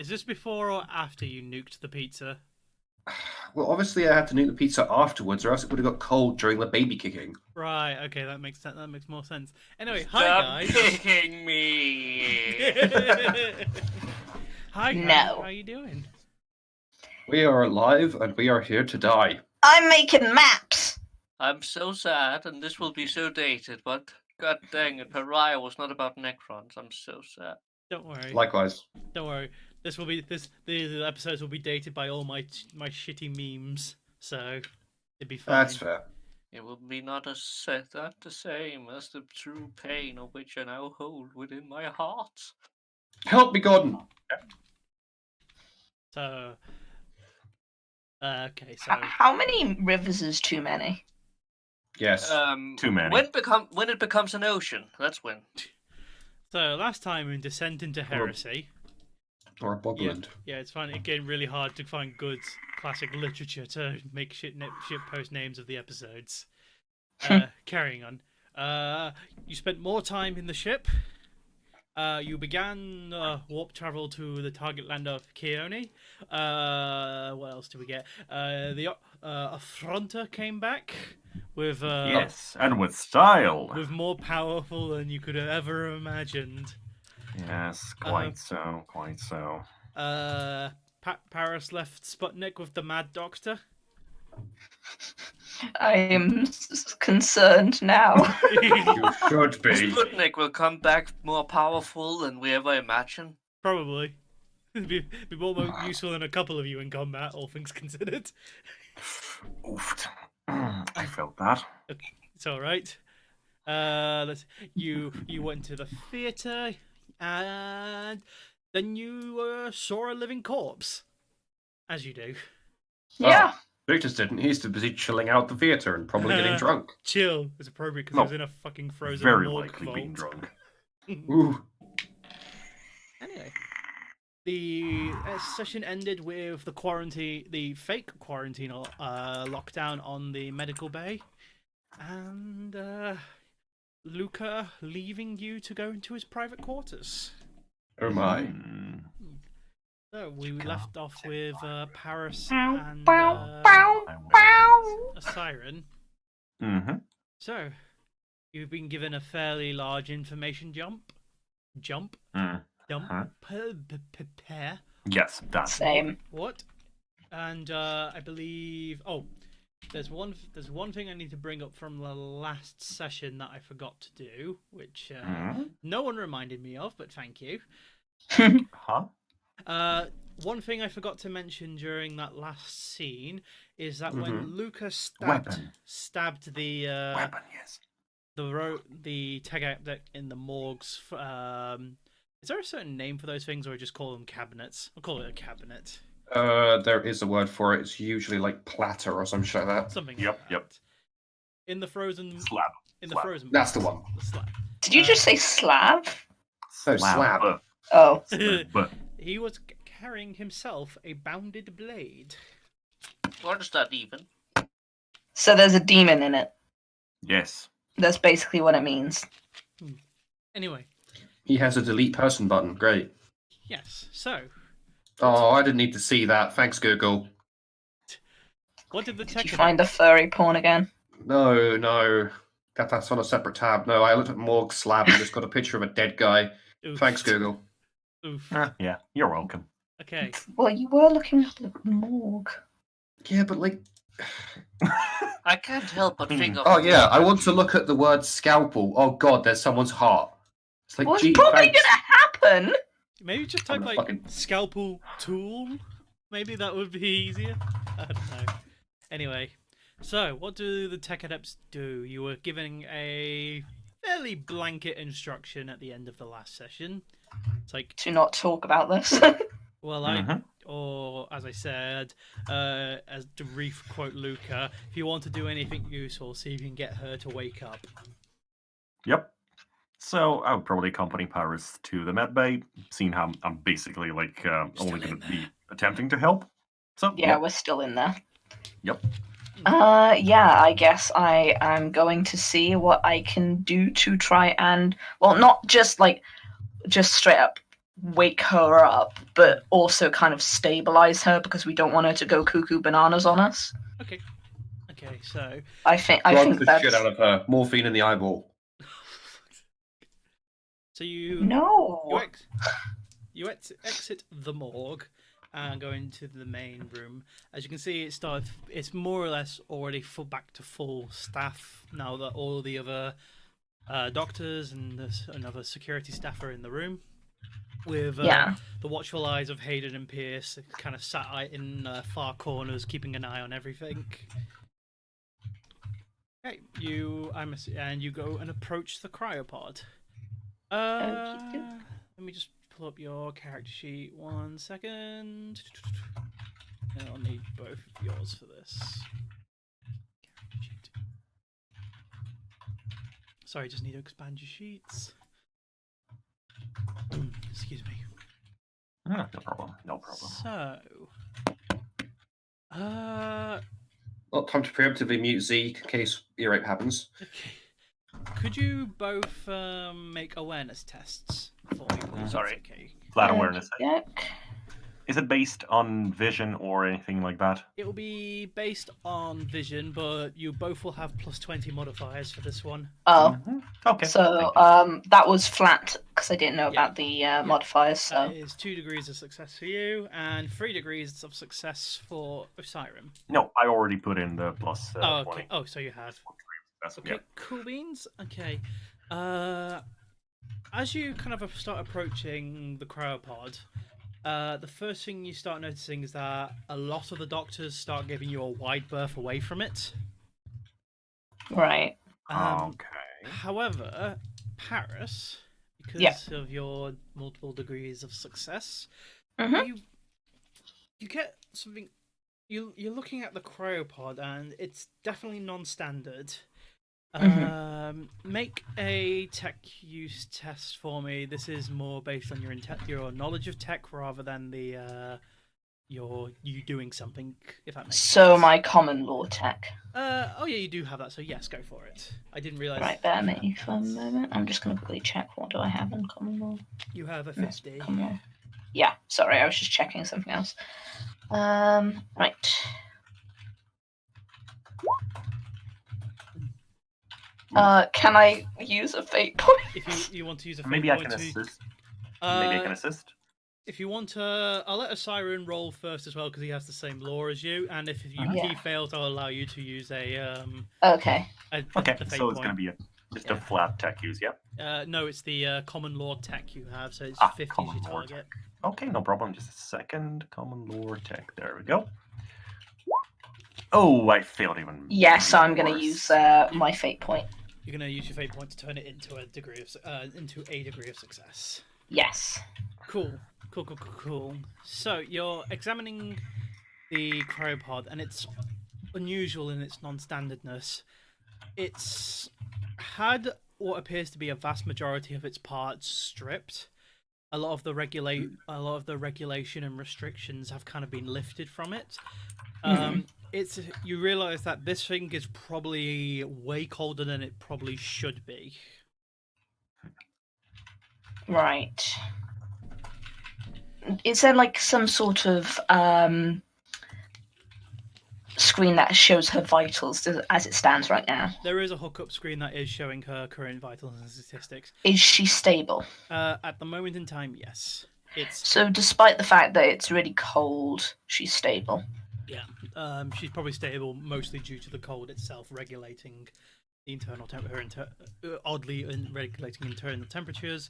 this before or after you nuked the pizza? Well, obviously I had to nuke the pizza afterwards, or else it would have got cold during the baby kicking. Right. Okay, that makes sense. That makes more sense. Anyway, Stop hi guys. kicking me. Hi guys. No. How are you doing? We are alive, and we are here to die. I'm making maps. I'm so sad, and this will be so dated, but god dang it, Pariah was not about Necrons. I'm so sad. Don't worry. Likewise. Don't worry. The episodes will be dated by all my shitty memes, so it'd be fine. That's fair. It will be not the same as the true pain of which I now hold within my heart. Help me, Gordon! So, okay, so How many rivers is too many? Yes. Too many. When it becomes an ocean, that's when. so last time in Descent into Heresy, Or a bogland. yeah, it's fine. It's getting really hard to find good classic literature to make shit post names of the episodes. Carrying on, you spent more time in the ship. You began warp travel to the target land of Keone. What else did we get? The Affronter came back with Yes, and with style. with more powerful than you could have ever imagined. Yes, quite so, quite so. Parus left Sputnik with the Mad Doctor. I am concerned now. You should be. Sputnik will come back more powerful than we ever imagined. Probably. It'd be more useful than a couple of you in combat, all things considered. Oof. I felt that. It's all right. You went to the theater, and then you saw a living corpse, as you do. Yeah. Brutus didn't. He's too busy chilling out the theatre and probably getting drunk. Chill is appropriate because No, he was in a fucking frozen Very morgue likely vault. being drunk. Ooh. Anyway, the session ended with the fake quarantine lockdown on the medical bay, and Luca leaving you to go into his private quarters. Oh my. So we left off with Parus Bow, and bow, bow, bow. Osiron. Mm-hmm. So you've been given a fairly large information dump. Pair. Yes, that's Same. What? And I believe. Oh, there's one thing I need to bring up from the last session that I forgot to do, which no one reminded me of, but thank you. Huh? One thing I forgot to mention during that last scene is that when Luca Weapon. stabbed the Weapon, yes. the tech adept in the morgues. Is there a certain name for those things, or I just call them cabinets? I'll call it a cabinet. There is a word for it. It's usually like platter or some shit like that. Something. Yep, like yep. that. In the frozen. Slab. In the Slab. frozen. That's the one. The slab. Did you just say slab? So slab. Oh. But He was carrying himself a bounded blade. What is that even? So there's a demon in it. yes. That's basically what it means. Anyway, He has a delete person button. Great. yes. So, Oh, I didn't need to see that. Thanks, Google. what did the Did tech you find the furry porn again? No. That's on a separate tab. No, I looked at morgue slab and just got a picture of a dead guy. Oof. Thanks, Google. Oof. Yeah, you're welcome. Okay. Well, you were looking at the morgue. Yeah, but like... I can't help but think of. Oh yeah, I want to look at the word scalpel. Oh god, there's someone's heart. It's like, Well, it's gee, probably thanks. gonna happen. Maybe just I'm type gonna like fucking- scalpel tool. Maybe that would be easier. I don't know. Anyway, so what do the tech adepts do? You were given a fairly blanket instruction at the end of the last session. It's like, To not talk about this. well, or as I said, as to quote Luca, if you want to do anything useful, see if you can get her to wake up. Yep. So I would probably accompany Paris to the med bay, seeing how I'm basically like only going to be attempting to help. So Yeah, we're still in there. Yep. Yeah, I guess I am going to see what I can do to try and, well, not just like, just straight up wake her up, but also kind of stabilize her because we don't want her to go cuckoo bananas on us. Okay. Okay, so I think Drug the that's shit out of her. Morphine in the eyeball. so you no. exit the morgue and go into the main room. As you can see, it's more or less already back to full staff now that all the other doctors and another security staff are in the room. With Yeah. the watchful eyes of Hayden and Pierce kind of sat in far corners, keeping an eye on everything. Okay, and you go and approach the cryopod. Okey-doke. Let me just pull up your character sheet 1 second. I'll need both of yours for this. Character sheet. Sorry, just need to expand your sheets. Excuse me. No problem. No problem. So, Not time to preemptively mute Zeke in case ear rape happens. okay. Could you both make awareness tests for me, please? Sorry. Okay. Flat awareness. Okey-doke. Is it based on vision or anything like that? It will be based on vision, but you both will have plus 20 modifiers for this one. Oh, Okay. so thank you. that was flat because I didn't know Yeah. about the modifiers. So That is 2 degrees of success for you, and 3 degrees of success for Osiron. No, I already put in the plus Oh, 20. okay. Oh, so you have. That's, Okay, yeah. cool beans. Okay. As you kind of start approaching the cryopod, the first thing you start noticing is that a lot of the doctors start giving you a wide berth away from it. right. Okay. However, Parus, because Yeah. of your multiple degrees of success, Mhm. you get something. You're looking at the cryopod, and it's definitely non-standard. Make a tech use test for me. This is more based on your knowledge of tech rather than you doing something. If that makes So sense. my common law tech. Oh yeah, you do have that. So yes, go for it. I didn't realize. Right, bear me for a moment. I'm just going to quickly check what do I have in common law. You have a Yes, 50. common law. Yeah, sorry, I was just checking something else. Right. Can I use a fate point? If you want to use a fate Maybe I point can to- assist. Maybe I can assist. If you want to, I'll let Osiron roll first as well because he has the same law as you. And if he Yeah. fails, I'll allow you to use a Okay. Okay, the fate so it's point. going to be just Yeah. a flat tech use, yeah? No, it's the common law tech you have, so it's 50 is common your law target. Okay, no problem. Just a second. Common lore tech. There we go. Oh, I failed even. Yes, I'm going to worse. use my fate point. You're gonna use your fate point to turn it into a degree of success. Yes. Cool. So you're examining the cryopod, and it's unusual in its non-standardness. It's had what appears to be a vast majority of its parts stripped. A lot of the regulation and restrictions have kind of been lifted from it. You realize that this thing is probably way colder than it probably should be. Right. Is there like some sort of screen that shows her vitals as it stands right now? There is a hookup screen that is showing her current vitals and statistics. Is she stable? At the moment in time, yes. So despite the fact that it's really cold, she's stable. Yeah. She's probably stable mostly due to the cold itself regulating the internal oddly regulating internal temperatures.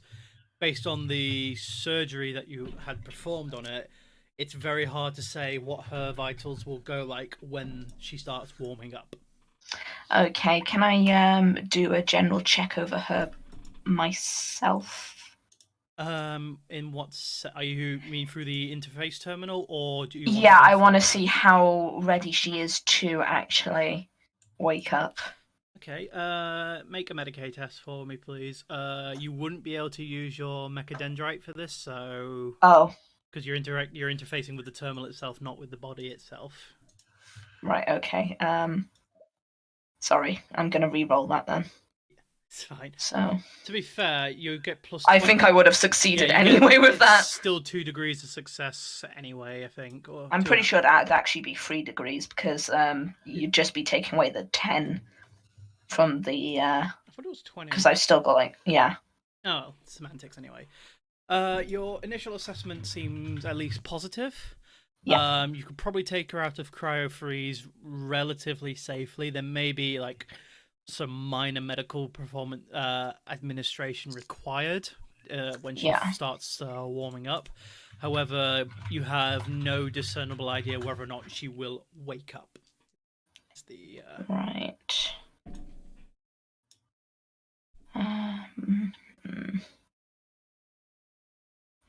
Based on the surgery that you had performed on it, it's very hard to say what her vitals will go like when she starts warming up. Okay, can I do a general check over her myself? In what are you mean through the interface terminal, or do you? Yeah, I want to see how ready she is to actually wake up. Okay, make a Medicae test for me, please. You wouldn't be able to use your mechadendrite for this, so because you're interfacing with the terminal itself, not with the body itself. Right. Okay. Sorry, I'm gonna re-roll that then. It's fine. So To be fair, you get plus. I 20 think I would have succeeded you anyway get- with it's that. Still 2 degrees of success anyway, I think. Or I'm 2 pretty out- sure that'd actually be 3 degrees because you'd just be taking away the 10 from the I thought it was 20. because I've still got like yeah. Oh, semantics anyway. Your initial assessment seems at least positive. Yeah. You could probably take her out of cryo freeze relatively safely. There may be like some minor medical performance administration required when she Yeah. starts warming up. However, you have no discernible idea whether or not she will wake up. It's the Right.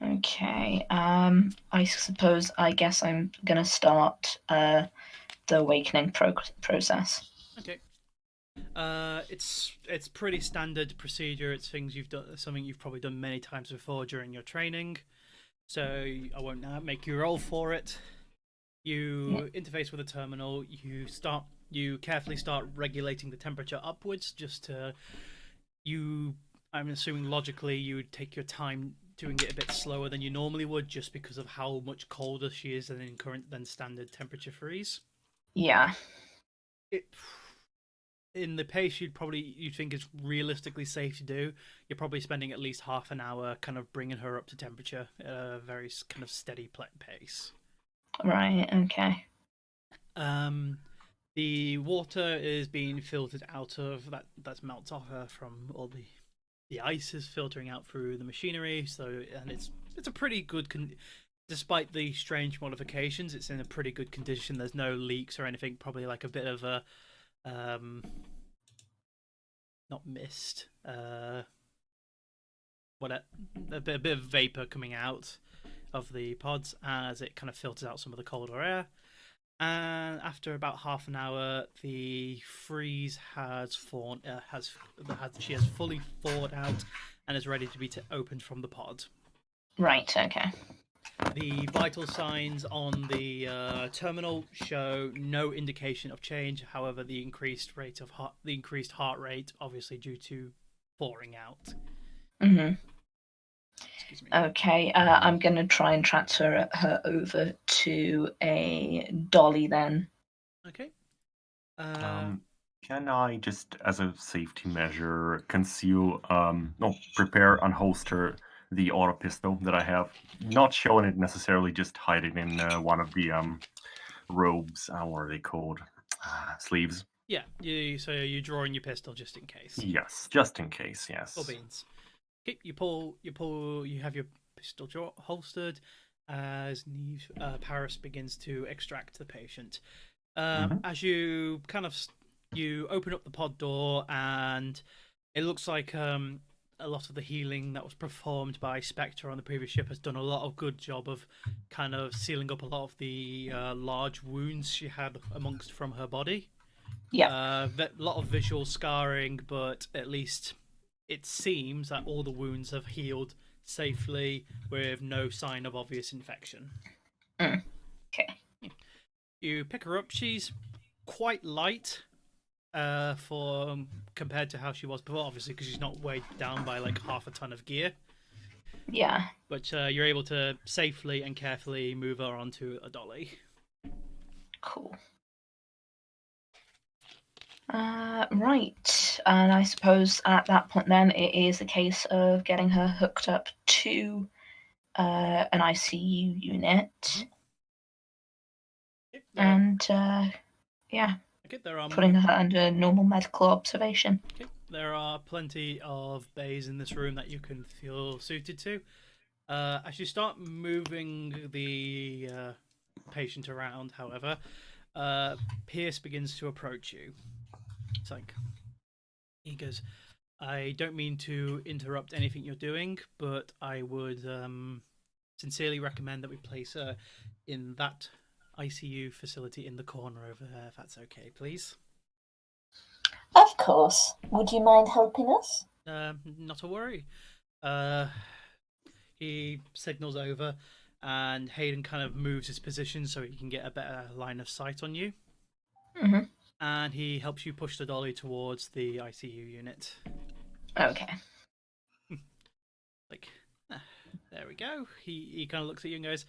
Okay. I guess I'm gonna start the awakening process. Okay. It's pretty standard procedure. It's things you've done, something you've probably done many times before during your training. So I won't now make you roll for it. You interface with a terminal. You carefully start regulating the temperature upwards. I'm assuming logically you would take your time doing it a bit slower than you normally would, just because of how much colder she is than standard temperature freeze. Yeah. In the pace you'd think is realistically safe to do, you're probably spending at least half an hour kind of bringing her up to temperature at a very kind of steady pace. Right. Okay. The water is being filtered out of that's melted off her from all the ice is filtering out through the machinery. And it's a pretty good despite the strange modifications, it's in a pretty good condition. There's no leaks or anything. Probably like a bit of a not mist, a bit of vapor coming out of the pods as it kind of filters out some of the colder air. And after about half an hour, the freeze has she has fully thawed out and is ready to be opened from the pod. Right. Okay. The vital signs on the terminal show no indication of change. However, the increased heart rate, obviously due to thawing out. Mhm. Excuse me. Okay. I'm gonna try and transfer her over to a dolly then. Okay. Can I just, as a safety measure, prepare and holster the auto pistol that I have? Not showing it necessarily, just hide it in one of the robes. What are they called? Sleeves. Yeah. So you're drawing your pistol just in case. Yes, just in case. Yes. Or beans. Okay, you have your pistol holstered as Parus begins to extract the patient. As you you open up the pod door, and it looks like a lot of the healing that was performed by Spectre on the previous ship has done a lot of good job of kind of sealing up a lot of the large wounds she had from her body. Yeah. A lot of visual scarring, but at least it seems that all the wounds have healed safely with no sign of obvious infection. Okay. You pick her up. She's quite light for compared to how she was before, obviously, because she's not weighed down by like half a ton of gear. Yeah. But you're able to safely and carefully move her onto a dolly. Cool. Right. And I suppose at that point then it is a case of getting her hooked up to an ICU unit. And yeah, putting her under normal medical observation. Okay. There are plenty of bays in this room that you can feel suited to. As you start moving the patient around, however, Pierce begins to approach you. It's like, he goes, I don't mean to interrupt anything you're doing, but I would sincerely recommend that we place her in that ICU facility in the corner over there, if that's okay, please. Of course. Would you mind helping us? Not a worry. He signals over, and Hayden kind of moves his position so he can get a better line of sight on you. Mm-hmm. And he helps you push the dolly towards the ICU unit. Okay. Like, there we go. He kind of looks at you and goes,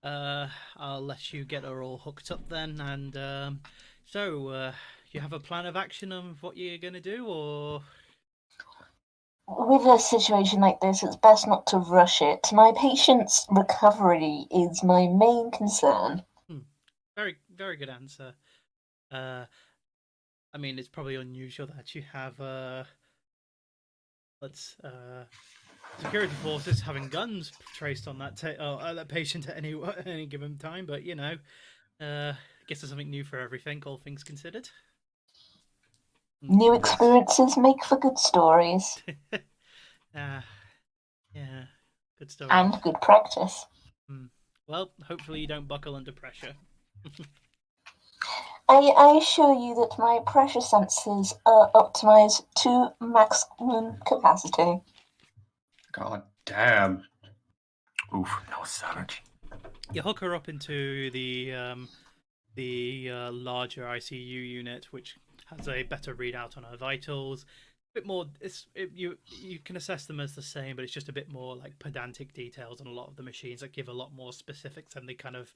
I'll let you get her all hooked up then. And so, you have a plan of action of what you're going to do, or? With a situation like this, it's best not to rush it. My patient's recovery is my main concern. Very, very good answer. I mean, it's probably unusual that you have, security forces having guns traced on that that patient at any given time, but I guess there's something new for everything, all things considered. New experiences make for good stories. Yeah, good story. And good practice. Well, hopefully you don't buckle under pressure. I assure you that my pressure sensors are optimized to maximum capacity. God damn. Oof, that was savage. You hook her up into the larger ICU unit, which has a better readout on her vitals. A bit more, you can assess them as the same, but it's just a bit more like pedantic details on a lot of the machines that give a lot more specifics than the kind of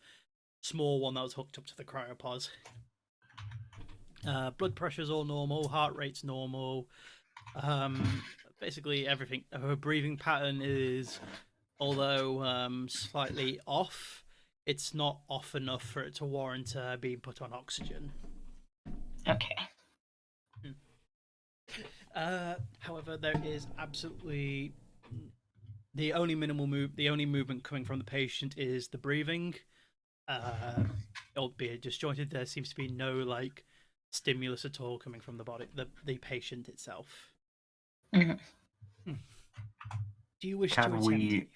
small one that was hooked up to the cryopause. Blood pressure's all normal, heart rate's normal. Basically everything. Her breathing pattern is, although slightly off, it's not off enough for it to warrant being put on oxygen. Okay. However, there is absolutely the only movement coming from the patient is the breathing. Albeit disjointed, there seems to be no stimulus at all coming from the body, the patient itself. Mm-hmm. Do you wish to attempt anything?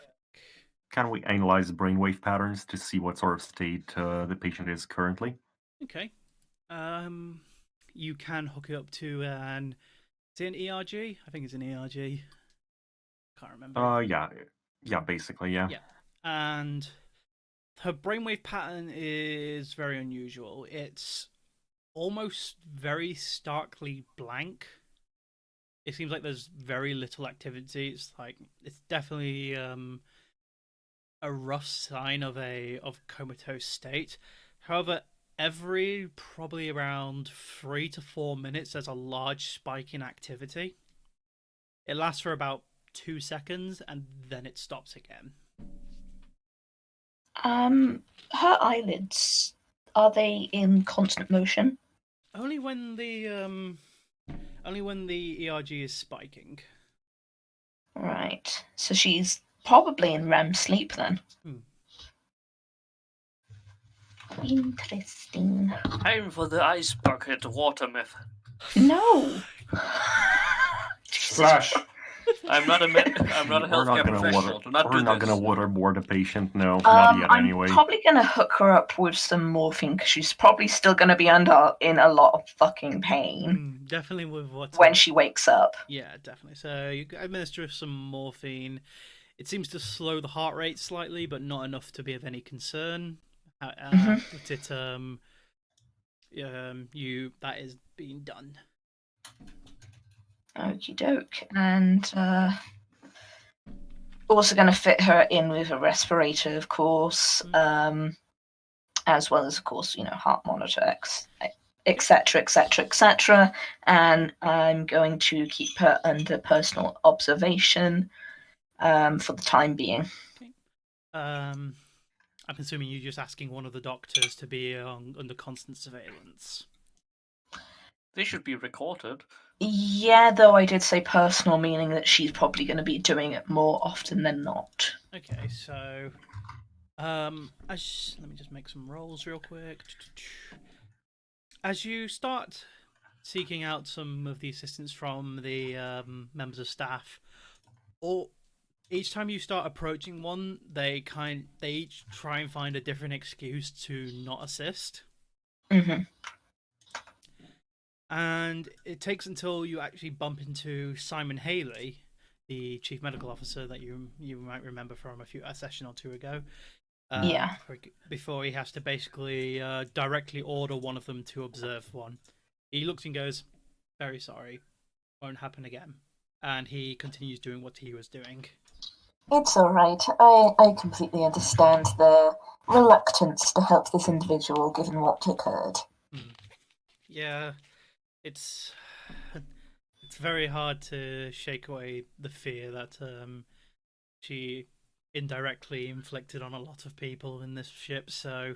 Can we analyze brainwave patterns to see what sort of state the patient is currently? Okay. You can hook it up to an. Is it an ERG? I think it's an ERG. Can't remember. Yeah, basically, yeah. Yeah, and her brainwave pattern is very unusual. It's almost very starkly blank. It seems like there's very little activity. It's definitely a rough sign of comatose state. However, every probably around 3 to 4 minutes, there's a large spike in activity. It lasts for about 2 seconds and then it stops again. Her eyelids, are they in constant motion? Only when the ERG is spiking. Right. So she's probably in REM sleep then. Interesting. Time for the ice bucket water method. No. Splash. I'm not a healthcare professional. Do not do We're not this. going to waterboard the patient. No, not yet anyway. I'm probably going to hook her up with some morphine because she's probably still going to be in a lot of fucking pain. Definitely with when she wakes up. Yeah, definitely. So you administer some morphine. It seems to slow the heart rate slightly, but not enough to be of any concern. But that is being done. Okie doke. And also going to fit her in with a respirator, of course, as well as, of course, heart monitor, etc., etc., etc. And I'm going to keep her under personal observation for the time being. Okay. I'm assuming you're just asking one of the doctors to be under constant surveillance. They should be recorded. Yeah, though I did say personal, meaning that she's probably going to be doing it more often than not. Okay, so let me just make some rolls real quick. As you start seeking out some of the assistance from the members of staff, or each time you start approaching one, they each try and find a different excuse to not assist. Mm-hmm. And it takes until you actually bump into Simon Haley, the chief medical officer that you might remember from a session or two ago. Yeah. Before he has to basically directly order one of them to observe one. He looks and goes, "Very sorry, won't happen again." and he continues doing what he was doing. It's all right. I completely understand the reluctance to help this individual given what occurred. Yeah, it's very hard to shake away the fear that she indirectly inflicted on a lot of people in this ship, so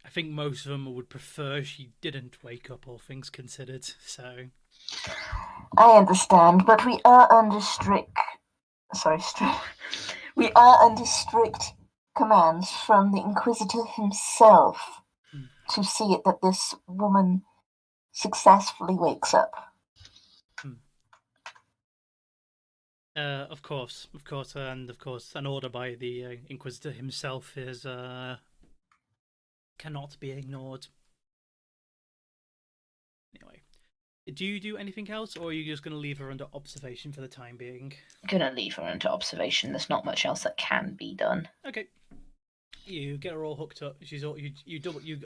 I think most of them would prefer she didn't wake up, all things considered, so... I understand, but we are under we are under strict commands from the Inquisitor himself to see it that this woman successfully wakes up. Of course, and of course, an order by the Inquisitor himself is cannot be ignored. Anyway, do you do anything else, or are you just going to leave her under observation for the time being? Gonna leave her under observation. There's not much else that can be done. Okay. You get her all hooked up. She's all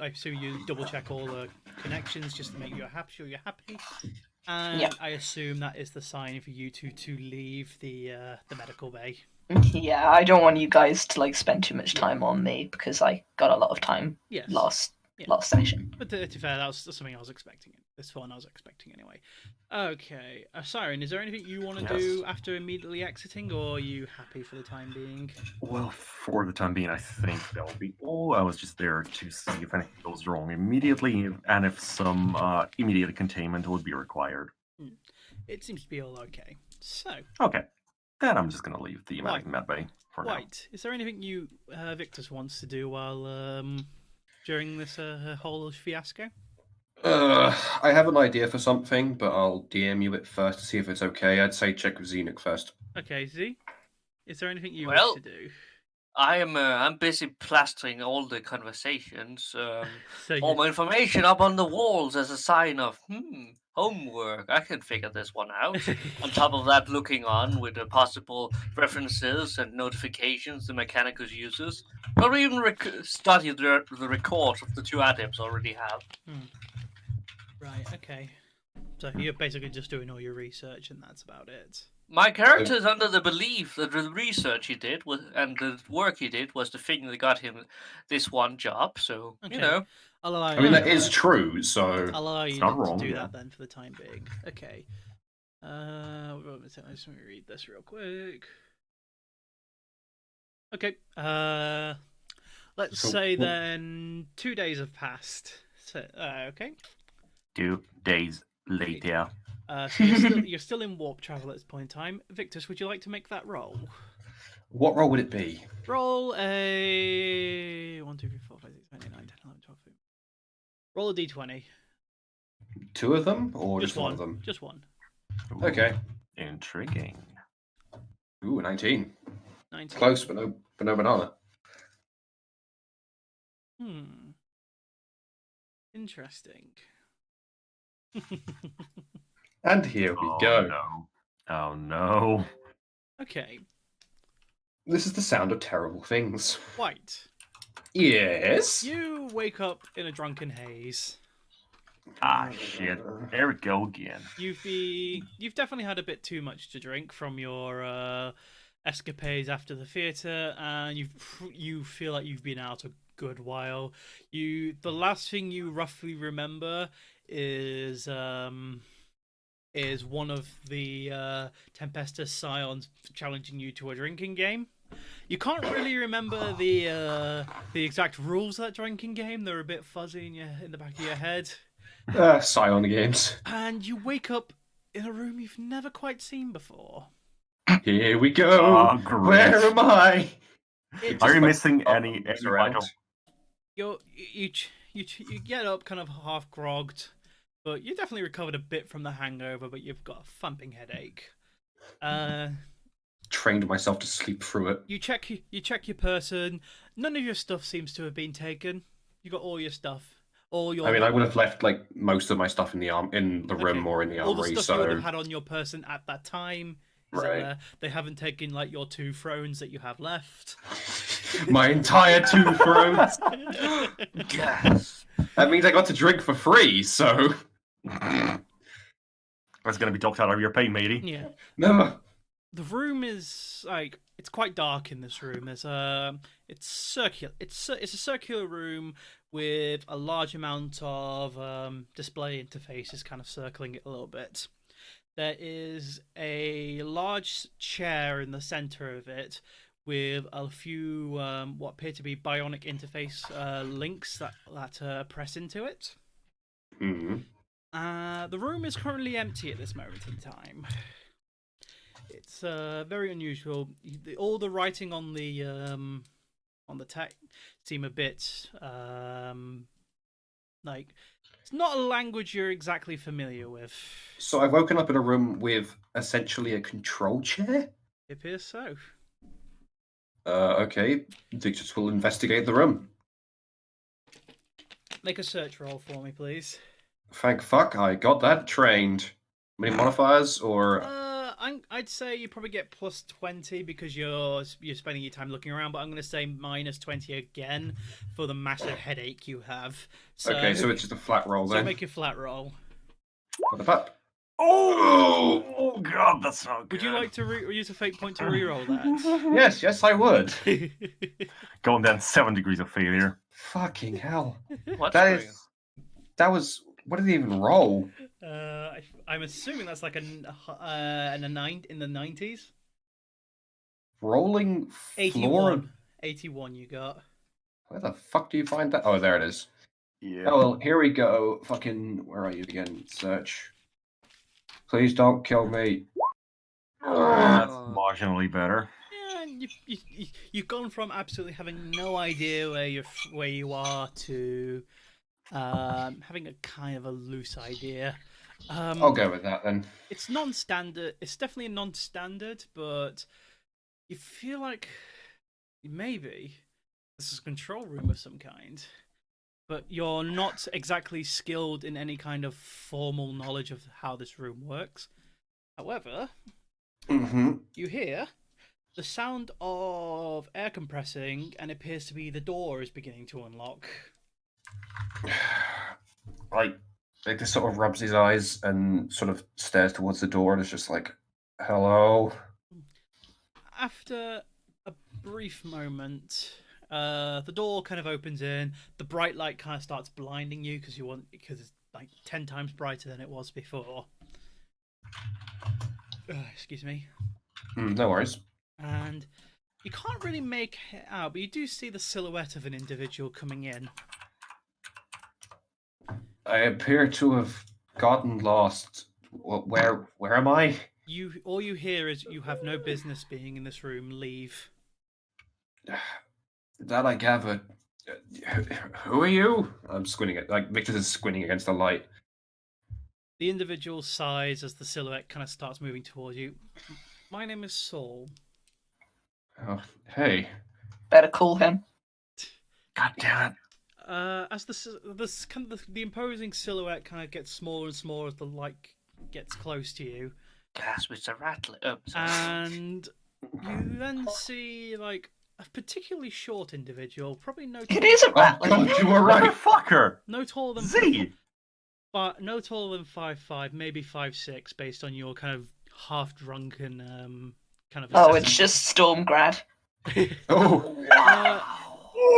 I assume you double check all the connections just to make sure you're happy. And Yep. I assume that is the sign for you two to leave the medical bay. Yeah, I don't want you guys to like spend too much time on me because I got a lot of time Yes. last session. But to be fair, that was something I was expecting. This one I was expecting anyway. Okay, Siren, is there anything you want to do after immediately exiting, or are you happy for the time being? Well, for the time being, I think that will be all. I was just there to see if anything goes wrong immediately, and if some immediate containment would be required. It seems to be all okay. So, Okay, then I'm just going to leave the Right. med bay for now. White, is there anything you Victus wants to do while during this whole fiasco? I have an idea for something, but I'll DM you it first to see if it's okay. I'd say check with Xenoc first. Okay, Z, is there anything you Well, wish to do? I'm busy plastering all the conversations, So all my information up on the walls as a sign of homework. I can figure this one out. On top of that, looking on with the possible references and notifications the Mechanicus uses, or even study the record of the two adepts already have. Right, okay. So you're basically just doing all your research, and that's about it. My character is under the belief that the research he did and the work he did was the thing that got him this one job. So Okay. you know, I'll allow I you mean, to that do is that. true, so... I'll allow you not to wrong, do yeah. that then for the time being. Okay. Let me read this real quick. Okay. Let's So say what- then 2 days have passed. So, okay. 2 days later. So you're still in warp travel at this point in time. Victus, would you like to make that roll? What role would it be? Roll a 1, 2, 3, 4, 5, 6, 7, 8, 9, 10, 11, 12, 13. Roll a d20. Two of them, or just one of them? Just one. Ooh, Okay. Intriguing. Ooh, 19. 19. Close, but no banana. Interesting. And here we Oh, go. no. Oh, no. Okay. This is the sound of terrible things. White. Yes. You wake up in a drunken haze. Ah, shit. There we go again. You've definitely had a bit too much to drink from your escapades after the theatre, and you feel like you've been out a good while. The last thing you roughly remember is one of the Tempestus Scions challenging you to a drinking game. You can't really remember the exact rules of that drinking game. They're a bit fuzzy in the back of your head. Scion games. And you wake up in a room you've never quite seen before. Here we go. Oh, great. Where am I? Are you like missing any around. vital? You get up kind of half grogged, but you definitely recovered a bit from the hangover, but you've got a thumping headache. Trained myself to sleep through it. You check your person. None of your stuff seems to have been taken. You got all your stuff. All your. I mean, I would have left like most of my stuff in the room or in the all the armory. stuff you would So have had on your person at that time. right, They haven't taken like your 2 thrones that you have left. my entire 2 thrones. yes. That means I got to drink for free. So That's going to be docked out of your pay, matey. Yeah. No. The room is like it's quite dark in this room. There's it's circular. It's a circular room with a large amount of display interfaces kind of circling it a little bit. There is a large chair in the center of it with a few what appear to be bionic interface links that press into it. Mm-hmm. The room is currently empty at this moment in time. It's very unusual. All the writing on the tech seem a bit like it's not a language you're exactly familiar with. So I've woken up in a room with essentially a control chair? It appears so. Okay. Dictus will investigate the room. Make a search roll for me, please. Thank fuck, I got that trained. Many modifiers, or... I'd say you probably get plus 20 because you're spending your time looking around, but I'm going to say minus 20 again for the massive headache you have. So, Okay, so it's just a flat roll so then. make a flat roll. What about... Oh god, that's not good. Would you like to use a fate point to reroll that? Yes, I would. Going down 7 degrees of failure. Fucking hell. What's That going is... That was... What did he even roll? I'm assuming that's like in the 90s. Rolling floor... 81. 81 you got. Where the fuck do you find that? Oh, there it is. Yeah. Oh, well, here we go. Fucking... Where are you again? Search. Please don't kill me. That's marginally better. Yeah, you've gone from absolutely having no idea where you are to having a kind of a loose idea. I'll go with that then. It's non-standard. It's definitely a non-standard, but you feel like maybe this is a control room of some kind. But you're not exactly skilled in any kind of formal knowledge of how this room works. However, you hear the sound of air compressing, and it appears to be the door is beginning to unlock. Like this sort of rubs his eyes and sort of stares towards the door and is just like, hello? After a brief moment, the door kind of opens in. The bright light kind of starts blinding you because it's like 10 times brighter than it was before. Excuse me. No worries. And you can't really make it out, but you do see the silhouette of an individual coming in. I appear to have gotten lost. Where am I? All you hear is you have no business being in this room. Leave. That I gather. Who are you? I'm squinting it. Like Victor is squinting against the light. The individual sighs as the silhouette kind of starts moving towards you. My name is Saul. Oh, hey. Better call him. God damn it. As the imposing silhouette kind of gets smaller and smaller as the light gets close to you, Gasp, it's a rattler. and you then see like a particularly short individual, probably It is a Oh, rattler. God, you were right. Motherfucker! no taller than Z! but no taller than 5'5", maybe 5'6", based on your kind of half drunken kind of. Oh, it's assessment. just Stormgrad. Oh,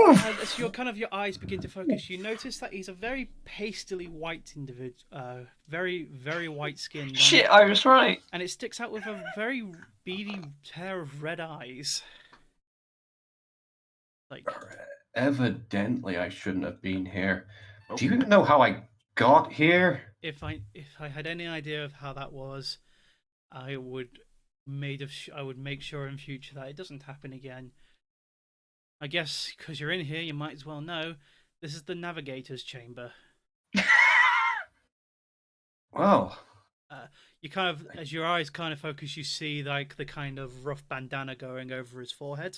And as your eyes begin to focus, you notice that he's a very pastily white individual, very, very white skinned. Shit, I was right. And it sticks out with a very beady pair of red eyes. Like, evidently I shouldn't have been here. Do you even know how I got here? if I had any idea of how that was, I would make sure in future that it doesn't happen again. I guess because you're in here, you might as well know. This is the navigator's chamber. Well, You kind of, as your eyes kind of focus, you see like the kind of rough bandana going over his forehead.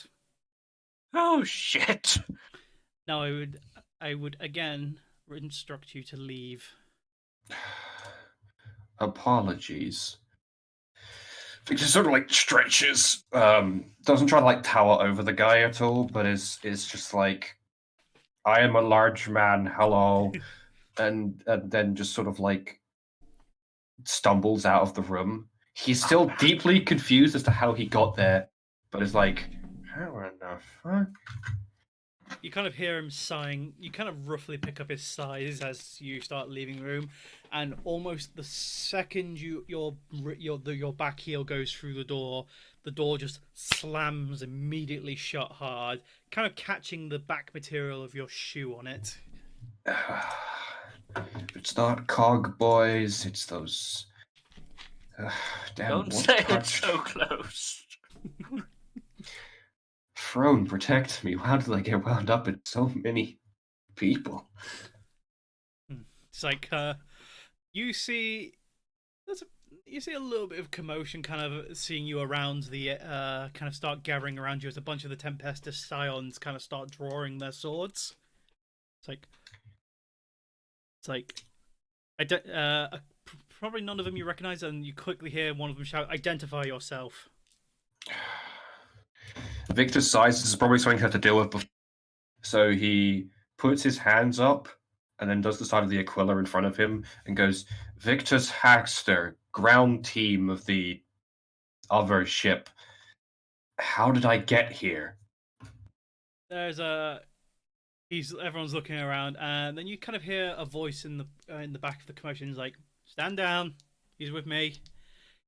Oh shit! Now I would again instruct you to leave. apologies. Victor sort of like stretches, doesn't try to like tower over the guy at all, but is just like, I am a large man, hello, and then just sort of like stumbles out of the room. He's still deeply confused as to how he got there, but is like, how in the fuck? You kind of hear him sighing. You kind of roughly pick up his sighs as you start leaving the room, and almost the second your back heel goes through the door just slams immediately shut hard, kind of catching the back material of your shoe on it. It's not cog boys, it's those. Damn, Don't what say part- it's so close. Throne, protect me. How did I get wound up in so many people? It's like you see you see a little bit of commotion kind of seeing you around the kind of start gathering around you as a bunch of the Tempestus Scions kind of start drawing their swords. It's like I don't, probably none of them you recognize, and you quickly hear one of them shout, "Identify yourself." Victor's size is probably something he had to deal with before. So he puts his hands up and then does the side of the Aquila in front of him and goes, Victor's Hackster, ground team of the other ship. How did I get here? There's everyone's looking around, and then you kind of hear a voice in the back of the commotion. It's like, "Stand down. He's with me."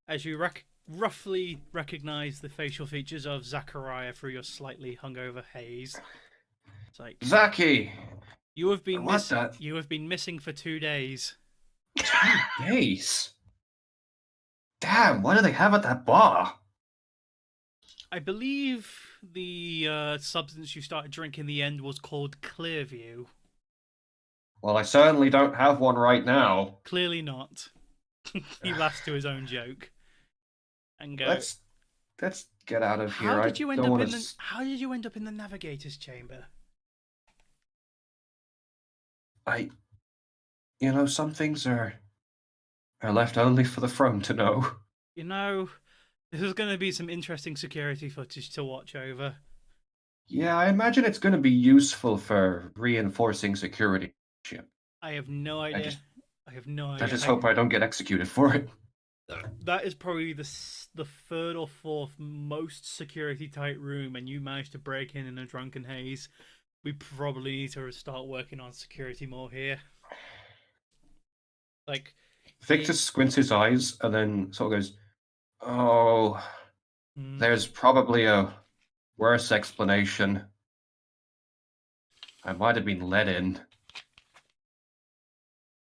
As you roughly recognize the facial features of Zachariah through your slightly hungover haze. It's like, Zaki! you have been What the- You have been missing for 2 days. 2 days? Damn, what do they have at that bar? I believe the substance you started drinking in the end was called Clearview. Well, I certainly don't have one right now. Clearly not. He laughs to his own joke and goes, Let's get out of here. How did you end up in the navigator's chamber? Some things are left only for the throne to know. You know, this is going to be some interesting security footage to watch over. Yeah, I imagine it's going to be useful for reinforcing security. I have no idea. I just hope I don't get executed for it. That is probably the third or fourth most security tight room, and you managed to break in a drunken haze. We probably need to start working on security more here. Like, Victor squints his eyes and then sort of goes, "Oh, there's probably a worse explanation. I might have been let in."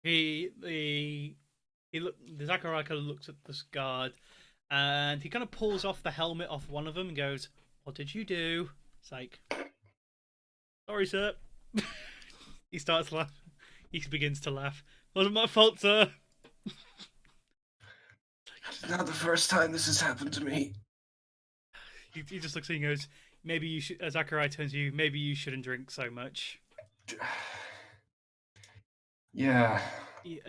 The Zachariah kind of looks at this guard, and he kind of pulls off the helmet off one of them and goes, "What did you do?" It's like, "Sorry, sir." He starts laughing. He begins to laugh. "Wasn't my fault, sir." It's not the first time this has happened to me. He just looks at you and goes, "Maybe you should." As Zachariah turns to you, "Maybe you shouldn't drink so much." Yeah. He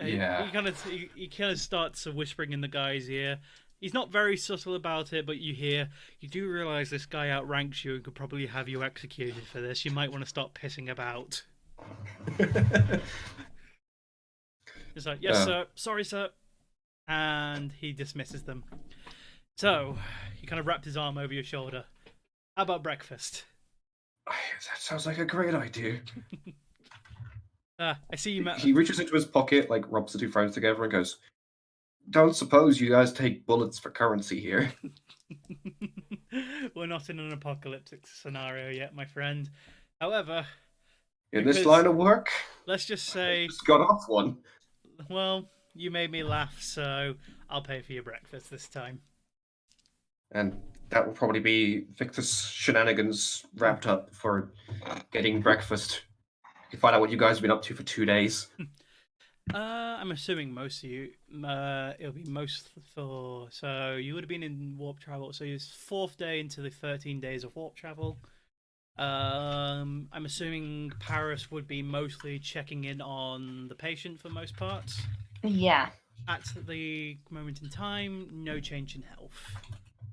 kind of starts whispering in the guy's ear. He's not very subtle about it, but you do realize this guy outranks you and could probably have you executed for this. You might want to stop pissing about. It's like, "Yes, sir. Sorry, sir." And he dismisses them. So, he kind of wrapped his arm over your shoulder. "How about breakfast?" That sounds like a great idea. I see you met. He reaches into his pocket, like rubs the two friends together, and goes, "Don't suppose you guys take bullets for currency here?" We're not in an apocalyptic scenario yet, my friend. However, In this line of work, let's just say, just got off one. Well, you made me laugh, so I'll pay for your breakfast this time. And that will probably be Victor's shenanigans wrapped up for getting breakfast. You find out what you guys have been up to for 2 days. I'm assuming most of you, it'll be so you would have been in warp travel, so it's 4th day into the 13 days of warp travel. I'm assuming Parus would be mostly checking in on the patient for most parts. Yeah. At the moment in time, no change in health.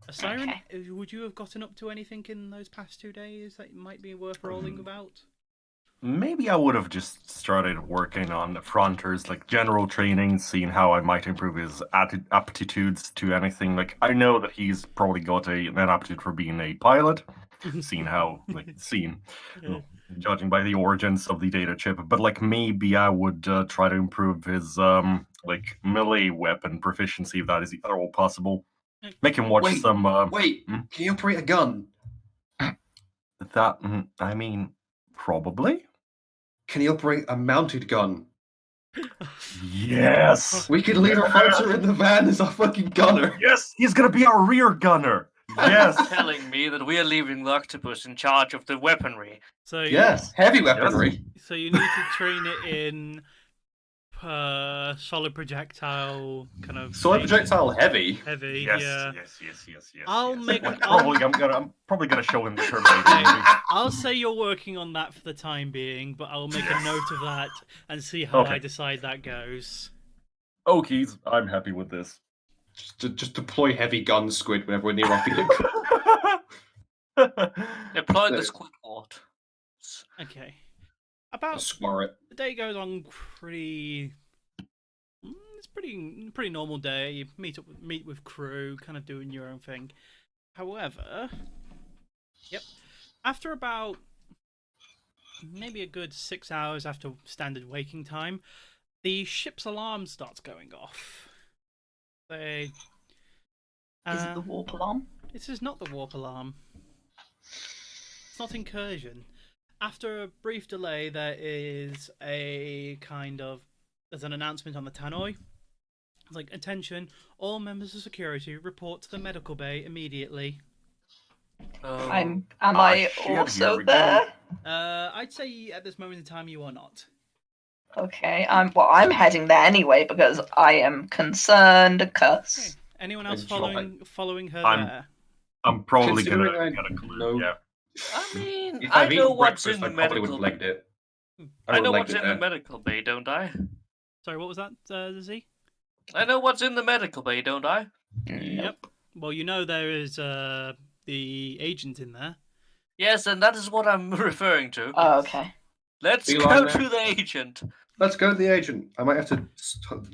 Osiron, would you have gotten up to anything in those past 2 days that might be worth rolling about? maybe I would have just started working on the fronters, like general training, seeing how I might improve his aptitudes to anything. Like, I know that he's probably got an aptitude for being a pilot, seeing how, Yeah. judging by the origins of the data chip. But like, maybe I would try to improve his like melee weapon proficiency, if that is at all possible. Make him watch Wait, some. Wait, can you operate a gun? That I mean, probably. Can you operate a mounted gun? Yes. We could leave a fighter in the van as our fucking gunner. Yes, he's gonna be our rear gunner. Yes. Telling me that we are leaving the octopus in charge of the weaponry. So Yes, heavy weaponry. So you need to train it in solid projectile kind of. Solid projectile heavy. Heavy. Yes, Yeah. yes. I'll yes. make- Like, I'll- I'm probably gonna show him the Terminator Okay, movie. I'll say you're working on that for the time being, but I'll make a note of that and see how Okay. I decide that goes. Okies, I'm happy with this. Just deploy heavy gun squid whenever we're near our vehicle. Deploy the Squidward. Okay. About Square it. the day goes on pretty. It's pretty normal day. You meet with crew, kind of doing your own thing. However, after about maybe a good 6 hours after standard waking time, the ship's alarm starts going off. They. Is it the warp alarm? This is not the warp alarm. It's not incursion. After a brief delay, there is there's an announcement on the tannoy. It's like, attention, all members of security report to the medical bay immediately. Am I shit, here also we go. there? I'd say at this moment in time you are not. Okay, I'm heading there anyway because I am concerned. Okay. Cuss. Anyone else Enjoy. following her I'm- there? I'm probably gonna Considering get a clue. know- Yeah. I mean, If I I've know eaten what's breakfast, in the I probably would medical. have legged it. I know would've what's legged in it the medical bay, don't I? Sorry, what was that, Z? I know what's in the medical bay, don't I? Yep. Well, you know there is the agent in there. Yes, and that is what I'm referring to. Oh, okay. Let's Be go lying to there. the agent. Let's go to the agent. I might have to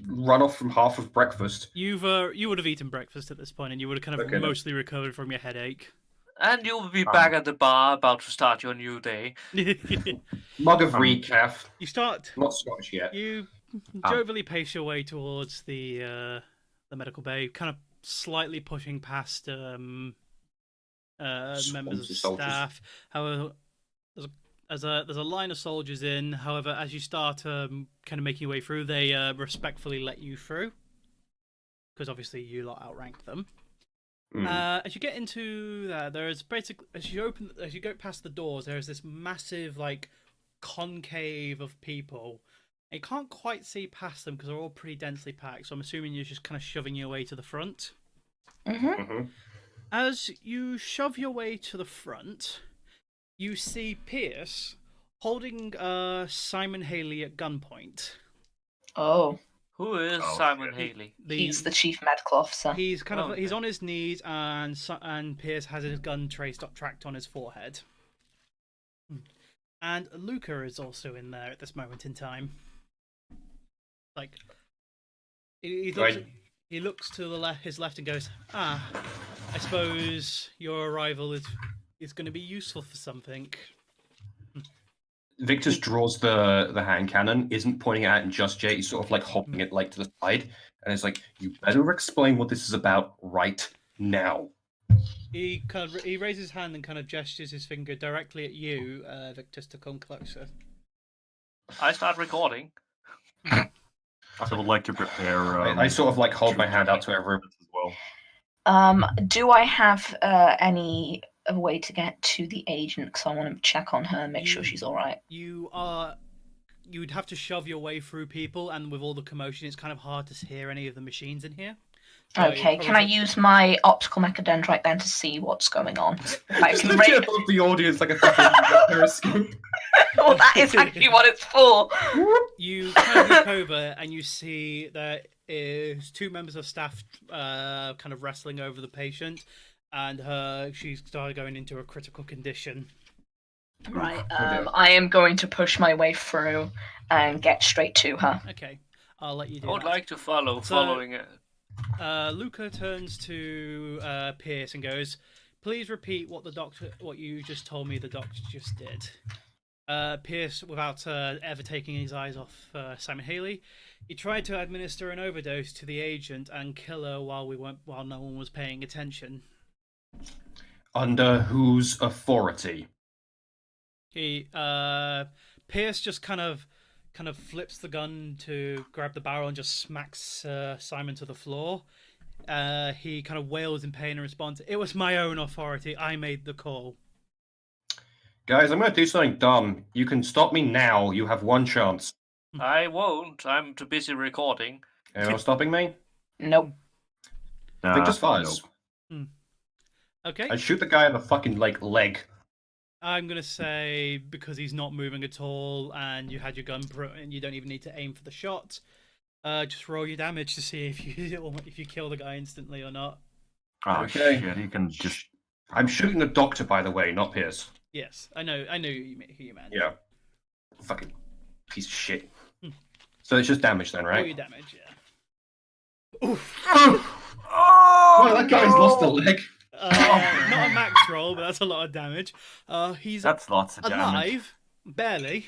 run off from half of breakfast. You would have eaten breakfast at this point, and you would have kind of Okay, then. mostly recovered from your headache. And you'll be back at the bar about to start your new day. Mug of recaf. You start. Not Scottish yet. You jovially pace your way towards the medical bay, kind of slightly pushing past members of Swarms of soldiers. staff. However, there's a line of soldiers in. However, as you start kind of making your way through, they respectfully let you through, because obviously you lot outrank them. As you get into there is basically as you go past the doors, there is this massive like concave of people. And you can't quite see past them because they're all pretty densely packed. So I'm assuming you're just kind of shoving your way to the front. As you shove your way to the front, you see Pierce holding Simon Haley at gunpoint. Oh, Who is Oh, Simon shit. Haley? he's the chief medical officer. He's kind of Okay. he's on his knees, and Pierce has his gun tracked on his forehead. And Luca is also in there at this moment in time. Like he looks to his left and goes, I suppose your arrival is going to be useful for something. Victus draws the hand cannon, isn't pointing it at him just yet. He's sort of like holding it like to the side, and it's like, you better explain what this is about right now. He raises his hand and kind of gestures his finger directly at you, Victus, to come closer. I start recording. I would like to prepare. I sort of like hold my hand out to everyone. as well. Do I have any way to get to the agent? Because I want to check on her and make sure she's all right. You'd have to shove your way through people, and with all the commotion, it's kind of hard to hear any of the machines in here. So Okay, can I use my optical mechadendrite then to see what's going on? I can Looking raise... at the audience like a fucking periscope. Well, that is actually what it's for. You kind of look over and you see there is two members of staff kind of wrestling over the patient, and she's started going into a critical condition. Right. dear. I am going to push my way through and get straight to her. Okay, I'll let you do I would that. like to follow, So- following it. Luca turns to Pierce and goes, "Please repeat what you just told me the doctor just did." Pierce, without ever taking his eyes off Simon Haley, he tried to administer an overdose to the agent and kill her while no one was paying attention. Under whose authority? Pierce just kind of flips the gun to grab the barrel and just smacks Simon to the floor. He kind of wails in pain and responds, "It was my own authority. I made the call." Guys, I'm going to do something dumb. You can stop me now. You have one chance. I won't. I'm too busy recording. Anyone stopping me? Nope. Victor's fires. nope. Okay. I shoot the guy in the fucking leg. I'm gonna say because he's not moving at all, and you had your gun, and you don't even need to aim for the shot. Just roll your damage to see if you kill the guy instantly or not. Oh Okay. shit, he can just... I'm shooting the doctor, by the way, not Pierce. Yes, I know who you meant. Yeah. Fucking piece of shit. So it's just damage then, Roll your right? damage, yeah. Oof. Oh, Well, that guy's lost a leg. Not a max roll, but that's a lot of damage. He's That's lots of damage. alive, barely.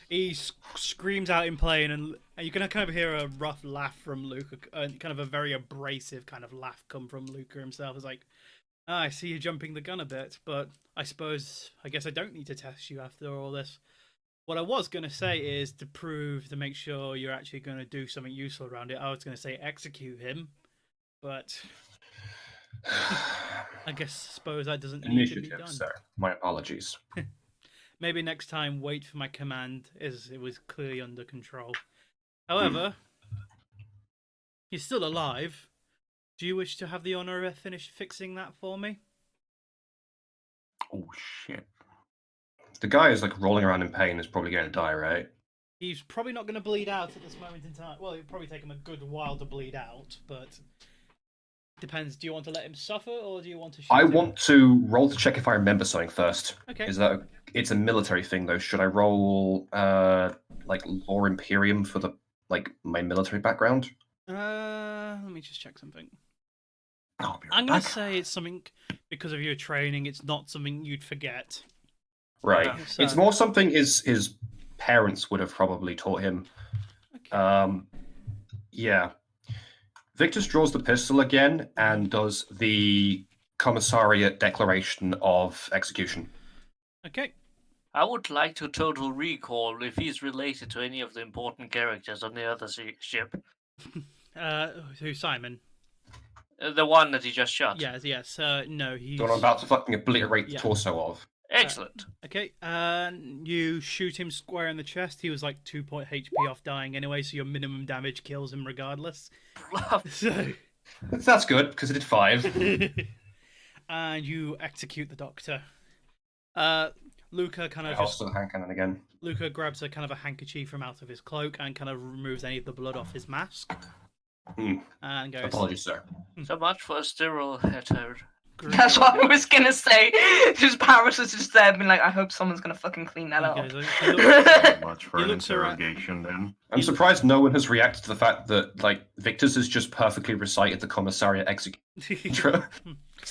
He screams out in pain, and you can kind of hear a rough laugh from Luca, kind of a very abrasive kind of laugh come from Luca himself. It's like, I see you jumping the gun a bit, but I guess I don't need to test you after all this. What I was going to say is to make sure you're actually going to do something useful around it. I was going to say execute him, but suppose that doesn't need to be Initiative, done. sir. My apologies. Maybe next time wait for my command as it was clearly under control. However, he's still alive. Do you wish to have the honor of fixing that for me? Oh shit. The guy is rolling around in pain. Is probably going to die, right? He's probably not going to bleed out at this moment in time. Well, it'll probably take him a good while to bleed out, but depends. Do you want to let him suffer, or do you want to shoot I him? want to roll to check if I remember something first. Okay. Is that it's a military thing though? Should I roll law Imperium for the my military background? Let me just check something. I'll be right I'm going back. to say it's something because of your training. It's not something you'd forget. Right. Yeah, It's so- more something his parents would have probably taught him. Okay. Yeah. Victus draws the pistol again and does the commissariat declaration of execution. Okay. I would like to total recall if he's related to any of the important characters on the other ship. Who, Simon? The one that he just shot. Yes. No, he's... The one I'm about to fucking obliterate the Yeah. torso of. Excellent. Okay, you shoot him square in the chest. He was like 2 point HP off dying anyway, so your minimum damage kills him regardless. So... That's good, because it did 5. And you execute the doctor. Luca kind of I'll still hand cannon again. Luca grabs a kind of a handkerchief from out of his cloak and kind of removes any of the blood off his mask. And goes, Apologies, sir. So much for a sterile head. That's what I was gonna say. Just Parus is just there, being like, I hope someone's gonna fucking clean that up. Okay, So much for He an looks around- interrogation then. I'm surprised no one has reacted to the fact that, Victus has just perfectly recited the commissariat execution.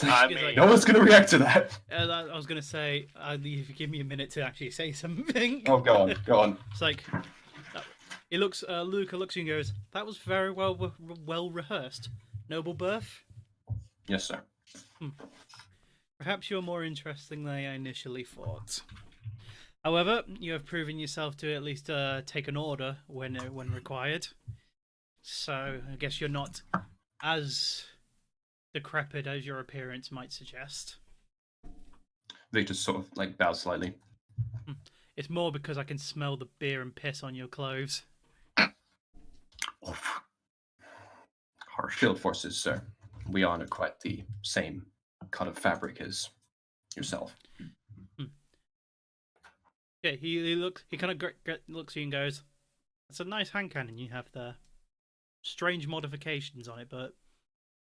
I He's mean- like, No one's going to react to that. I was gonna say, if you give me a minute to actually say something. Oh, go on, go on. It's like, he looks. Luca looks at you and goes, "That was very well rehearsed. Noble birth. Yes, sir. Perhaps you're more interesting than I initially thought. However, you have proven yourself to at least take an order when required. So I guess you're not as decrepit as your appearance might suggest. Victus sort of bows slightly. It's more because I can smell the beer and piss on your clothes. Oof. Harsh. Field forces, sir. We aren't quite the same cut of fabric as yourself. Yeah, he kind of looks at you and goes, "That's a nice hand cannon you have there. Strange modifications on it, but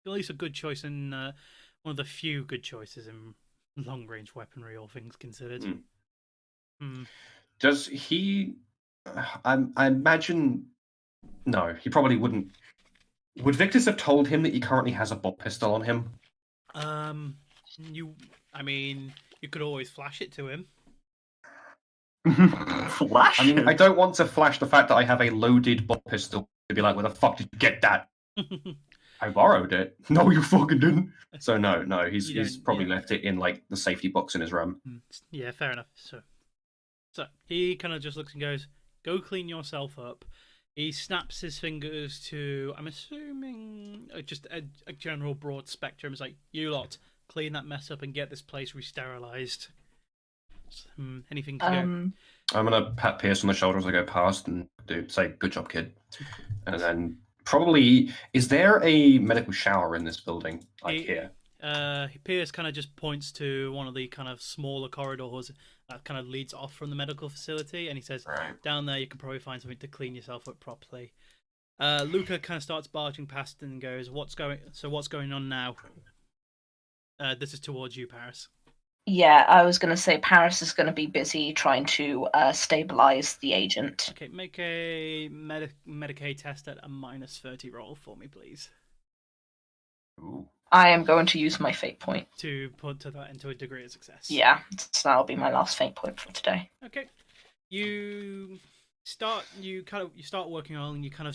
at least a good choice in one of the few good choices in long-range weaponry, all things considered. Mm. Hmm. Does he? I imagine. No, he probably wouldn't. Would Victus have told him that he currently has a bolt pistol on him? I mean, you could always flash it to him. Flash. I mean, I don't want to flash the fact that I have a loaded bolt pistol to be like, where the fuck did you get that? I borrowed it. No, you fucking didn't. So no, he's probably left it in like the safety box in his room. Yeah, fair enough. So he kind of just looks and goes, "Go clean yourself up." He snaps his fingers to, I'm assuming, just a general broad spectrum. It's like, you lot, clean that mess up and get this place re-sterilized. Anything to go? I'm gonna pat Pierce on the shoulder as I go past and say, "Good job, kid." And then probably, is there a medical shower in this building? Here. Pierce kind of just points to one of the kind of smaller corridors that kind of leads off from the medical facility, and he says, "Down there, you can probably find something to clean yourself up properly." Luca kind of starts barging past and goes, "What's going on now?" This is towards you, Parus. Yeah, I was going to say Parus is going to be busy trying to stabilize the agent. Okay, make a Medicae test at a -30 roll for me, please. Ooh. I am going to use my fate point to put that into a degree of success. Yeah, so that'll be my last fate point for today. Okay, you start working on, and you kind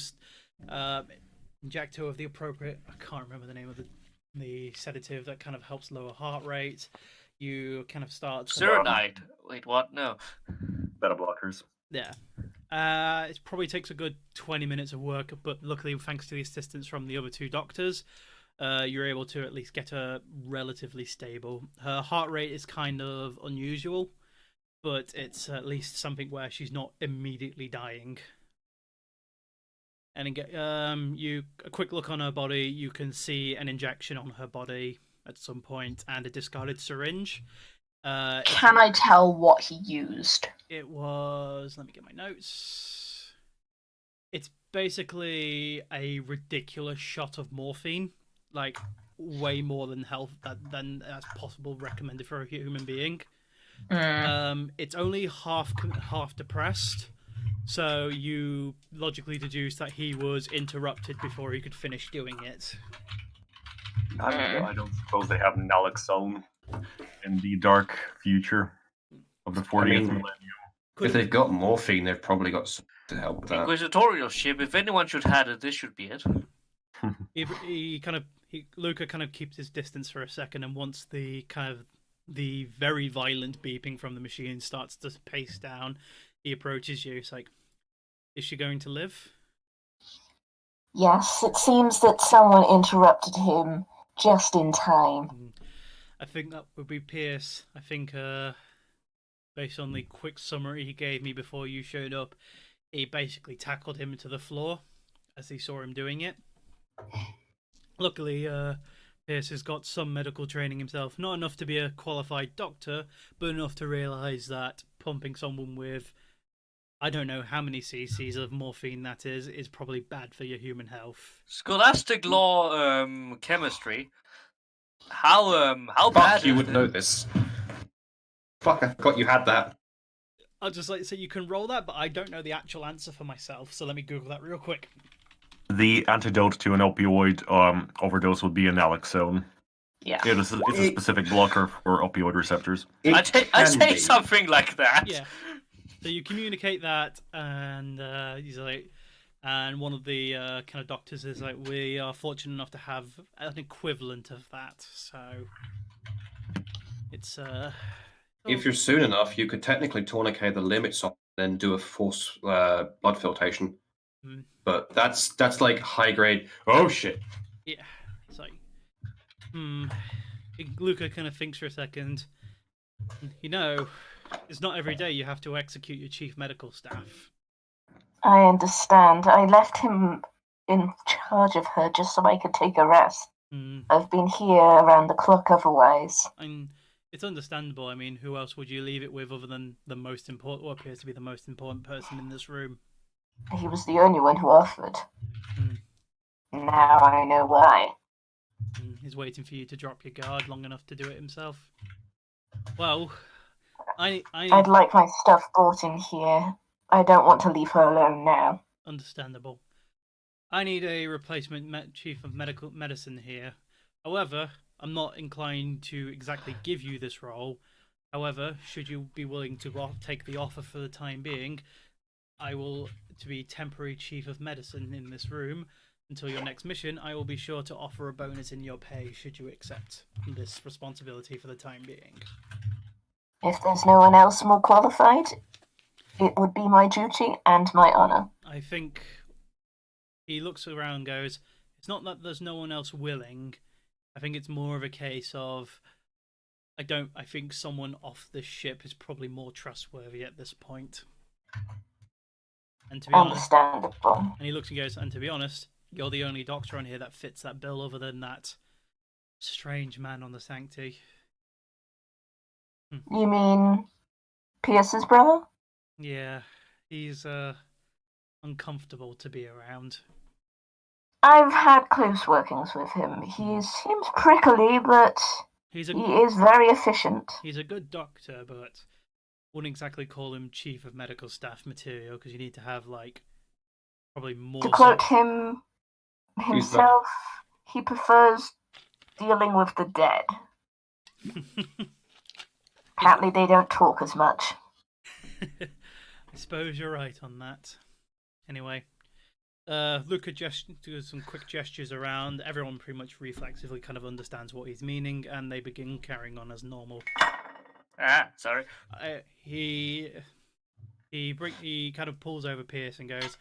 of inject her with the appropriate. I can't remember the name of the sedative that kind of helps lower heart rate. You kind of start. Cyanide. Wait, what? No. Beta blockers. Yeah. It probably takes a good 20 minutes of work, but luckily, thanks to the assistance from the other two doctors, you're able to at least get her relatively stable. Her heart rate is kind of unusual, but it's at least something where she's not immediately dying. And a quick look on her body, you can see an injection on her body at some point and a discarded syringe. Can I tell what he used? It was... Let me get my notes. It's basically a ridiculous shot of morphine. Like, way more than than that's possible recommended for a human being. It's only half depressed, so you logically deduce that he was interrupted before he could finish doing it. I don't suppose they have naloxone in the dark future of the 40th millennium. If they've got morphine, they've probably got something to help with that. Inquisitorial ship. If anyone should have it, this should be it. Luca kind of keeps his distance for a second, and once the very violent beeping from the machine starts to pace down, he approaches you. It's like, is she going to live? Yes, it seems that someone interrupted him just in time. I think that would be Pierce. I think, based on the quick summary he gave me before you showed up, he basically tackled him to the floor as he saw him doing it. Luckily, Pierce has got some medical training himself. Not enough to be a qualified doctor, but enough to realise that pumping someone with, I don't know how many cc's of morphine that is probably bad for your human health. Scholastic law, chemistry. How Fuck, bad you is would it? know this. Fuck, I forgot you had that. I'll just like to say you can roll that, but I don't know the actual answer for myself, so let me Google that real quick. The antidote to an opioid overdose would be naloxone. Yeah. It's a specific blocker for opioid receptors. I'd say something like that. Yeah. So you communicate that, and he's like, and one of the kind of doctors is like, we are fortunate enough to have an equivalent of that. So it's If you're soon enough, you could technically tourniquet the limits off, then do a force blood filtration. But that's like high grade. Oh shit. Yeah. It's like, Luca kind of thinks for a second. You know, it's not every day you have to execute your chief medical staff. I understand. I left him in charge of her just so I could take a rest. I've been here around the clock otherwise. And it's understandable. I mean, who else would you leave it with other than the most important, what appears to be the most important person in this room? He was the only one who offered. Now I know why. He's waiting for you to drop your guard long enough to do it himself. Well, I I'd like my stuff brought in here. I don't want to leave her alone now. understandable. I need a replacement chief of medical medicine here. However, I'm not inclined to exactly give you this role. However, should you be willing to take the offer for the time being, I will to be temporary chief of medicine in this room until your next mission. I will be sure to offer a bonus in your pay should you accept this responsibility for the time being. If there's no one else more qualified, it would be my duty and my honor. I think he looks around and goes, it's not that there's no one else willing. I think it's more of a case of I think someone off this ship is probably more trustworthy at this point. And to be Understandable. honest, and he looks and goes, and to be honest, you're the only doctor on here that fits that bill other than that strange man on the Sancti. You mean Pierce's brother? Yeah, he's uncomfortable to be around. I've had close workings with him. He seems prickly, but he is very efficient. He's a good doctor, but wouldn't exactly call him chief of medical staff material because you need to have like probably more. To quote him himself, he prefers dealing with the dead. Apparently, they don't talk as much. I suppose you're right on that. Anyway, Luca does some quick gestures around. Everyone pretty much reflexively kind of understands what he's meaning, and they begin carrying on as normal. Sorry. He kind of pulls over Pierce and goes,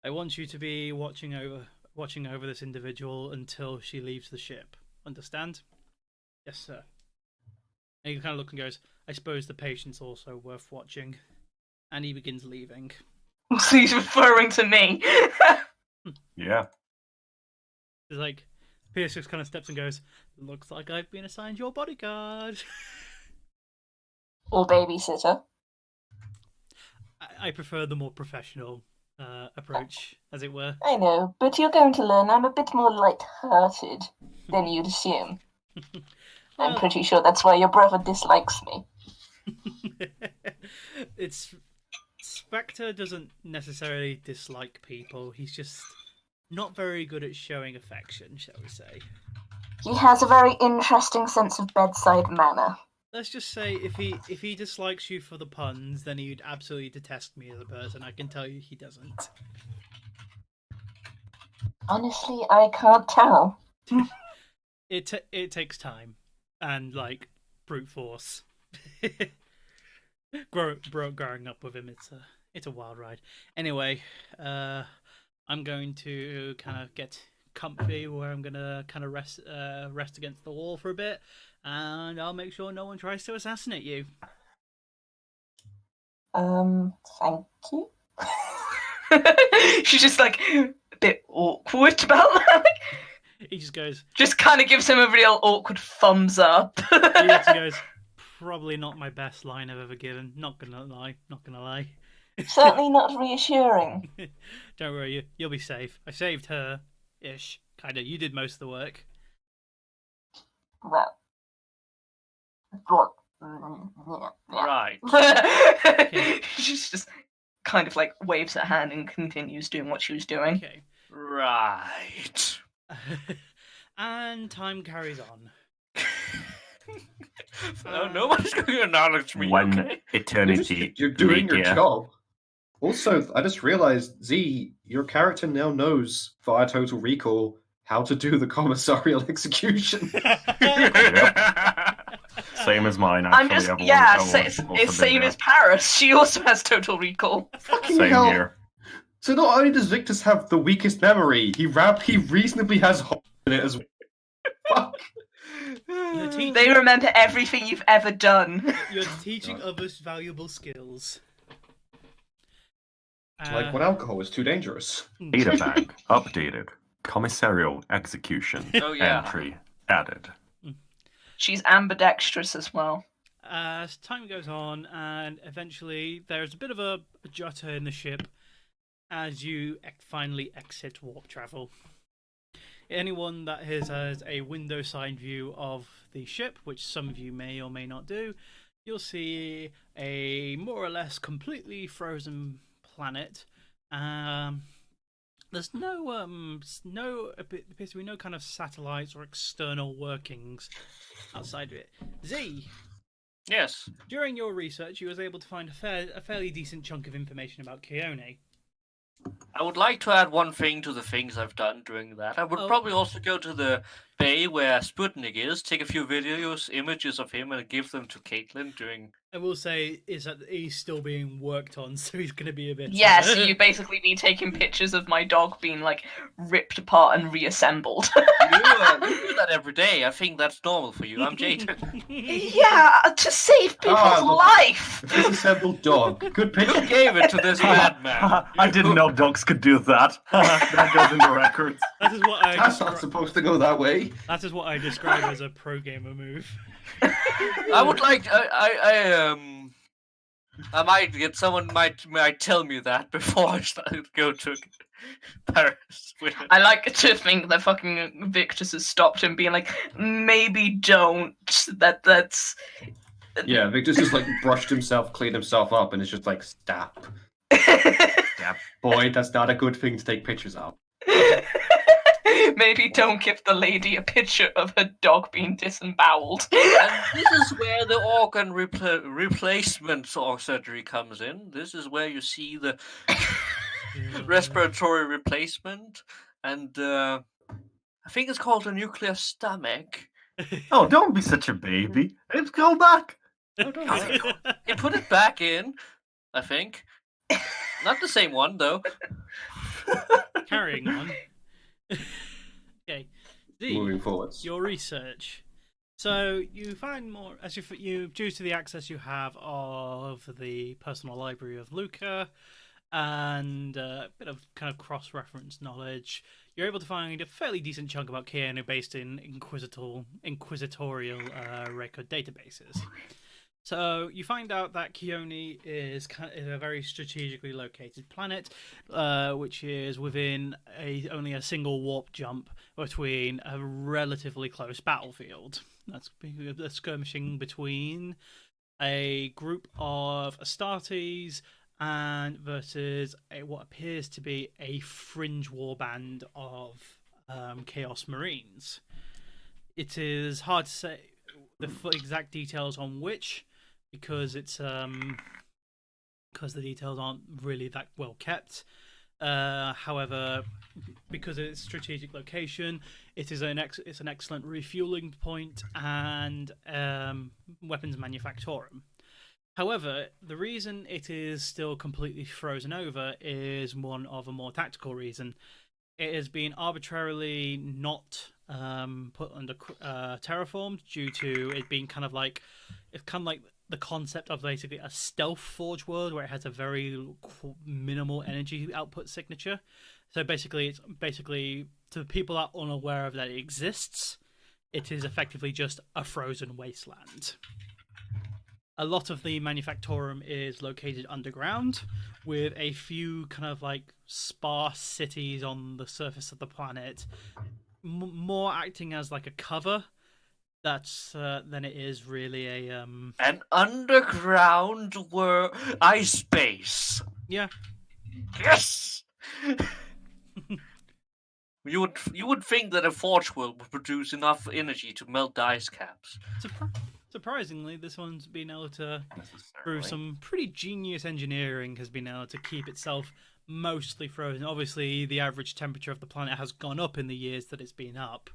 "I want you to be watching over this individual until she leaves the ship. Understand?" "Yes, sir." And he kind of looks and goes, "I suppose the patient's also worth watching." And he begins leaving. So he's referring to me. Yeah. It's like Pierce just kind of steps and goes, "Looks like I've been assigned your bodyguard." Or babysitter. I prefer the more professional approach, as it were. I know, but you're going to learn I'm a bit more light-hearted than you'd assume. I'm pretty sure that's why your brother dislikes me. Spectre doesn't necessarily dislike people. He's just not very good at showing affection, shall we say. He has a very interesting sense of bedside manner. Let's just say if he dislikes you for the puns, then he'd absolutely detest me as a person. I can tell you he doesn't. Honestly, I can't tell. It takes time and like brute force. Growing up with him, it's a wild ride. Anyway, I'm going to kind of get comfy where I'm gonna kind of rest against the wall for a bit, and I'll make sure no one tries to assassinate you. Thank you. She's just like a bit awkward about that. He just goes. Just kind of gives him a real awkward thumbs up. He just goes, "Probably not my best line I've ever given. Not gonna lie. Certainly not reassuring. Don't worry, you'll be safe. I saved her, ish. Kinda. You did most of the work." Well, what? Yeah. Right. She just kind of like waves her hand and continues doing what she was doing. Okay. Right. And time carries on. Nobody's going to acknowledge me. When Okay? eternity. You're doing your yeah. job. Also, I just realized, Z, your character now knows via Total Recall how to do the commissarial execution. Same as mine, I'm actually. just it's same as Parus. She also has total recall. Fucking Same hell. here. So not only does Victus have the weakest memory, he reasonably has holes in it as well. Fuck. They remember everything you've ever done. You're teaching others valuable skills. Like when alcohol is too dangerous. Data bank updated. Commissarial execution. Oh, yeah. Entry added. She's ambidextrous as well. As time goes on, and eventually there's a bit of a judder in the ship as you finally exit warp travel. Anyone that has a window side view of the ship, which some of you may or may not do, you'll see a more or less completely frozen planet. There's appears to be no kind of satellites or external workings outside of it. Z, Yes. during your research, you was able to find a fairly decent chunk of information about Keone. I would like to add one thing to the things I've done during that. I would probably also go to the bay where Sputnik is, take a few videos, images of him, and give them to Caitlin during... I will say is that he's still being worked on, so he's going to be a bit... Yeah, so you basically be taking pictures of my dog being, like, ripped apart and reassembled. You do that every day. I think that's normal for you. I'm Jaden. Yeah, to save people's look. life! A disassembled dog. Good You picture. gave it to this madman. I didn't know dogs could do that. That goes in the records. That is what That's not supposed to go that way. That is what I describe as a pro gamer move. I would like... I might get someone might tell me that before I go to Paris. I like to think that fucking Victus has stopped him, being like, maybe don't. That's. Yeah, Victor's just like brushed himself, cleaned himself up, and it's just like, stop. Boy, that's not a good thing to take pictures of. Maybe don't give the lady a picture of her dog being disemboweled. And this is where the organ replacement surgery comes in. This is where you see the respiratory replacement, and I think it's called a nuclear stomach. Oh, don't be such a baby. Let's go back. They put it back in, I think. Not the same one, though. Carrying on. Okay. Z, Moving forwards. your research. So you find more as you due to the access you have of the personal library of Luca and a bit of kind of cross-reference knowledge. You're able to find a fairly decent chunk about Keanu based in inquisitorial record databases. So you find out that Keone is a very strategically located planet, which is within only a single warp jump between a relatively close battlefield. That's a skirmishing between a group of Astartes and versus what appears to be a fringe warband of Chaos Marines. It is hard to say the exact details on which, because it's because the details aren't really that well kept. However, because of its strategic location, it is it's an excellent refueling point and weapons manufactorum. However, the reason it is still completely frozen over is one of a more tactical reason. It has been arbitrarily not put under terraformed due to it being kind of like the concept of basically a stealth forge world where it has a very minimal energy output signature. So basically, it's to people that are unaware of that it exists, it is effectively just a frozen wasteland. A lot of the manufactorum is located underground, with a few kind of like sparse cities on the surface of the planet, more acting as like a cover. That's than it is really a An underground ice base. Yeah. Yes. You would think that a forge world would produce enough energy to melt the ice caps. Surprisingly, this one's been able to, through some pretty genius engineering, has been able to keep itself mostly frozen. Obviously, the average temperature of the planet has gone up in the years that it's been up.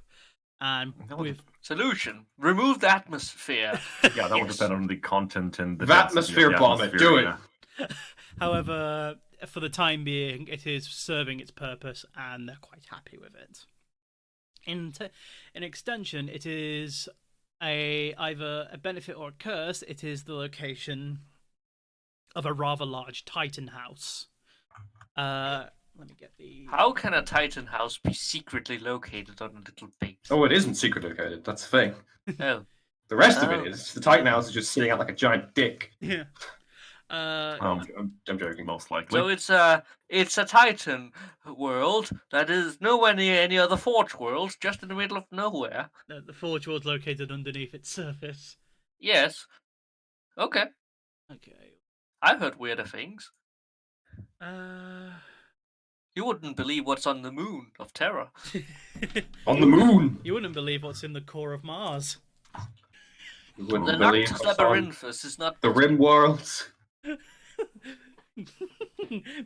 And with solution, remove the atmosphere. Yeah, that would depend on the content and the atmosphere bomb it. Do it. Yeah. However, for the time being, it is serving its purpose, and they're quite happy with it. In extension, it is either a benefit or a curse. It is the location of a rather large Titan house. Let me get the... How can a Titan house be secretly located on a little base? Oh, it isn't secret located. That's the thing. Oh. The rest of it is. The Titan House is just sitting out like a giant dick. Yeah. I'm joking. Most likely. So it's a Titan world that is nowhere near any other Forge worlds, just in the middle of nowhere. The Forge world's located underneath its surface. Yes. Okay. Okay. I've heard weirder things. Uh. You wouldn't believe what's on the moon of Terra. On the moon! You wouldn't believe what's in the core of Mars. You The wouldn't believe Noctis what's on Labyrinthus is not the Rim Worlds.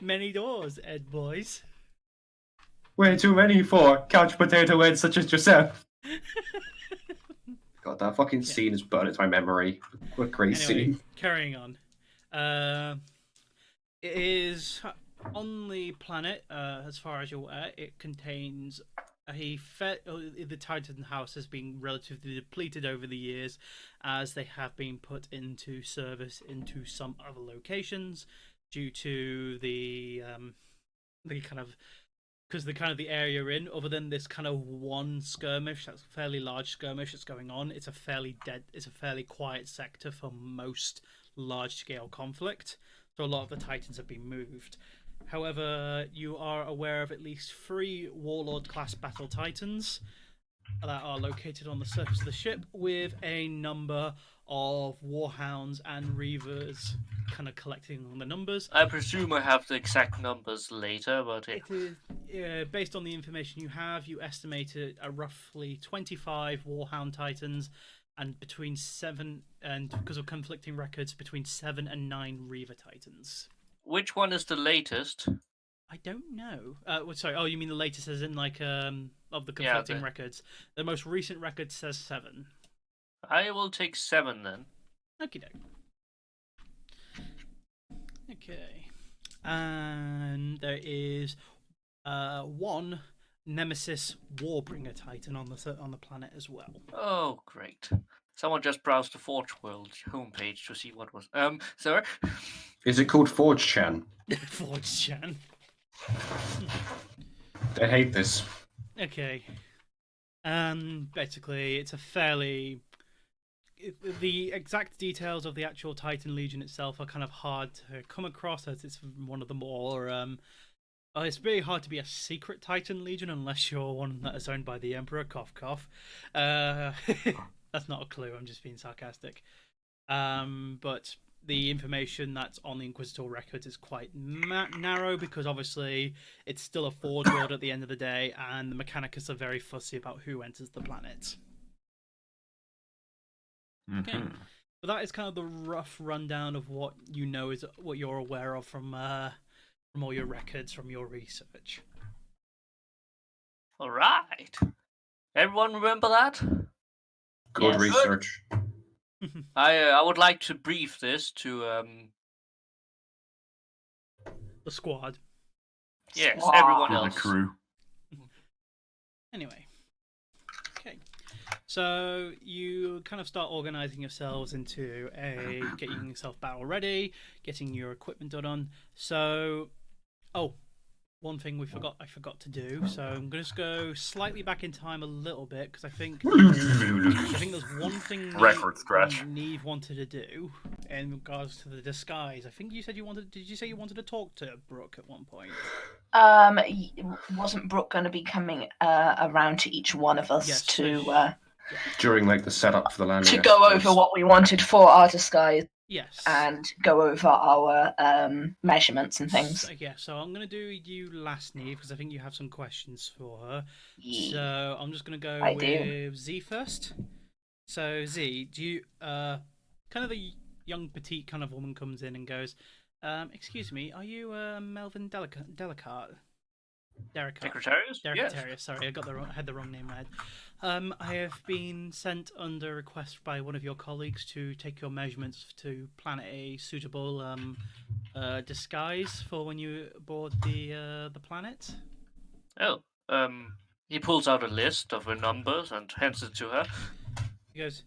Many doors, Ed boys. Way too many for couch potato heads such as yourself. God, that fucking scene is burned into my memory. What a great Anyway, scene. carrying on. It is on the planet, as far as you're aware. It contains the Titan house has been relatively depleted over the years, as they have been put into service into some other locations due to the kind of the area you're in. Other than this kind of one skirmish, that's a fairly large skirmish that's going on. It's a fairly quiet sector for most large scale conflict. So a lot of the Titans have been moved. However, you are aware of at least 3 Warlord class battle Titans that are located on the surface of the ship, with a number of Warhounds and Reavers kind of collecting on the numbers. I presume I have the exact numbers later, but It is based on the information you have. You estimated a roughly 25 Warhound Titans, and between 7 and, because of conflicting records, between 7 and 9 Reaver Titans. Which one is the latest? I don't know. Sorry. Oh, you mean the latest, as in like of the conflicting records? The most recent record says 7. I will take 7 then. Okie doke. Okay. And there is 1 Nemesis Warbringer Titan on the planet as well. Oh, great. Someone just browsed the Forge World homepage to see what was... sir? Is it called Forge Chan? Forge Chan. I hate this. Okay. Basically, it's a fairly... The exact details of the actual Titan Legion itself are kind of hard to come across, as it's one of the more... it's very hard to be a secret Titan Legion unless you're one that is owned by the Emperor. Cough, cough. That's not a clue, I'm just being sarcastic. But the information that's on the Inquisitor records is quite narrow, because obviously it's still a Forge World at the end of the day, and the Mechanicus are very fussy about who enters the planet. Okay. So that is kind of the rough rundown of what you know, is what you're aware of from all your records, from your research. All right. Everyone remember that? Good Yes. research. I would like to brief this to The squad. yes, Squad. everyone For the else. crew. Anyway. Okay. So you kind of start organizing yourselves into getting yourself battle ready, getting your equipment done. So, one thing I forgot to do. So I'm going to just go slightly back in time a little bit, because I think there's one thing Record scratch. Neve wanted to do in regards to the disguise. I think you said did you say you wanted to talk to Brooke at one point? Wasn't Brooke going to be coming around to each one of us Yes, to During like the setup for the landing. to I go suppose. over what we wanted for our disguise Yes. and go over our measurements and things? So I'm going to do you last, Neve, because I think you have some questions for her. Yeah. So I'm just going to go I with do. Z first. So Z, do you kind of the young petite kind of woman comes in and goes, "Excuse me, are you Melvin Delicart?" Secretarius? Yes. Secretarius, sorry, I had the wrong name in my head. I have been sent under request by one of your colleagues to take your measurements to plan a suitable disguise for when you board the planet. Oh, he pulls out a list of her numbers and hands it to her. He goes,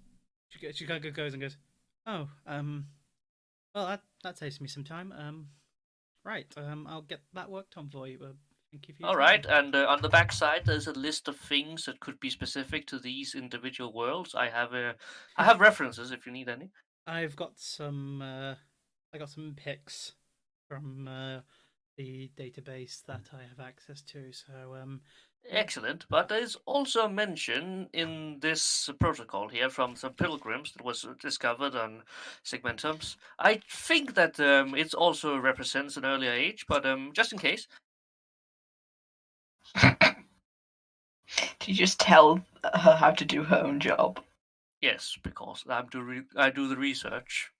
she kind of goes and goes, "Oh, well, that saves me some time. Right, I'll get that worked on for you. Thank you for your All time." right, and on the back side, there's a list of things that could be specific to these individual worlds. I have references if you need any. I've got some. I got some pics from the database that I have access to. So Excellent, but there's also a mention in this protocol here from some pilgrims that was discovered on Segmentums. I think that it also represents an earlier age, but just in case. Did you just tell her how to do her own job? Yes, because I do the research.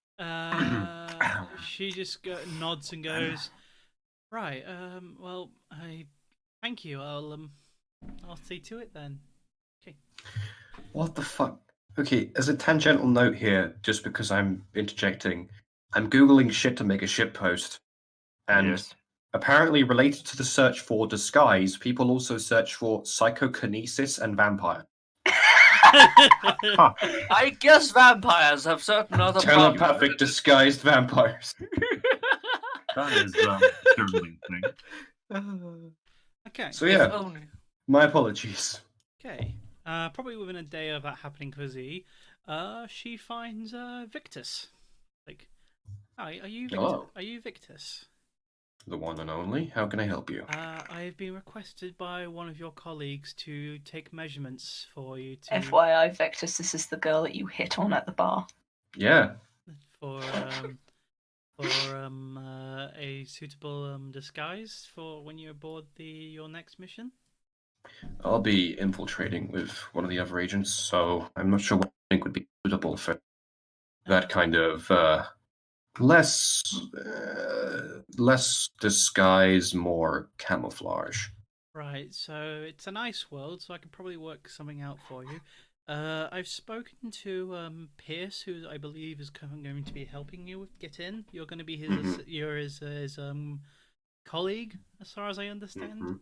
she just nods and goes, right. Well, I thank you. I'll see to it then. Okay. What the fuck? Okay, as a tangential note here, just because I'm interjecting, I'm googling shit to make a shit post, and Yes. apparently related to the search for disguise, people also search for psychokinesis and vampire. I guess vampires have certain other Telepathic problems. disguised vampires. That is certainly a thing. Okay. So If yeah, only. my apologies. Okay. Probably within a day of that happening for Z, she finds Victus. Like, hi, are you Victus? Hello. Are you Victus? The one and only. How can I help you? I have been requested by one of your colleagues to take measurements for you to FYI, Victus, this is the girl that you hit on at the bar. Yeah. for a suitable disguise for when you're aboard your next mission. I'll be infiltrating with one of the other agents, so I'm not sure what I think would be suitable for that kind of less disguise, more camouflage. Right, so it's a nice world, so I can probably work something out for you. I've spoken to Pierce, who I believe is going to be helping you get in. You're going to be his colleague, as far as I understand.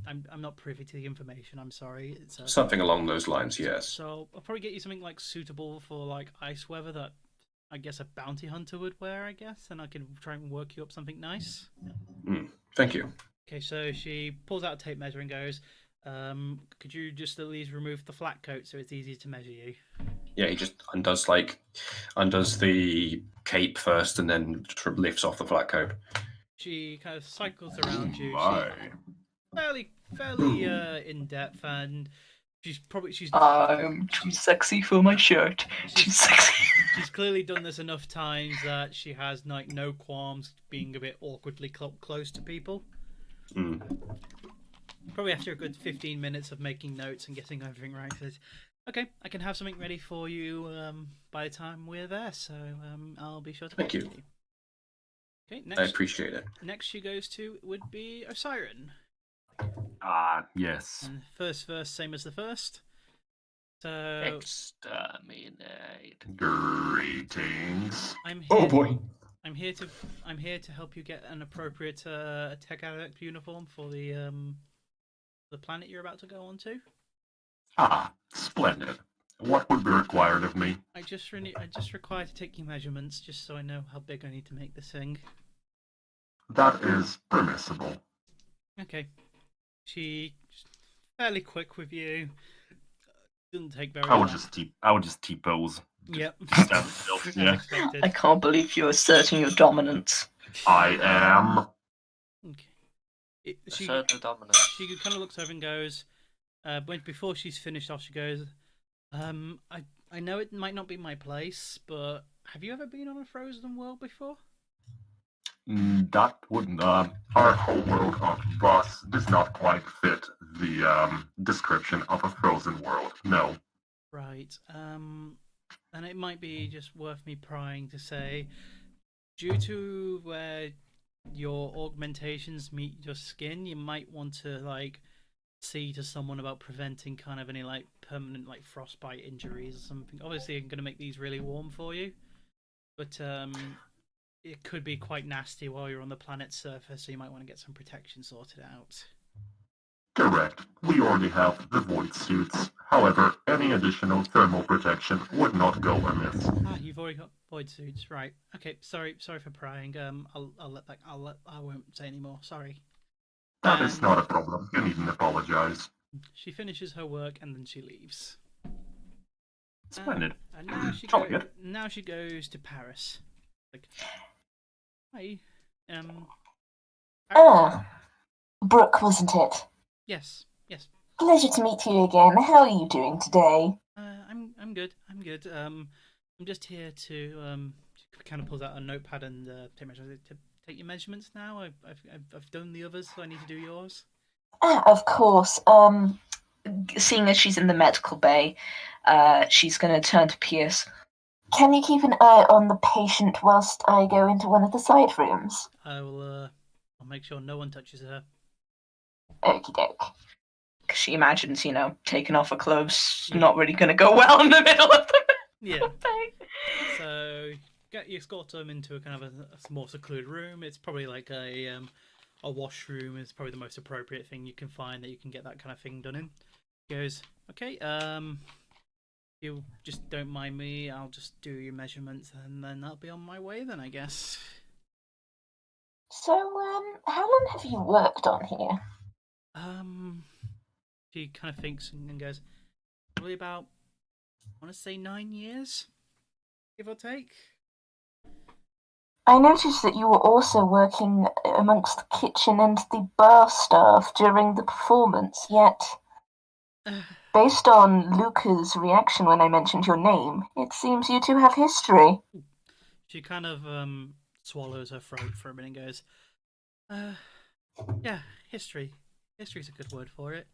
I'm not privy to the information. I'm sorry. It's Something along those lines, yes. So I'll probably get you something like suitable for like ice weather that I guess a bounty hunter would wear. I guess, and I can try and work you up something nice. Thank you. Okay, so she pulls out a tape measure and goes, could you just at least remove the flat coat so it's easier to measure you? Yeah, he just undoes the cape first and then lifts off the flat coat. She kind of cycles around you. My. Fairly in depth, and she's I'm too sexy for my shirt. Too sexy. she's clearly done this enough times that she has like no qualms being a bit awkwardly close to people. Probably after a good 15 minutes of making notes and getting everything right, says, okay, I can have something ready for you by the time we're there, so I'll be sure to Thank get you. to you. Okay, I appreciate it. next she goes to would be Osiron. Yes. And first verse, same as the first. So Exterminate. Greetings. I'm here. Oh boy. I'm here to help you get an appropriate tech addict uniform for the planet you're about to go on to. Splendid. What would be required of me? I just require to take your measurements just so I know how big I need to make this thing. That is permissible. Okay. She's fairly quick with you. Doesn't take very I long. would just T-pose. Yep. Stand still. Yeah. Unexpected. I can't believe you're asserting your dominance. I am. Okay. She Assert the dominance. kind of looks over and goes, before she's finished off, she goes, I know it might not be my place, but have you ever been on a frozen world before? That wouldn't. Our homeworld of Voss does not quite fit the description of a frozen world. No. Right. And it might be just worth me prying to say, due to where your augmentations meet your skin, you might want to like see to someone about preventing kind of any like permanent like frostbite injuries or something. Obviously, I'm going to make these really warm for you, but it could be quite nasty while you're on the planet's surface, so you might want to get some protection sorted out. Correct. We already have the void suits. However, any additional thermal protection would not go amiss. You've already got void suits, right? Okay, sorry for prying. I won't say any more. Sorry. That is not a problem. You needn't apologize. She finishes her work and then she leaves. Splendid. And now Jolly good. now she goes to Paris. Like, hi. Ah, Brooke, wasn't it? Yes, yes. Pleasure to meet you again. How are you doing today? I'm good. I'm good. I'm just here to kind of pulls out a notepad and take measurements. To take your measurements now. I've done the others, so I need to do yours. Ah, of course. Seeing as she's in the medical bay, she's going to turn to Pierce. Can you keep an eye on the patient whilst I go into one of the side rooms? I will. I'll make sure no one touches her. Okie doke. She imagines, taking off her clothes not really going to go well in the middle of the Yeah. thing. So you escort them into a kind of a more secluded room. It's probably like a washroom is probably the most appropriate thing you can find that you can get that kind of thing done in. He goes, okay, you just don't mind me, I'll just do your measurements and then I'll be on my way then, I guess. So, how long have you worked on here? She kind of thinks and goes, probably about, I want to say 9 years, give or take. I noticed that you were also working amongst the kitchen and the bar staff during the performance, yet, based on Luca's reaction when I mentioned your name, it seems you two have history. She kind of swallows her throat for a minute and goes, yeah, history. History's a good word for it.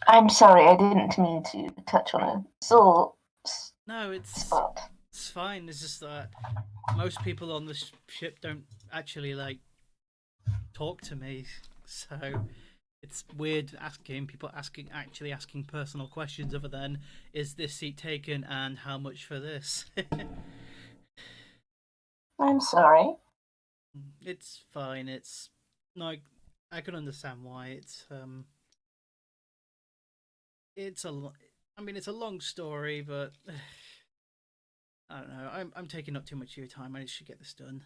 I'm sorry, I didn't mean to touch on a sore No, it's spot. It's fine. It's just that most people on the ship don't actually talk to me, so it's weird actually asking personal questions other than "Is this seat taken?" and "How much for this?" I'm sorry. It's fine. It's no, I can understand why. It's it's a long story, but I don't know. I'm taking up too much of your time. I should get this done.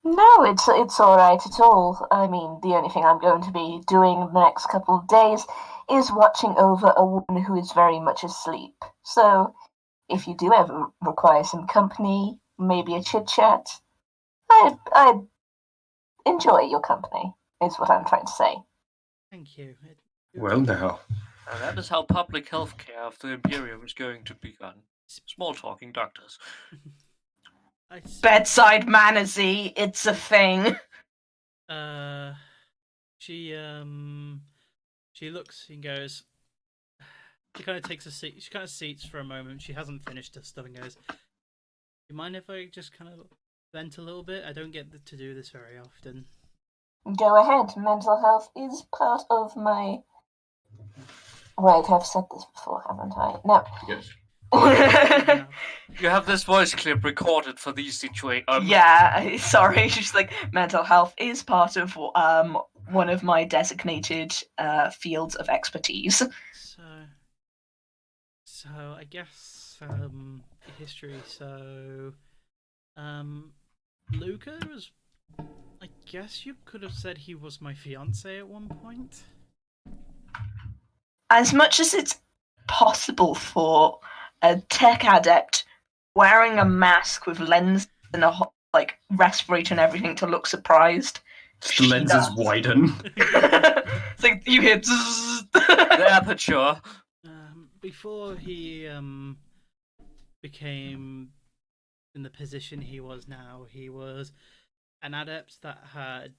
No, it's all right at all. I mean, the only thing I'm going to be doing the next couple of days is watching over a woman who is very much asleep. So, if you do ever require some company, maybe a chit chat, I'd enjoy your company. Is what I'm trying to say. Thank you. Well, now. That is how public health care of the Imperium is going to be done. Small talking doctors. Bedside mannersy, it's a thing. She looks and goes. She kind of takes a seat. She kind of seats for a moment. She hasn't finished her stuff and goes, "You mind if I just kind of vent a little bit? I don't get to do this very often." Go ahead. Mental health is part of my. Wait, I've said this before, haven't I? No. Yes. You have this voice clip recorded for these situations. Yeah, sorry. She's like, mental health is part of one of my designated fields of expertise. So I guess history. So Luca was. I guess you could have said he was my fiance at one point. As much as it's possible for a tech adept wearing a mask with lens and a respirator and everything to look surprised, The lenses widen. it's like you hear The aperture. Before he became in the position he was now, he was an adept that had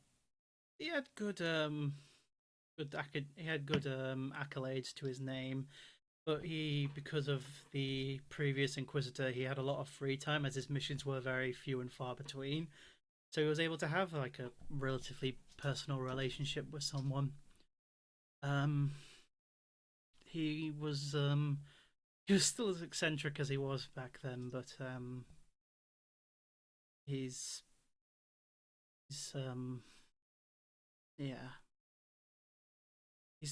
good accolades to his name, but because of the previous Inquisitor, he had a lot of free time as his missions were very few and far between. So he was able to have a relatively personal relationship with someone. He was still as eccentric as he was back then, but he's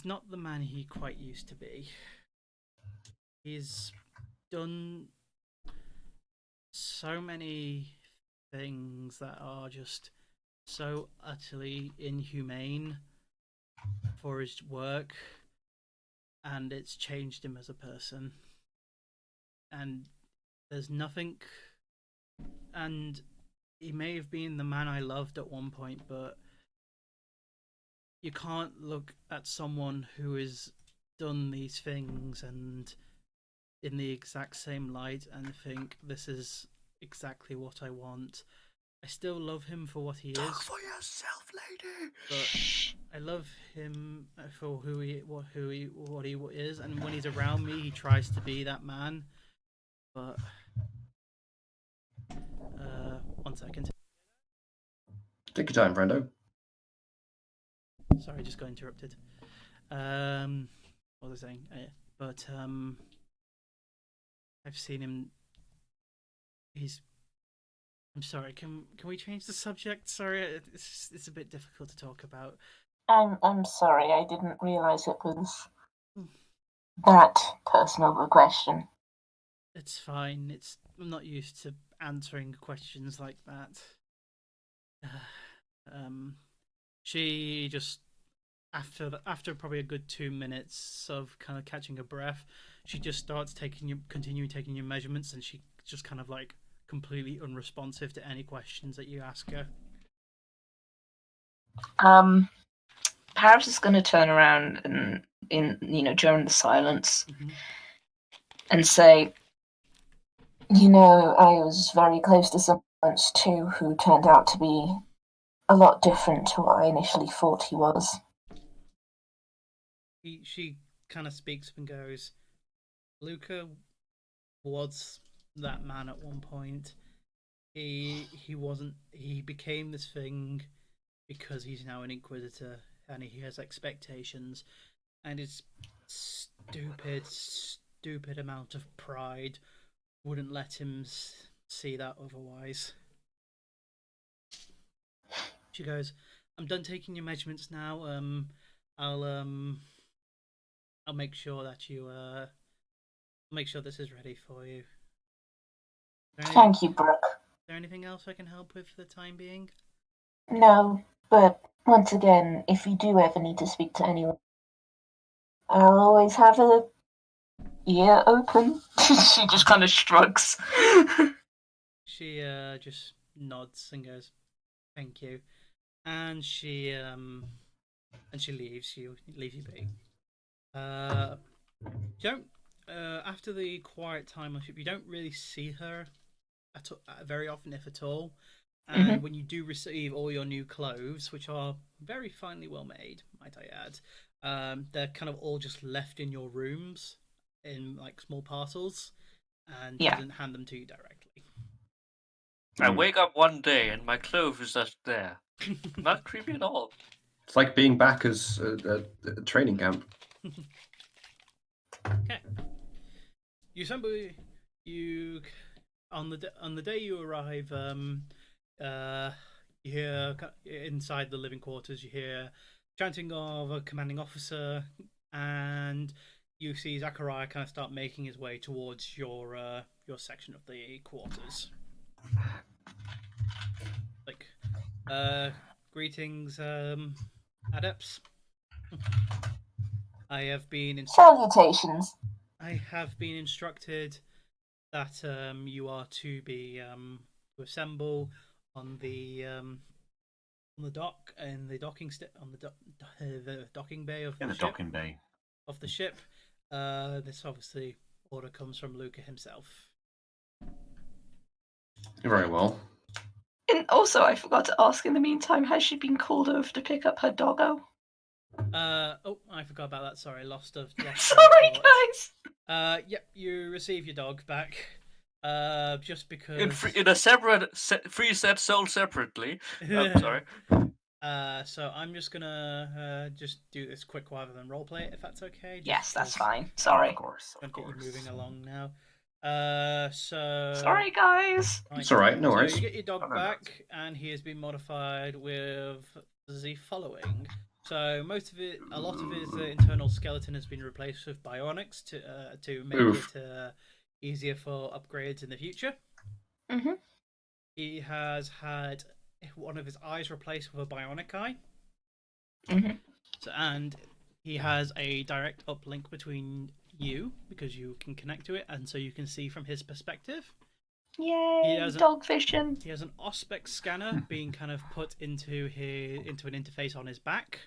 not the man he quite used to be. He's done so many things that are just so utterly inhumane for his work, and it's changed him as a person. And there's nothing, and he may have been the man I loved at one point, but you can't look at someone who has done these things and in the exact same light and think this is exactly what I want. I still love him for what he is. Talk for yourself, lady. But I love him for what he is, and when he's around me, he tries to be that man. But 1 second. Take your time, Brando. Sorry, just got interrupted. What was I saying? But I've seen him. I'm sorry. Can we change the subject? Sorry, it's a bit difficult to talk about. I'm sorry, I didn't realise it was that personal of a question. It's fine. I'm not used to answering questions like that. She just after probably a good 2 minutes of kind of catching her breath, she just starts continuing taking your measurements, and she just kind of like completely unresponsive to any questions that you ask her. Parus is going to turn around and during the silence and say, I was very close to someone once too who turned out to be a lot different to what I initially thought he was. She kind of speaks up and goes, Luca was that man at one point. He became this thing because he's now an Inquisitor and he has expectations, and his stupid amount of pride wouldn't let him see that otherwise. She goes, I'm done taking your measurements now. I'll make sure that make sure this is ready for you. Thank you, Brooke. Is there anything else I can help with for the time being? No, but once again, if you do ever need to speak to anyone, I'll always have a ear open. she just kind of shrugs. She just nods and goes, "Thank you," and she leaves you be. Don't after the quiet time on ship, you don't really see her very often, if at all. And when you do receive all your new clothes, which are very finely well made, might I add, they're kind of all just left in your rooms in like small parcels, and she doesn't hand them to you directly. I wake up one day and my clothes is just there. Not creepy at all. It's like being back as a training camp. Okay. You on the day you arrive, you hear inside the living quarters. You hear chanting of a commanding officer, and you see Zachariah kind of start making his way towards your section of the quarters. Like, greetings, adepts. I have been Salutations. I have been instructed that you are to be to assemble on the dock in the docking the docking bay of the ship. Of the ship. This obviously order comes from Luca himself. Very well. And also, I forgot to ask in the meantime, has she been called over to pick up her doggo? I forgot about that. Sorry, lost Sorry, guys. Yep, you receive your dog back. Just because in a separate free set sold separately. Sorry. So I'm just gonna just do this quick rather than roleplay it, if that's okay. Yes, that's fine. Sorry. Of course. Get you moving along now. So sorry, guys. Right. It's all right. No so worries. you get your dog back, and he has been modified with the following. So a lot of his internal skeleton has been replaced with bionics to make it easier for upgrades in the future. He has had one of his eyes replaced with a bionic eye. So, and he has a direct uplink between you because you can connect to it, and so you can see from his perspective. Yay! Dog vision. He has an Auspex scanner being kind of put into an interface on his back.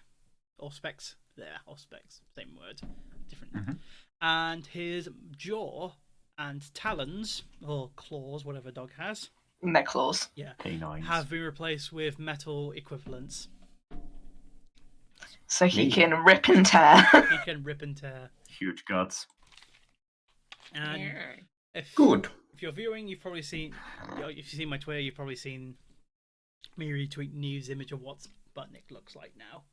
Auspex. There, Auspex. Same word, different. Mhm. And his jaw and talons, or claws, whatever a dog has, Mechlaws. Canines. have been replaced with metal equivalents. So he Neat. can rip and tear. He can rip and tear. Huge guts. And if Good. if you're viewing, you've probably seen. If you've seen my Twitter, you've probably seen me retweet news image of what Butnick looks like now.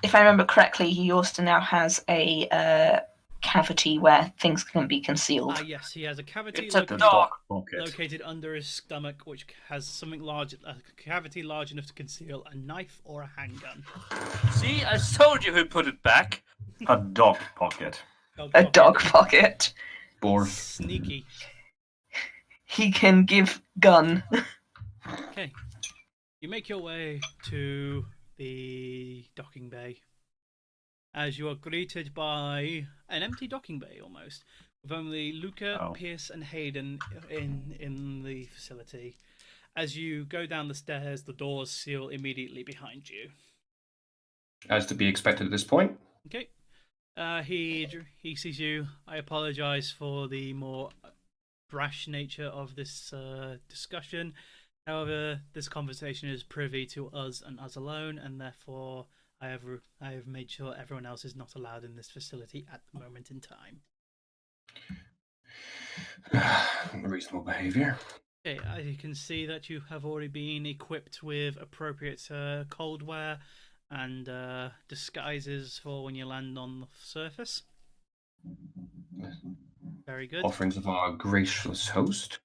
If I remember correctly, he also now has a cavity where things can be concealed. Yes, he has a cavity It's a located, dog. Pocket. located under his stomach, which has something large, a cavity large enough to conceal a knife or a handgun. See, I told you who put it back. A dog pocket. A dog pocket. Bored. Sneaky. He can give gun. Okay. You make your way to the docking bay as you are greeted by an empty docking bay almost, with only Luca, Oh. Pierce, and Hayden in the facility. As you go down the stairs, the doors seal immediately behind you. As to be expected at this point. Okay. He sees you. I apologize for the more brash nature of this discussion. However, this conversation is privy to us and us alone, and therefore I have made sure everyone else is not allowed in this facility at the moment in time. Reasonable behaviour. Okay, you can see that you have already been equipped with appropriate cold wear and disguises for when you land on the surface. Very good. Offerings of our gracious host.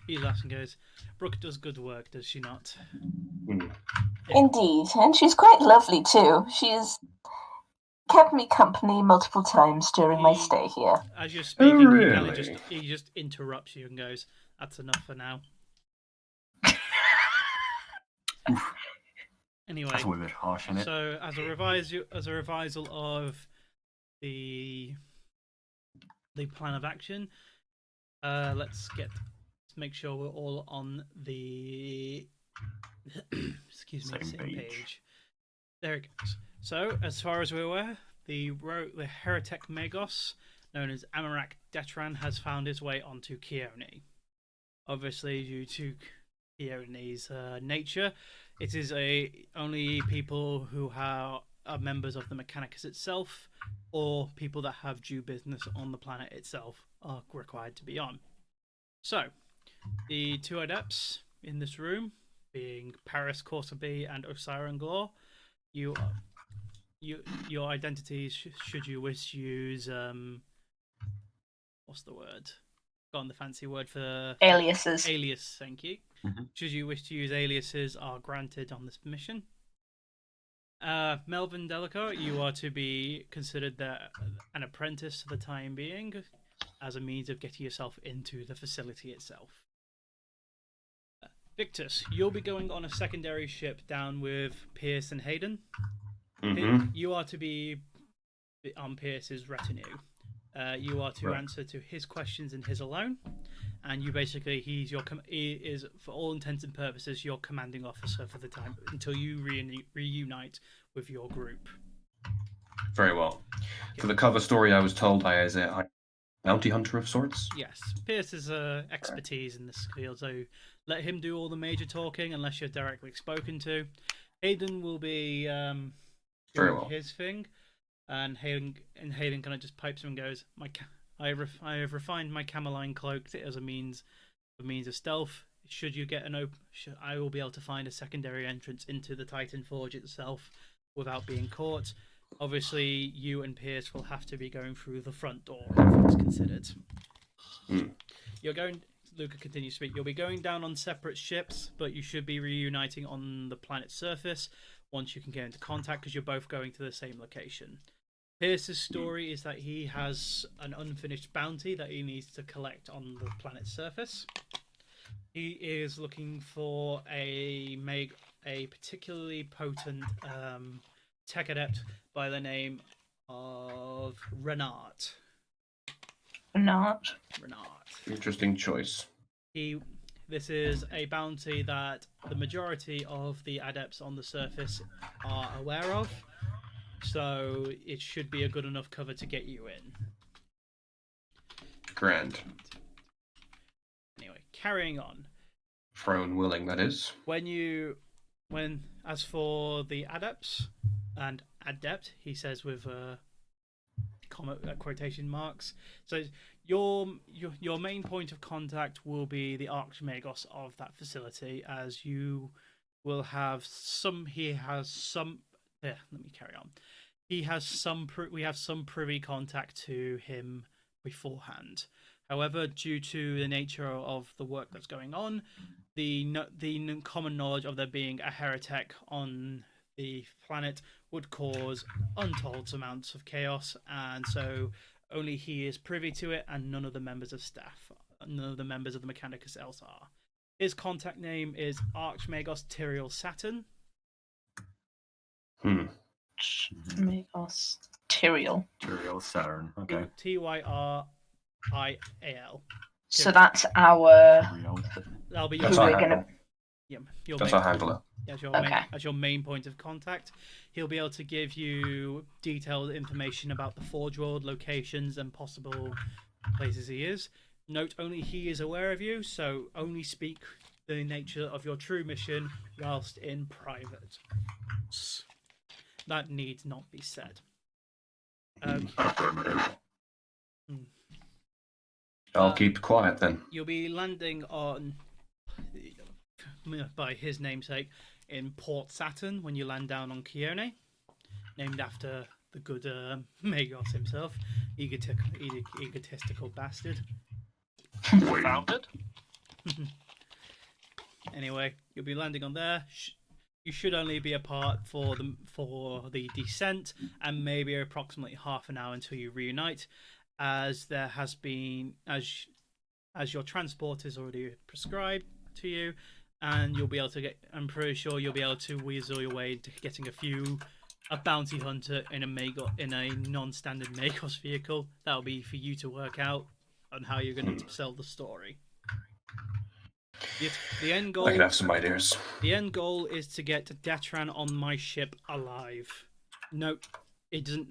He laughs and goes, "Brooke does good work, does she not?" Indeed, and she's quite lovely too. She's kept me company multiple times during my stay here. As you're speaking, he kind really? of he just interrupts you and goes, "That's enough for now." Anyway, That's a little bit harsh, isn't it? so as a revisal of the plan of action, let's make sure we're all on the excuse me, Same same page. page. There it goes. So, as far as we're aware, the heretic Magos, known as Amarak Detran, has found his way onto Keone. Obviously, due to Keone's nature, it is only people who are members of the Mechanicus itself, or people that have due business on the planet itself, are required to be on. So, the two adepts in this room, being Parus Corsa B and Osiron Glor, your identities, should you wish to use what's the word? Got the fancy word for Aliases. alias. Thank you. Mhm. Should you wish to use aliases, are granted on this mission. Melvin Delacour, you are to be considered an apprentice for the time being, as a means of getting yourself into the facility itself. Victus, you'll be going on a secondary ship down with Pierce and Hayden. Mm-hmm. You are to be on Pierce's retinue. You are to Right. answer to his questions and his alone, and he is, for all intents and purposes, your commanding officer for the time until you reunite with your group. Very well. For the cover story, I was told I is a bounty hunter of sorts. Yes, Pierce's expertise in this field, so let him do all the major talking unless you're directly spoken to. Hayden will be Very doing well. his thing, and Hayden kind of just pipes him and goes, I have refined my cameline cloak as a means of stealth. Should you get I will be able to find a secondary entrance into the Titan Forge itself without being caught. Obviously, you and Pierce will have to be going through the front door, all things considered. Luca continues to speak. You'll be going down on separate ships, but you should be reuniting on the planet's surface once you can get into contact, because you're both going to the same location. Pierce's story is that he has an unfinished bounty that he needs to collect on the planet's surface. He is looking for a particularly potent tech adept by the name of Renard. Not. Interesting choice. The this is a bounty that the majority of the adepts on the surface are aware of, so it should be a good enough cover to get you in. Grand. Anyway, carrying on. Throne willing, that is. As for the adepts and adept, he says with quotation marks. So your main point of contact will be the Archmagos of that facility, as you will have some. He has some. Let me carry on. He has some. We have some privy contact to him beforehand. However, due to the nature of the work that's going on, the common knowledge of there being a heretic on the planet would cause untold amounts of chaos, and so only he is privy to it, and none of the members of staff, none of the members of the Mechanicus else are. His contact name is Archmagos Tyrael Saturn. Archmagos Tyrael. Tyrael Saturn. Okay. Tyrial. So that's our. That'll be That's your, our handle. your That's main, our handler. as your main point of contact. He'll be able to give you detailed information about the Forge World locations and possible places he is. Note only he is aware of you, so only speak the nature of your true mission whilst in private. That need not be said. I'll keep quiet then. You'll be landing on, by his namesake, in Port Saturn when you land down on Keone, named after the good Magos himself, egotistical bastard. Founded? Anyway, you'll be landing on there. You should only be apart for the descent, and maybe approximately half an hour until you reunite, as there has been as your transport is already prescribed to you, and you'll be able to get. I'm pretty sure you'll be able to weasel your way into getting a bounty hunter in a non-standard Magos vehicle. That'll be for you to work out on how you're going to sell the story. The end goal. I can have some ideas. The end goal is to get Detran on my ship alive. Note,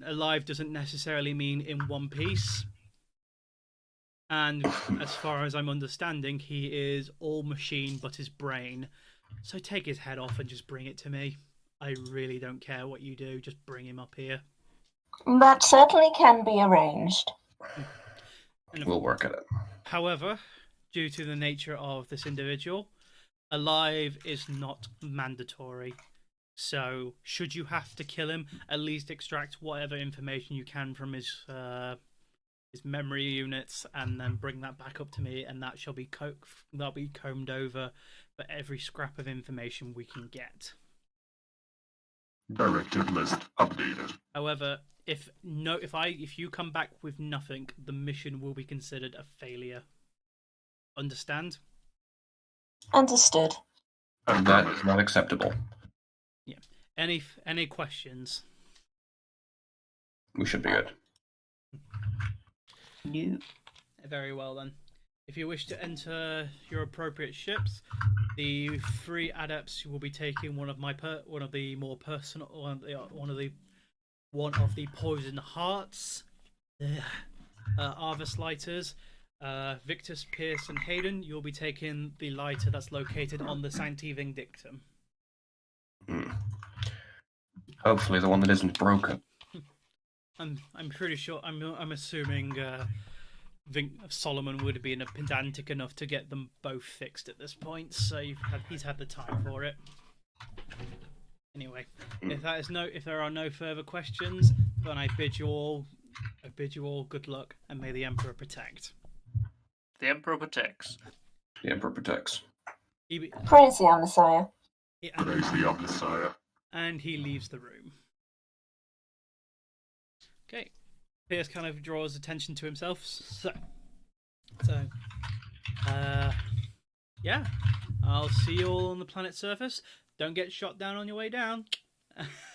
alive doesn't necessarily mean in one piece. And as far as I'm understanding, he is all machine but his brain. So take his head off and just bring it to me. I really don't care what you do. Just bring him up here. That certainly can be arranged. We'll work at it. However, due to the nature of this individual, alive is not mandatory. So, should you have to kill him, at least extract whatever information you can from his memory units, and then bring that back up to me, and that shall be that'll be combed over for every scrap of information we can get. Directive list updated. However, if you come back with nothing, the mission will be considered a failure. Understand? Understood. And that is not acceptable. Yeah. Any questions? We should be good. No. Very well then. If you wish to enter your appropriate ships, the 3 adepts will be taking one of the more personal one of the poison hearts, Arvis lighters. Victus, Pierce, and Hayden, you'll be taking the lighter that's located on the Sancti Vindictum. Hopefully, the one that isn't broken. I'm pretty sure. I'm assuming Solomon would have been pedantic enough to get them both fixed at this point, so he's had the time for it. Anyway, if there are no further questions, then I bid you all good luck, and may the Emperor protect. The Emperor protects. The Emperor protects. Praise the Messiah. Praise the Messiah. And he leaves the room. Okay. Pierce kind of draws attention to himself. Yeah. I'll see you all on the planet's surface. Don't get shot down on your way down.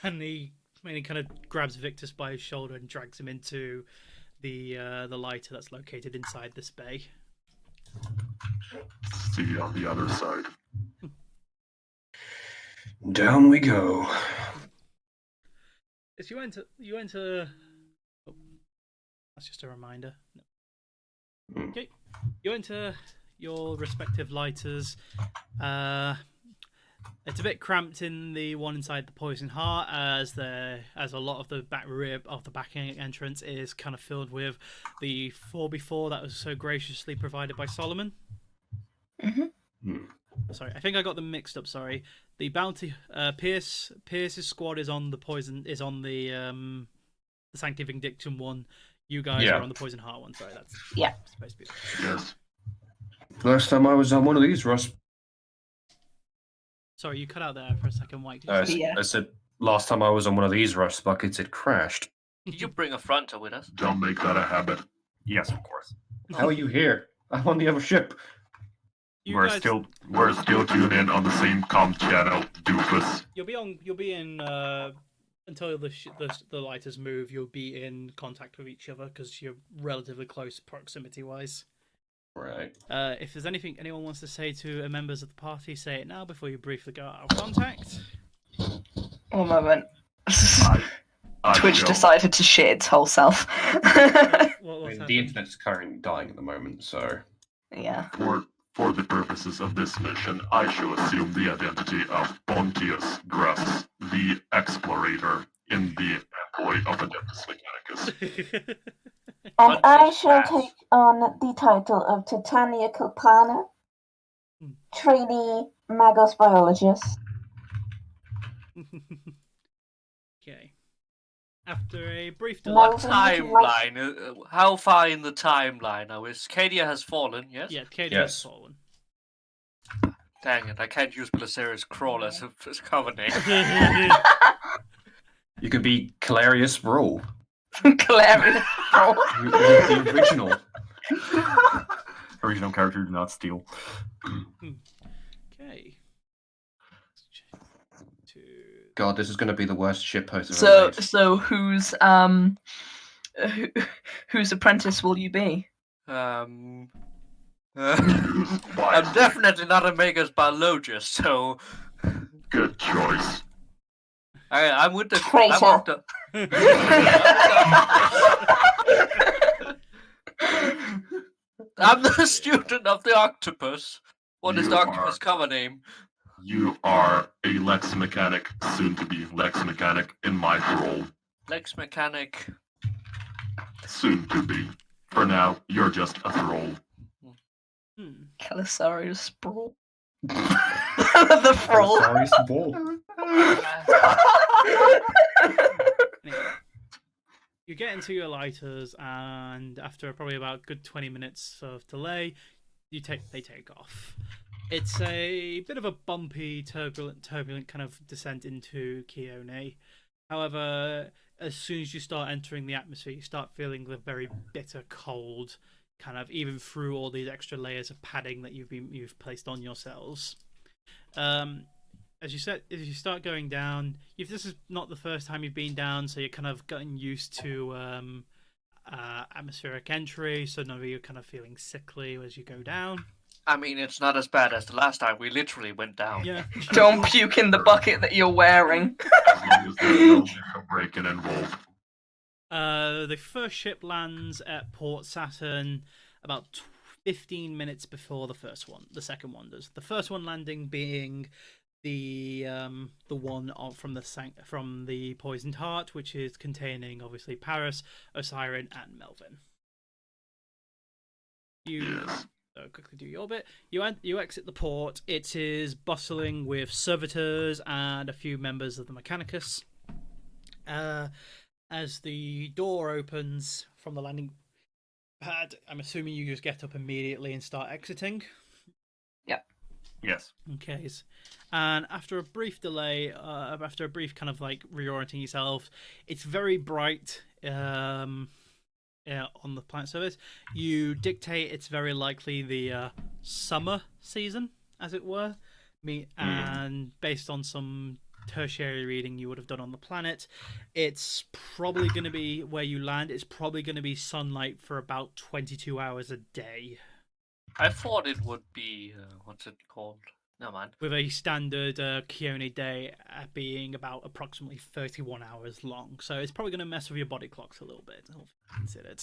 And he kind of grabs Victus by his shoulder and drags him into the lighter that's located inside this bay. See you on the other side. Down we go. As you enter. Oh, that's just a reminder. No. Okay, you enter your respective lighters. It's a bit cramped in the one inside the Poison Heart, as a lot of the back rear of the back entrance is kind of filled with the 4x4 that was so graciously provided by Solomon. Sorry, I think I got them mixed up. Sorry, the bounty Pierce's squad is on the the Sancti Vindictum one. You guys are on the Poison Heart one. Sorry, that's supposed to be. Yes. Last time I was on one of these, Russ. Sorry, you cut out there for a second, Mike. I said last time I was on one of these rust buckets, it crashed. Did you bring a fronter with us? Don't make that a habit. Yes, of course. How are you here? I'm on the other ship. We're still tuned in on the same comm channel, doofus. You'll be in until the lighters move. You'll be in contact with each other because you're relatively close proximity wise. Right. If there's anything anyone wants to say to members of the party, say it now before you briefly go out of contact. One moment. Twitch shall. decided to shit its whole self. The internet's currently dying at the moment, so Yeah. For the purposes of this mission, I shall assume the identity of Pontius Grus, the explorator in the employ of Adeptus Mechanicus. And I shall take on the title of Titania Kilpana, trainee Magos biologist. Okay. After a brief delay. What timeline? How far in the timeline are we? Cadia has fallen, yes? Yeah, Cadia has fallen. Dang it, I can't use Belisarius Crawl as a cover name. you could be Calarius Brawl. Calarius Brawl. The original. Original character do not steal. Okay. God, this is going to be the worst shitpost I've ever made. So whose apprentice will you be? I'm definitely not a Magus biologist, so good choice. I'm with the Traitor. I'm the student of the octopus. What is the octopus cover name? You are a Lex Mechanic, soon to be Lex Mechanic in my role. Lex Mechanic. Soon to be. For now, you're just a thrall. Calasarius Brawl. The Brawl. Calasarius Brawl. You get into your lighters, and after probably about good 20 minutes of delay, they take off. It's a bit of a bumpy, turbulent kind of descent into Keone. However, as soon as you start entering the atmosphere, you start feeling the very bitter cold, kind of even through all these extra layers of padding that you've placed on yourselves. As you start going down, if this is not the first time you've been down, so you're kind of getting used to atmospheric entry, so now you're kind of feeling sickly as you go down. I mean, it's not as bad as the last time. We literally went down. Yeah. Don't puke in the bucket that you're wearing. As long as there's no break-in involved. The first ship lands at Port Saturn about 15 minutes before the second one does. The first one landing being the one from the Poisoned Heart, which is containing obviously Parus, Osiron, and Melvin. So quickly do your bit. You exit the port. It is bustling with servitors and a few members of the Mechanicus. As the door opens from the landing pad, I'm assuming you just get up immediately and start exiting. Yep. Yes. Okay. And after a brief delay, after a brief kind of like reorienting yourself, it's very bright. On the planet surface, you dictate it's very likely the summer season, as it were. And based on some tertiary reading you would have done on the planet, it's probably going to be where you land. It's probably going to be sunlight for about 22 hours a day. I thought it would be what's it called? No man. With a standard Keone day being about approximately 31 hours long. So it's probably going to mess with your body clocks a little bit, all considered.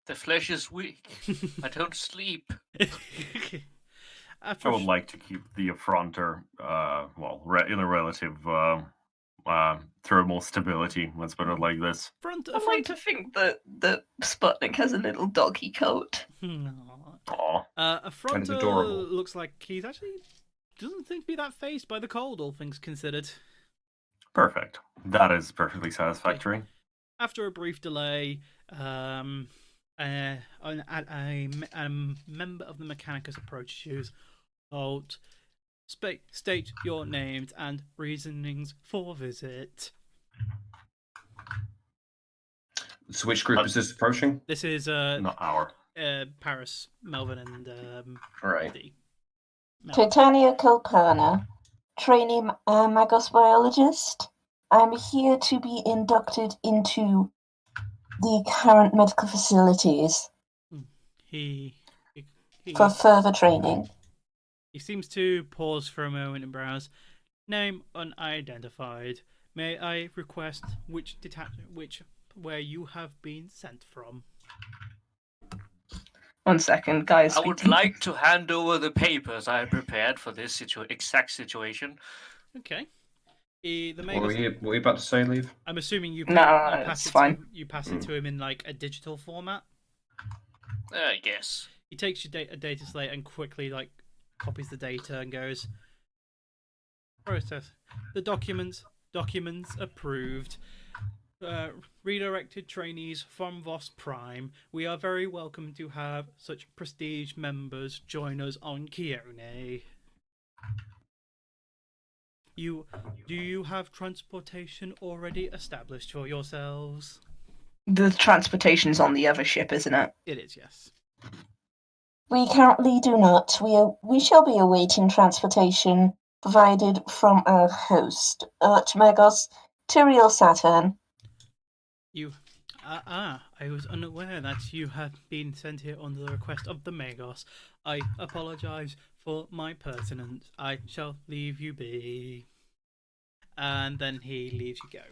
The flesh is weak. I don't sleep. After I a would like to keep the affronter, in a relative thermal stability. Let's put it like this. I like to think that Sputnik has a little doggy coat. Aw. Affronter adorable. looks like he's actually doesn't seem to be that phased by the cold, all things considered. Perfect. That is perfectly satisfactory. After a brief delay, a member of the Mechanicus approaches you. Halt. State your names and reasonings for visit. So which group is this approaching? This is Not our. Parus, Melvin, and All right. D. Titania Kilperna, trainee Magos biologist. I'm here to be inducted into the current medical facilities He for further training. He seems to pause for a moment and browse. Name unidentified. May I request where you have been sent from? 1 second, guys. I would like to hand over the papers I prepared for this exact situation. Okay. The What Megos, were you about to say, Leave? I'm assuming you No, pass it's it fine. you pass it to him in like a digital format. Yes. He takes your a data slate and quickly like copies the data and goes, process the documents approved. Redirected trainees from Voss Prime. We are very welcome to have such prestige members join us on Keone. Do you have transportation already established for yourselves? The transportation's on the other ship, isn't it? It is, yes. We currently do not. We shall be awaiting transportation provided from our host, Megos Tyriel Saturn. I was unaware that you had been sent here on the request of the Megos. I apologize for my pertinence. I shall leave you be. And then he leaves you go.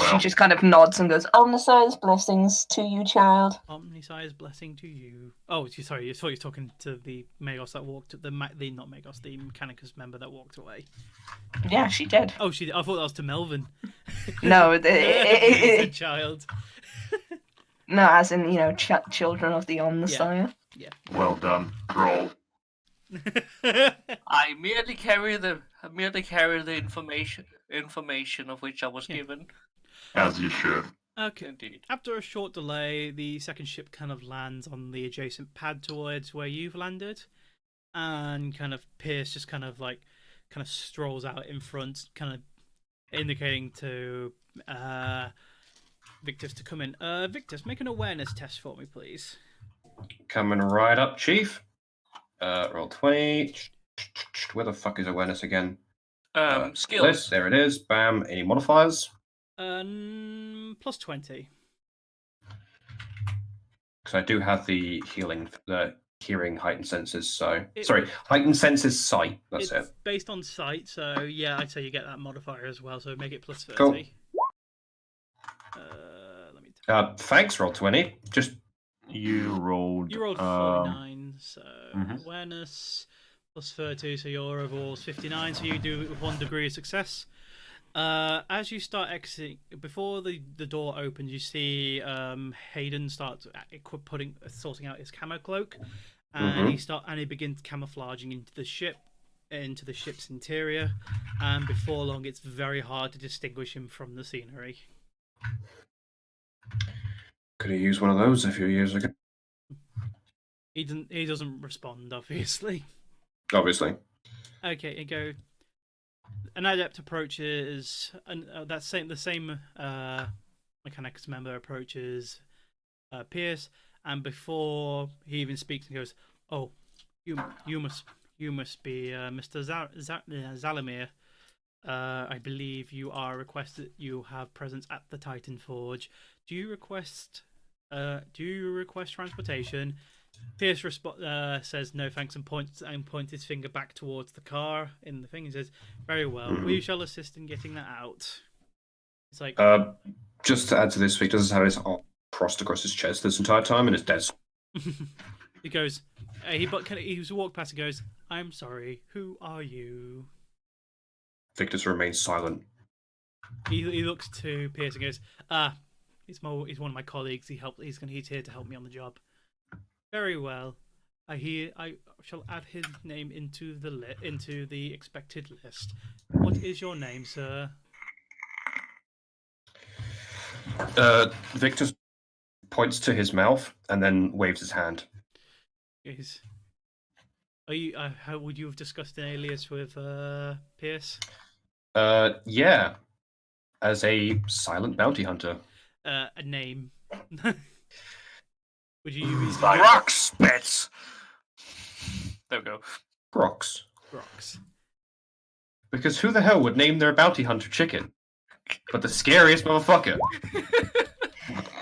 She just kind of nods and goes, Omniscience blessings to you, child. Omniscience blessing to you. Oh, sorry, I thought you were talking to the Megos that walked, the not Megos, the Mechanicus member that walked away. yeah, she did. Oh, I thought that was to Melvin. No, He's a child. No, as in, children of the Omnissiah. Yeah. Well done. Roll. I merely carry the information of which I was given. As you should. Okay. Indeed. After a short delay, the second ship kind of lands on the adjacent pad towards where you've landed, and kind of Pierce just kind of strolls out in front, kind of indicating to Victus to come in. Victus, make an awareness test for me, please. Coming right up, Chief. Roll 20. Where the fuck is awareness again? Skills. There it is. Bam. Any modifiers? Plus 20. Because I do have the hearing heightened senses. So It- heightened senses sight. That's It's it. based on sight, so yeah, I'd say you get that modifier as well. So make it plus 30. Cool. Let me. Thanks. Roll 20. Just You rolled. You rolled 49, so mhm. awareness plus 30, so your overall is 59. So you do it with 1 degree of success. As you start exiting, before the door opens, you see Hayden start sorting out his camo cloak, and he begins camouflaging into the ship's interior, and before long, it's very hard to distinguish him from the scenery. could have used one of those a few years ago. He doesn't respond, obviously. Obviously. Okay, and go. An adept approaches, and the same Mechanicus member approaches Pierce, and before he even speaks, he goes, "Oh, you must be Mr. Zalamir. I believe you are requested. You have presence at the Titan Forge. Do you request Do you request transportation? Pierce says no thanks and points his finger back towards the car in the thing. He says, "Very well. We shall assist in getting that out." It's like, just to add to this, Victor has had his arm crossed across his chest this entire time and is dead. he goes, he walked past and goes, "I'm sorry. Who are you?" Victor remains silent. He looks to Pierce and goes, he's one of my colleagues. He's here to help me on the job. Very well. I shall add his name into the expected list. What is your name, sir? Victor points to his mouth and then waves his hand. Are you? How would you have discussed an alias with Pierce? Yeah, as a silent bounty hunter. A name. Would you use Rock spits? There we go. Grox. Grox. Because who the hell would name their bounty hunter Chicken? But the scariest motherfucker.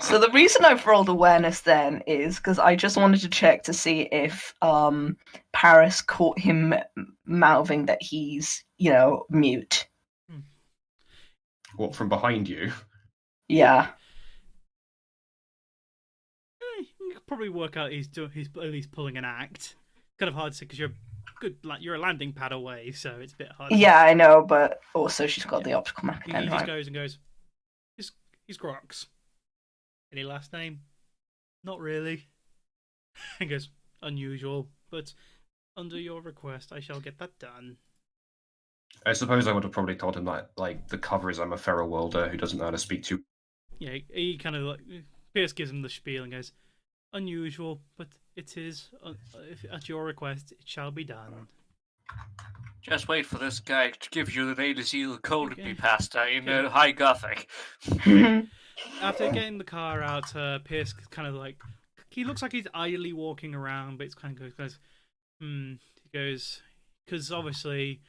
So the reason I've rolled awareness then is because I just wanted to check to see if Parus caught him mouthing that he's, mute. What, from behind you? Yeah. You could probably work out he's at least pulling an act. Kind of hard to say because you're a landing pad away, so it's a bit hard. Yeah, I know, but also she's got the optical map again, He right? just goes and goes, he's Grox. Any last name? Not really. And goes, unusual, but under your request, I shall get that done. I suppose I would have probably told him that, the cover is I'm a feral worlder who doesn't know how to speak to. Yeah, he kind of Pierce gives him the spiel and goes, unusual, but it is, at your request, it shall be done. Just wait for this guy to give you the A to Z code to Okay. be passed out in High Gothic. After getting the car out, Pierce kind of he looks like he's idly walking around, but it's kind of goes, he goes, because obviously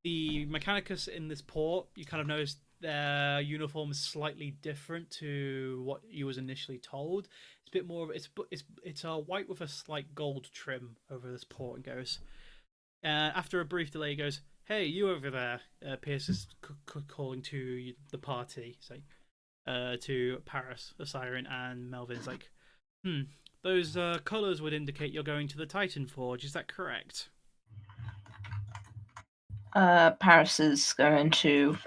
the Mechanicus in this port, you kind of notice their uniform is slightly different to what you was initially told. It's a bit more of it's white with a slight gold trim over this port. And goes, after a brief delay, he goes, "Hey, you over there?" Pierce is calling to the party, to Parus, Osiron, and Melvin's like, those colours would indicate you're going to the Titan Forge. Is that correct? Parus is going to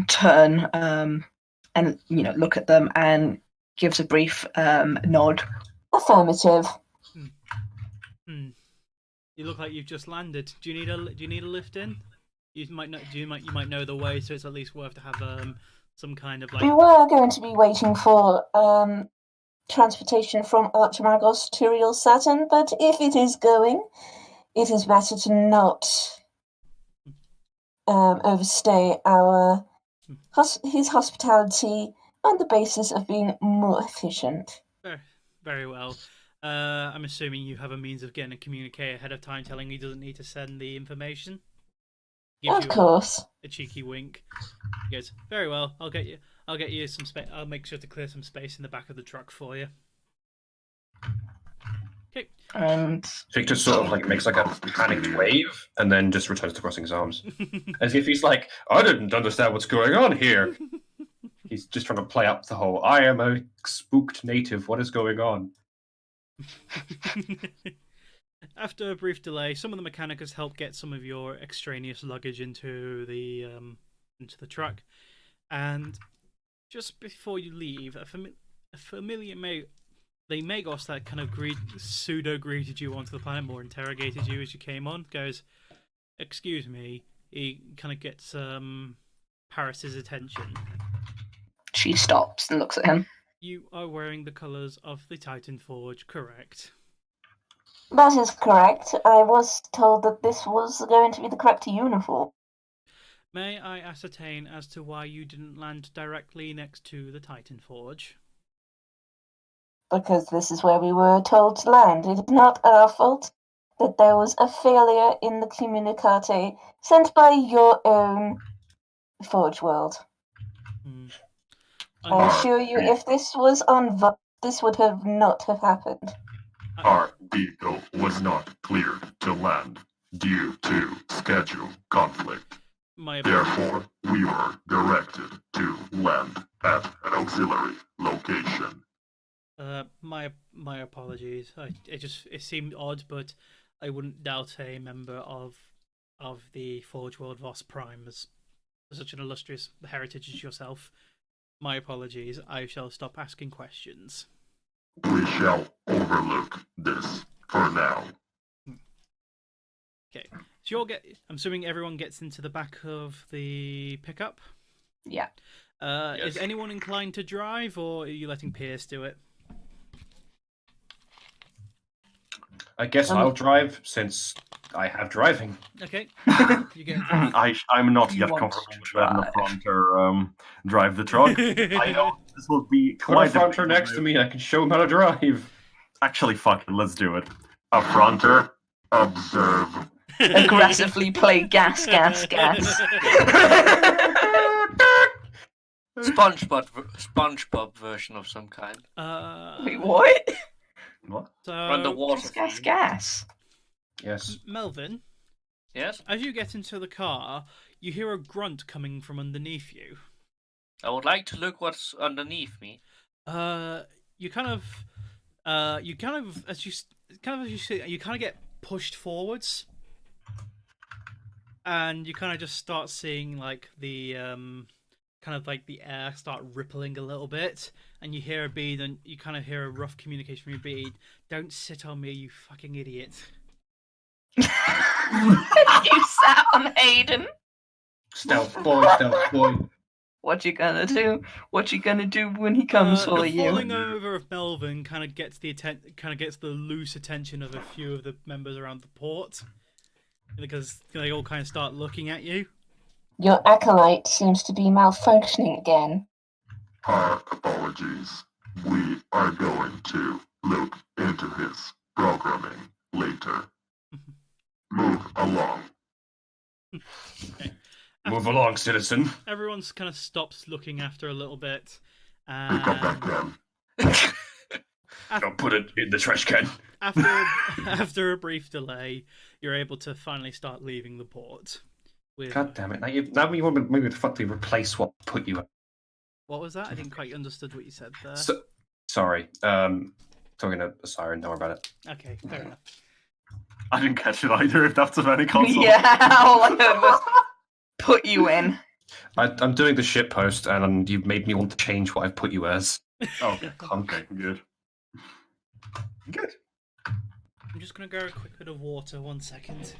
turn and look at them and gives a brief nod. Affirmative. You look like you've just landed. Do you need a lift in? You might know the way, so it's at least worth to have some kind of We were going to be waiting for transportation from Archimagos to real Saturn, but if it is going, it is better to not overstay his hospitality on the basis of being more efficient. Very well. I'm assuming you have a means of getting a communique ahead of time, telling he doesn't need to send the information. Of course. A cheeky wink. He goes, "Very well. I'll get you some space. I'll make sure to clear some space in the back of the truck for you." Okay. And Victor sort of makes a panicked wave and then just returns to crossing his arms, as if he's like, "I didn't understand what's going on here." He's just trying to play up the whole, "I am a spooked native. What is going on?" After a brief delay, some of the Mechanicus help get some of your extraneous luggage into the truck, and just before you leave, a familiar the Magos that kind of pseudo greeted you onto the planet, or interrogated you as you came on, goes, "Excuse me." He kind of gets Parus's attention. she stops and looks at him. You are wearing the colours of the Titan Forge, correct? That is correct. I was told that this was going to be the correct uniform. May I ascertain as to why you didn't land directly next to the Titan Forge? Because this is where we were told to land. It is not our fault that there was a failure in the communicate sent by your own Forge World. I assure you, if this was on this would have not have happened. Our vehicle was not cleared to land due to schedule conflict. My Therefore, we were directed to land at an auxiliary location. my apologies. It seemed odd, but I wouldn't doubt a member of the Forge World Voss Prime as such an illustrious heritage as yourself. My apologies. I shall stop asking questions. We shall overlook this for now. Okay. So I'm assuming everyone gets into the back of the pickup. Yeah. Is anyone inclined to drive, or are you letting Pierce do it? I guess I'll drive since I have driving. Okay. You get. I'm not You yet want to comfortable letting the drive. fronter drive the truck. I know this will be Put a quite fronter next to me. I can show him how to drive. Actually, fuck it, let's do it. A fronter, observe. Aggressively play gas. SpongeBob version of some kind. Wait, what? What? So, Underwater. Gas. Yes. Melvin, Yes, as you get into the car, you hear a grunt coming from underneath you. I would like to look what's underneath me. You kind of as you see, you kind of get pushed forwards, and you kind of just start seeing like the kind of like the air start rippling a little bit, and you hear a bead, and you kind of hear a rough communication from your bead. Don't sit on me, you fucking idiot. You sat on Hayden. Stealth boy. What you gonna do? What you gonna do when he comes for the you? falling over of Melvin kind of gets the loose attention of a few of the members around the port, because they all kind of start looking at you. Your acolyte seems to be malfunctioning again. Our apologies. We are going to look into his programming later. Move along. Okay. Move along, citizen. Everyone's kind of stops looking after a little bit, Pick up that and gun. Don't put it in the trash can. after a brief delay, you're able to finally start leaving the port. With God damn it! Now you want me to fucking replace what put you. what was that? I didn't quite understood what you said there. Sorry. Talking to Osiron. Don't worry about it. Okay, fair enough. I didn't catch it either, if that's of any console. Yeah, all I heard was put you in. I'm doing the shit post, and you've made me want to change what I've put you as. Okay, good. Good. I'm just gonna go a quick bit of water. 1 second.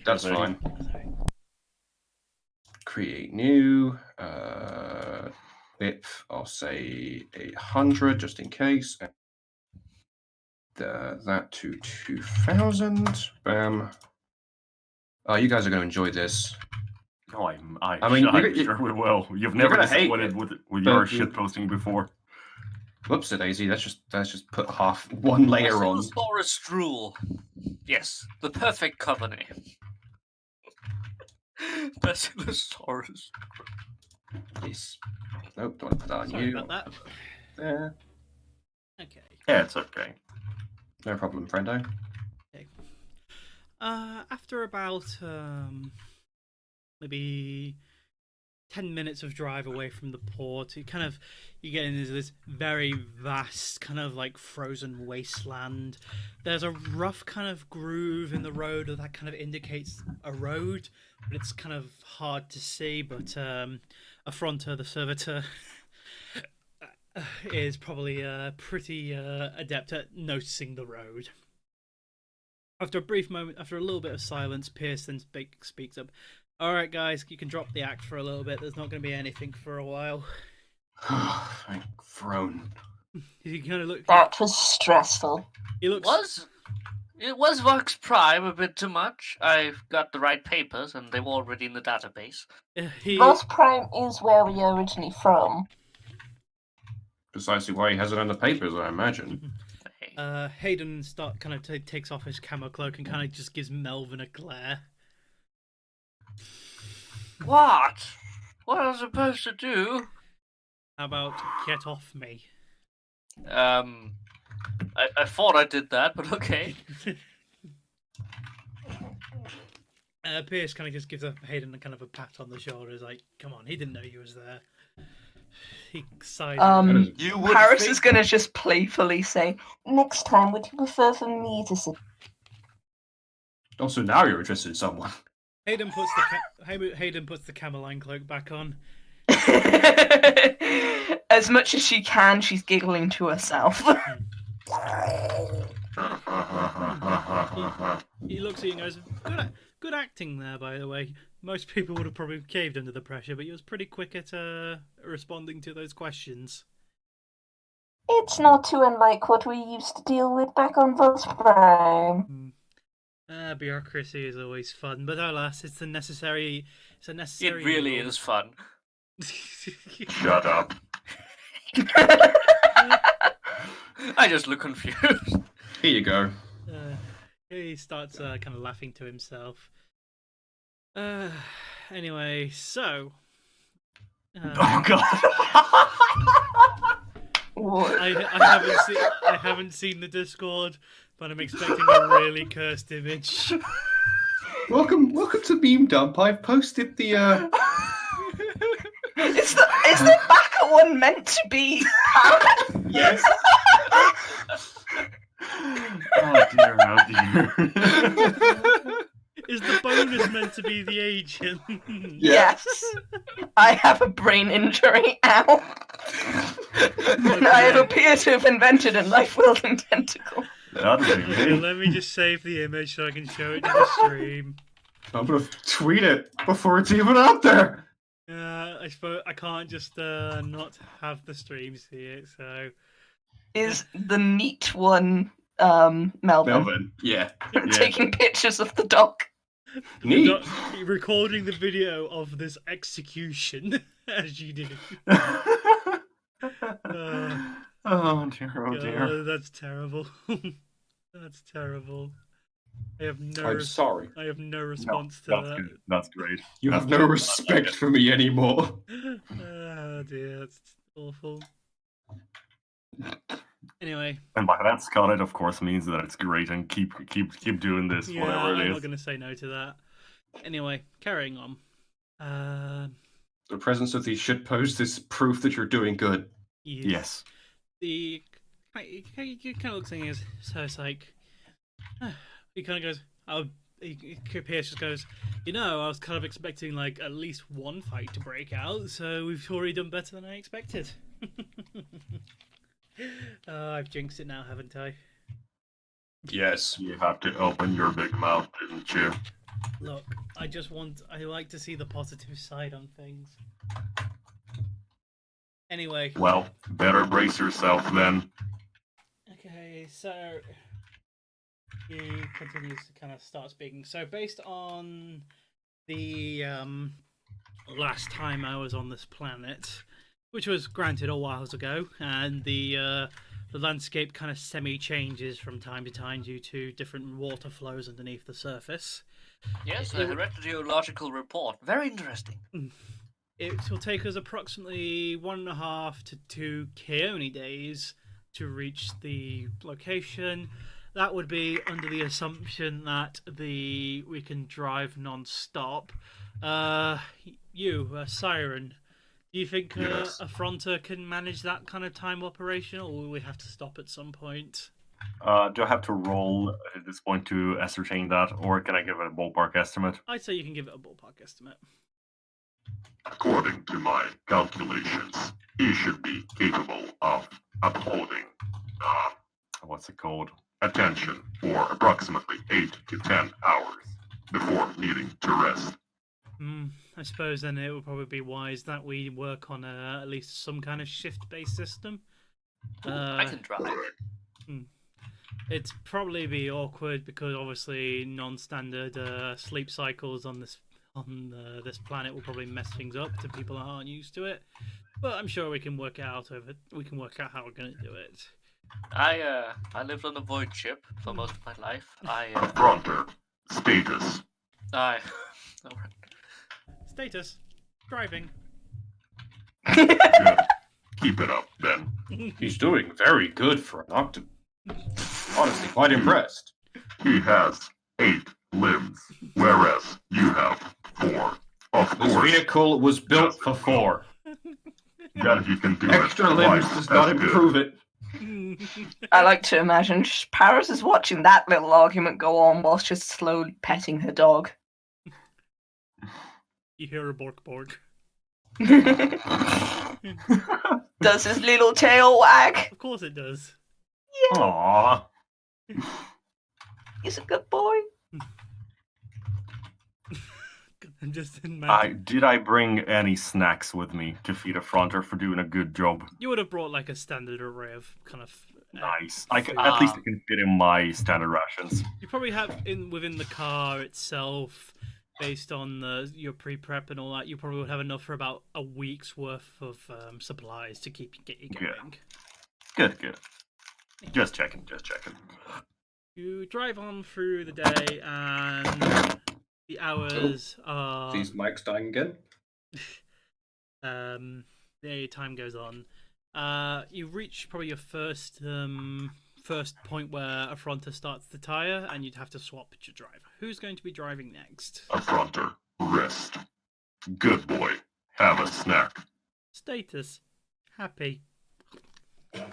That's Ready. fine. Sorry. Create new. Width, I'll say 100 just in case. That to 2000. Bam. Oh, you guys are going to enjoy this. No, I'm you- sure we will. You've never gonna hate disappointed it, with your but you- shit posting before. Whoops, daisy. Let's just put one layer on. Basilosaurus drool. Yes, the perfect company. Basilosaurus. Yes. Nope, don't want to put that on Sorry you. about that. There. Okay. Yeah, it's okay. No problem, friendo. After about maybe 10 minutes of drive away from the port, you get into this very vast kind of like frozen wasteland. There's a rough kind of groove in the road that kind of indicates a road, but it's kind of hard to see. But Affronter, the servitor, is probably pretty adept at noticing the road. After a brief moment, after a little bit of silence, Pierce then speaks up. All right, guys, you can drop the act for a little bit. There's not going to be anything for a while. Thank throne. You kind of look. That was stressful. He looks. It was Vox Prime a bit too much. I've got the right papers and they were already in the database. Ross Prime is where we are originally from. Precisely why he has it on the papers, I imagine. Hayden takes off his camo cloak and kind of just gives Melvin a glare. What? What am I supposed to do? How about get off me? I thought I did that, but okay. Pierce kind of just gives Hayden a kind of a pat on the shoulder. He's like, "Come on, he didn't know you was there." He sighs. You would Parus think... is going to just playfully say, Next time, would you prefer for me to sit? Also, now you're interested in someone. Hayden puts the Cameline cloak back on. as much as she can, she's giggling to herself. He looks at you and goes, "Good acting there, by the way. Most people would have probably caved under the pressure, but you was pretty quick at responding to those questions." It's not too unlike what we used to deal with back on Voss Prime. Bureaucracy is always fun, but alas, it's a necessary. It really is fun. Shut up. I just look confused. Here you go. He starts kind of laughing to himself. Anyway, so. Oh god. I haven't seen the Discord, but I'm expecting a really cursed image. Welcome to Meme Dump. I've posted the. Is the backer one meant to be? Yes. Oh dear, oh dear. Is the bonus meant to be the agent? Yes. I have a brain injury. Ow. I have appeared to have invented a life-wielding tentacle. Okay, let me just save the image so I can show it to the stream. I'm gonna tweet it before it's even out there. I suppose I can't just not have the stream see it, so. Is the neat one Melvin? Yeah. Taking pictures of the dog. Neat. Recording the video of this execution as you did. Oh dear. That's terrible. That's terrible. I'm sorry. I have no response to that's that. Good. That's great. You That's have no good. respect for me anymore. Oh dear, that's awful. Anyway. And by that, Scott, it of course means that it's great and keep doing this, Yeah, whatever it I'm is. not going to say no to that. Anyway, carrying on. The presence of these shitposts is proof that you're doing good. Yes. He kind of looks at me, so it's like, he kind of goes, Pierce just goes, I was kind of expecting like at least one fight to break out, so we've already done better than I expected. I've jinxed it now, haven't I? Yes. You have to open your big mouth, didn't you? Look, I like to see the positive side on things. Anyway. Well, better brace yourself then. Okay, so he continues to kind of start speaking. So based on the last time I was on this planet, which was granted a while ago, and the landscape kind of semi-changes from time to time due to different water flows underneath the surface. Yes, a hereditological report. Very interesting. It will take us approximately 1.5 to 2 Keone days to reach the location. That would be under the assumption that we can drive non-stop. Siren, do you think Yes. a Fronter can manage that kind of time operation, or will we have to stop at some point? Do I have to roll at this point to ascertain that, or can I give a ballpark estimate? I'd say you can give it a ballpark estimate. According to my calculations, he should be capable of upholding What's it called? attention for approximately 8 to 10 hours before needing to rest. I suppose then it would probably be wise that we work on at least some kind of shift-based system. I can drive. It'd probably be awkward because obviously non-standard sleep cycles on this planet will probably mess things up to people that aren't used to it. But I'm sure we can work it out we can work out how we're going to do it. I lived on a void ship for most of my life. Fronter, status. Alright. Status: driving. Good. Keep it up, then. He's doing very good for an octopus. Honestly, quite impressed. He has 8 limbs, whereas you have 4. Of This course, vehicle was built for 4. that he can do Extra it limbs twice does not as good. improve it. I like to imagine Parus is watching that little argument go on whilst just slowly petting her dog. You hear a bork bork. Does his little tail wag? Of course it does. Aww. He's a good boy. I'm just imagining. Did I bring any snacks with me to feed a fronter for doing a good job? You would have brought like a standard array of kind of. Nice. food. At least I can fit in my standard rations. You probably have within the car itself, based on your pre-prep and all that. You probably would have enough for about a week's worth of supplies to get you going. Good. Just checking. You drive on through the day, and the hours are. These mics dying again? The time goes on. You reach probably your first point where a fronter starts to tire, and you'd have to swap your driver. Who's going to be driving next? Affronter, rest. Good boy. Have a snack. Status: happy. Aw.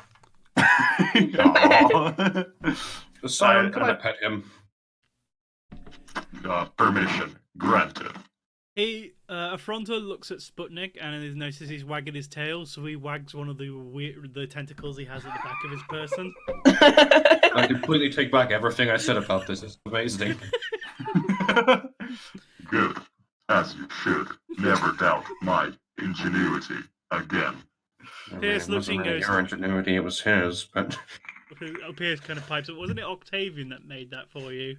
Osiron, can I pet him? Permission granted. A fronter looks at Sputnik and he notices he's wagging his tail, so he wags one of the tentacles he has at the back of his person. I completely take back everything I said about this. It's amazing. Good. As you should. Never doubt my ingenuity again. Pierce It looks wasn't and really goes- your ingenuity, it was his, but... Pierce kind of pipes up. Wasn't it Octavian that made that for you?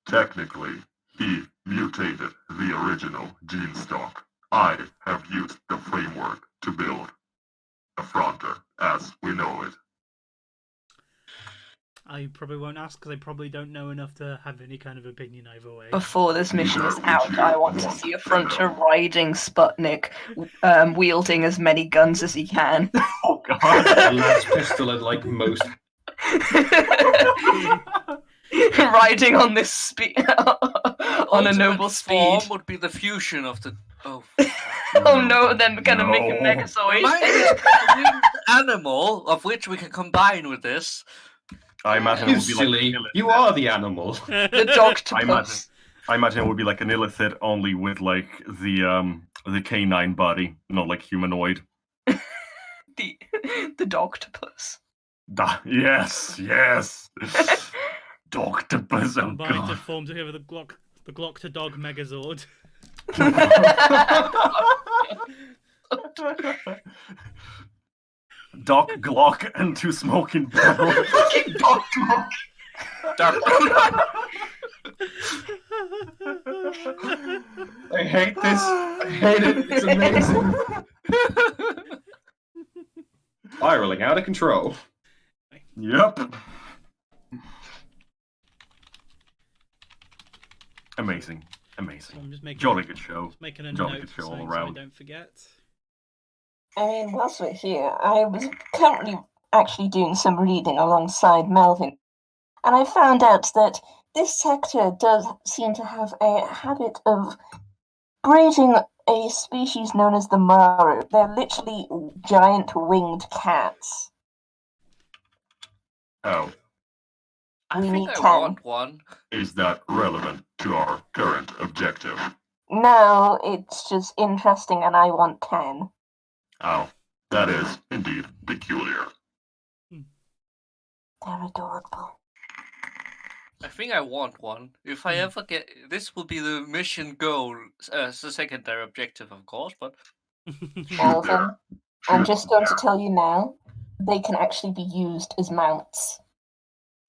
Technically, he mutated the original gene stock. I have used the framework to build Affronter as we know it. I probably won't ask because I probably don't know enough to have any kind of opinion either way. Before this mission is out, I want to see a fronter riding Sputnik, wielding as many guns as he can. Oh god. A last pistol and like most... Riding on this on a noble Ultimate speed. form would be the fusion of the. Oh. Oh no, then we're gonna make a No. Megazord. Mine is a winged animal of which we can combine with this. I imagine it You would be silly. like You are the animal. The Doctopus. I imagine it would be like an illithid only with like the canine body, not like humanoid. The Doctopus. Yes. Doctopus, oh Combined to god. form together the Glock to Dog Megazord. Doc Glock and 2 smoking barrels. Doc Glock. I hate this. I hate it. It's amazing. Spiraling out of control. Yep. Amazing. So I'm just making Jolly good show. making a Jolly note good show so, all so I around. don't forget. I mean, whilst we're here, I was currently actually doing some reading alongside Melvin, and I found out that this sector does seem to have a habit of breeding a species known as the Maru. They're literally giant winged cats. How I We think need I 10. want one. is that relevant to our current objective? No, it's just interesting, and I want 10. How? That is indeed peculiar. They're adorable. I think I want one. If I ever get this, will be the mission goal as a secondary objective, of course. But Melvin, I'm Shoot just going to there. tell you now, they can actually be used as mounts.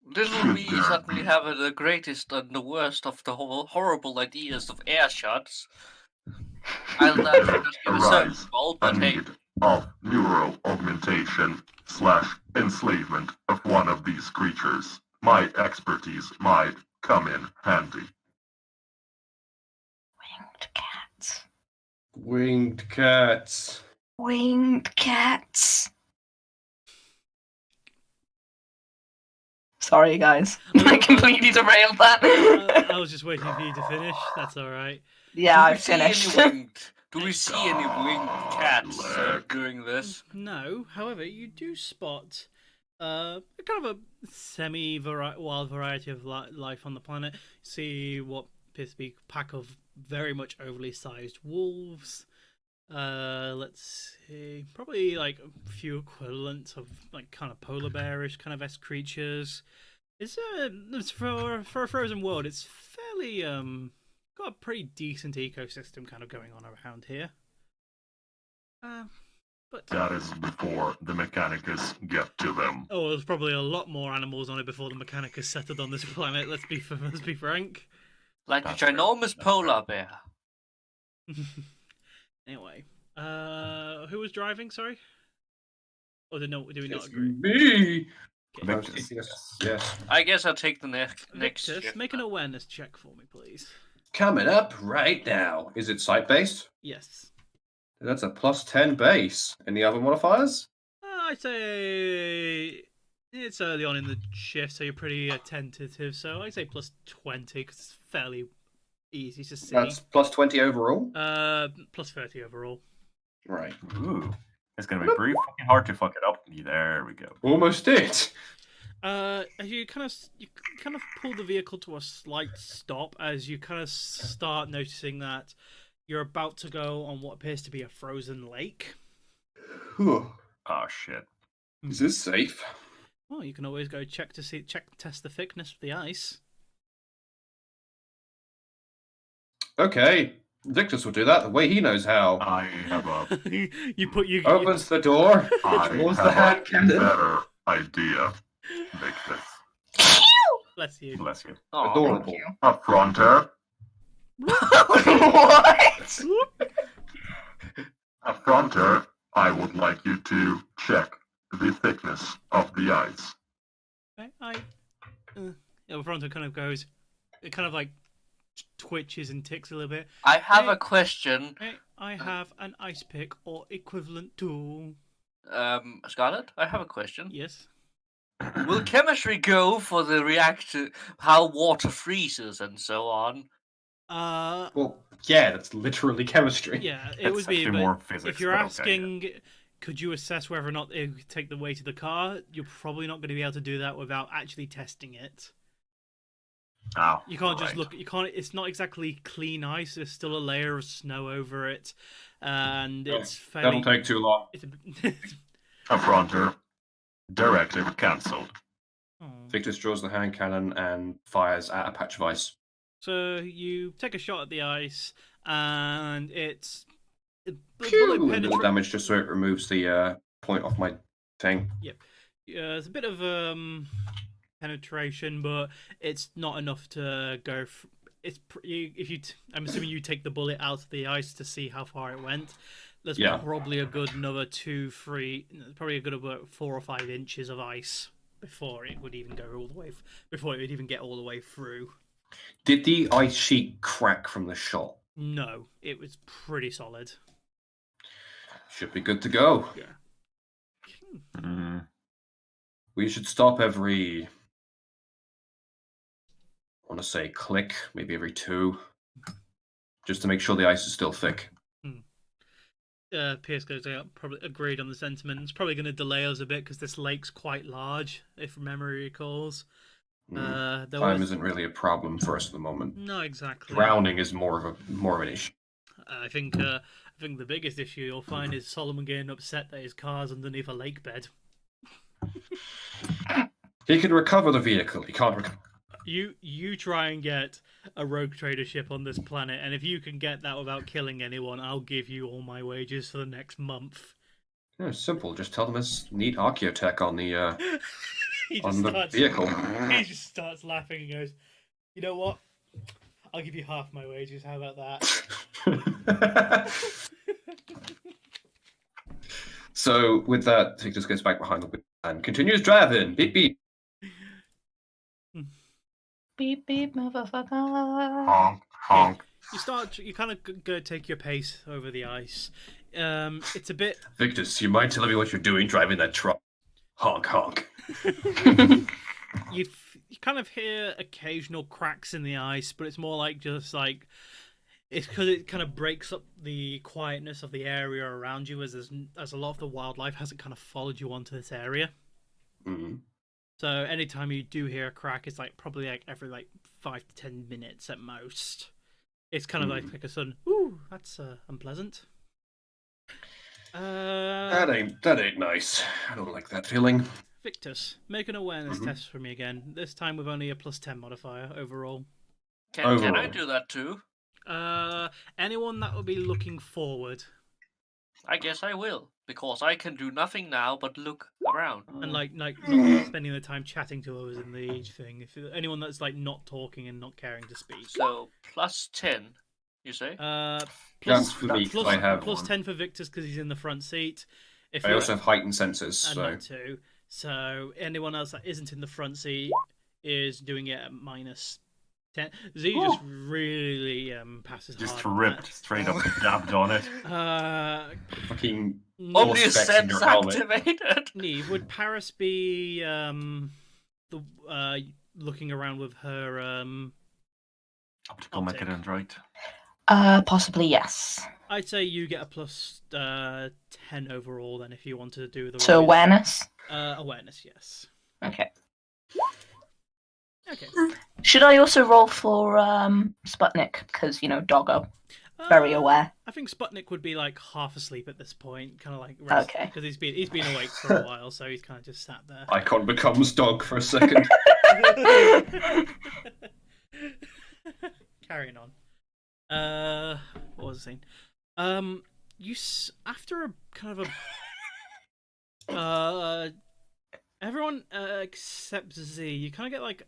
little me suddenly have the greatest and the worst of the whole horrible ideas of air shots. I'll Should there just give a certain arise goal, a but hey, need of neural augmentation / enslavement of one of these creatures, my expertise might come in handy. Winged cats. Winged cats. Winged cats. Sorry, guys. I completely derailed that. I was just waiting for you to finish. That's all right. Yeah, I finished. Do we see any winged cats during this? No, however, you do spot kind of a semi-wild variety of life on the planet. See what appears to be a pack of very much overly sized wolves. Let's see, probably like a few equivalents of like kind of polar bearish kind of creatures. It's for a frozen world. It's fairly got a pretty decent ecosystem kind of going on around here. But That is before the Mechanicus get to them. oh, there's probably a lot more animals on it before the Mechanicus settled on this planet. Let's be frank. Like That's a fair. ginormous That's polar bear. Anyway, who was driving? Sorry. Or do we not It's agree? me. Okay. Victus. Yes. I guess I'll take the next Victus, shift. make an awareness check for me, please. Coming up right now. Is it site-based? Yes. That's a +10 base. Any other modifiers? I'd say it's early on in the shift, so you're pretty tentative. So I'd say +20 because it's fairly easy to see. That's +20 overall. +30 overall. Right. Ooh. It's gonna be pretty fucking hard to fuck it up. There we go. Almost did. As you kind of pull the vehicle to a slight stop as you kind of start noticing that you're about to go on what appears to be a frozen lake. Whew. Oh shit. Is this safe? Well, you can always go test the thickness of the ice. Okay. Victus will do that the way he knows how. I have a you Opens the door. I Draws the have hand a cannon. better idea. Victus. Bless you. Bless you. Aw, Adorable. Thank you. Affronter. What? Affronter, I would like you to check the thickness of the ice. Fronto kind of goes, it kind of like twitches and ticks a little bit. I have Hey. a question. I have an ice pick or equivalent tool. Scarlet, I have a question. Yes. Will chemistry go for the reactor, how water freezes and so on? Well, yeah, that's literally chemistry. Yeah, it It's would be. actually But more physics, if you're but okay, asking, could you assess whether or not it would take the weight of the car? You're probably not going to be able to do that without actually testing it. Oh, You can't just right. look. You can't. It's not exactly clean ice. There's still a layer of snow over it, and Yeah, it's fairly. That'll take too long. It's Affronter, directive cancelled. Oh. Victus draws the hand cannon and fires at a patch of ice. So you take a shot at the ice, and it's the Pew! bullet A little penetrates. damage just so it removes the point off my thing. There's a bit of penetration, but it's not enough to go. I'm assuming you take the bullet out of the ice to see how far it went. There's Yeah. probably a good another 2, 3, probably a good about 4 or 5 inches of ice before it would even go all the way. Before it would even get all the way through. Did the ice sheet crack from the shot? No, it was pretty solid. Should be good to go. Yeah. Mm, We should stop every, I want to say click, maybe every 2, just to make sure the ice is still thick. Pierce goes out, probably agreed on the sentiment. It's probably going to delay us a bit because this lake's quite large, if memory recalls. There Time was... isn't really a problem for us at the moment. No, exactly. Drowning is more of an issue. I think the biggest issue you'll find is Solomon getting upset that his car's underneath a lake bed. He can recover the vehicle. He can't recover. You try and get a rogue trader ship on this planet, and if you can get that without killing anyone, I'll give you all my wages for the next month. Yeah, simple. Just tell them there's neat archaeotech on the He on the vehicle. He just starts laughing and goes, "You know what? I'll give you half my wages. How about that?" So with that, he just goes back behind the wheel and continues driving. Beep beep. Beep beep, motherfucker. Honk, honk. You kind of go take your pace over the ice. It's a bit. Victus, you mind telling me what you're doing driving that truck? Honk, honk. You kind of hear occasional cracks in the ice, but it's more like just like it's because it kind of breaks up the quietness of the area around you, as a lot of the wildlife hasn't kind of followed you onto this area. Mm. So anytime you do hear a crack, it's like probably like every like 5 to 10 minutes at most. It's kind of like a sudden, ooh, that's unpleasant. That ain't nice. I don't like that feeling. Victus, make an awareness test for me again. This time with only a +10 modifier overall. Can I Overall. do that too? Anyone that will be looking forward. I guess I will, because I can do nothing now but look around. And like not spending the time chatting to others in the thing. If anyone that's like not talking and not caring to speak. So +10, you say? That's for me, 'cause I have plus one. 10 for Victus because he's in the front seat. If I you're- also have heightened senses, and so that too. So anyone else that isn't in the front seat is doing it at -10. Z just really passes Just hard on ripped straight up, dabbed on it. that. fucking Only specs in sense your helmet. activated. Neve, would Parus be looking around with her Optical Optic. mechanism, right? Possibly yes. I'd say you get a +10 overall then if you want to do the So right- awareness. Awareness, yes. Okay. Okay. Should I also roll for Sputnik? Because Doggo, very aware. I think Sputnik would be like half asleep at this point, kind of like Okay. because he's been awake for a while, so he's kind of just sat there. Icon becomes dog for a second. Carrying on. What was the scene? After a kind of a everyone except Z, you kind of get like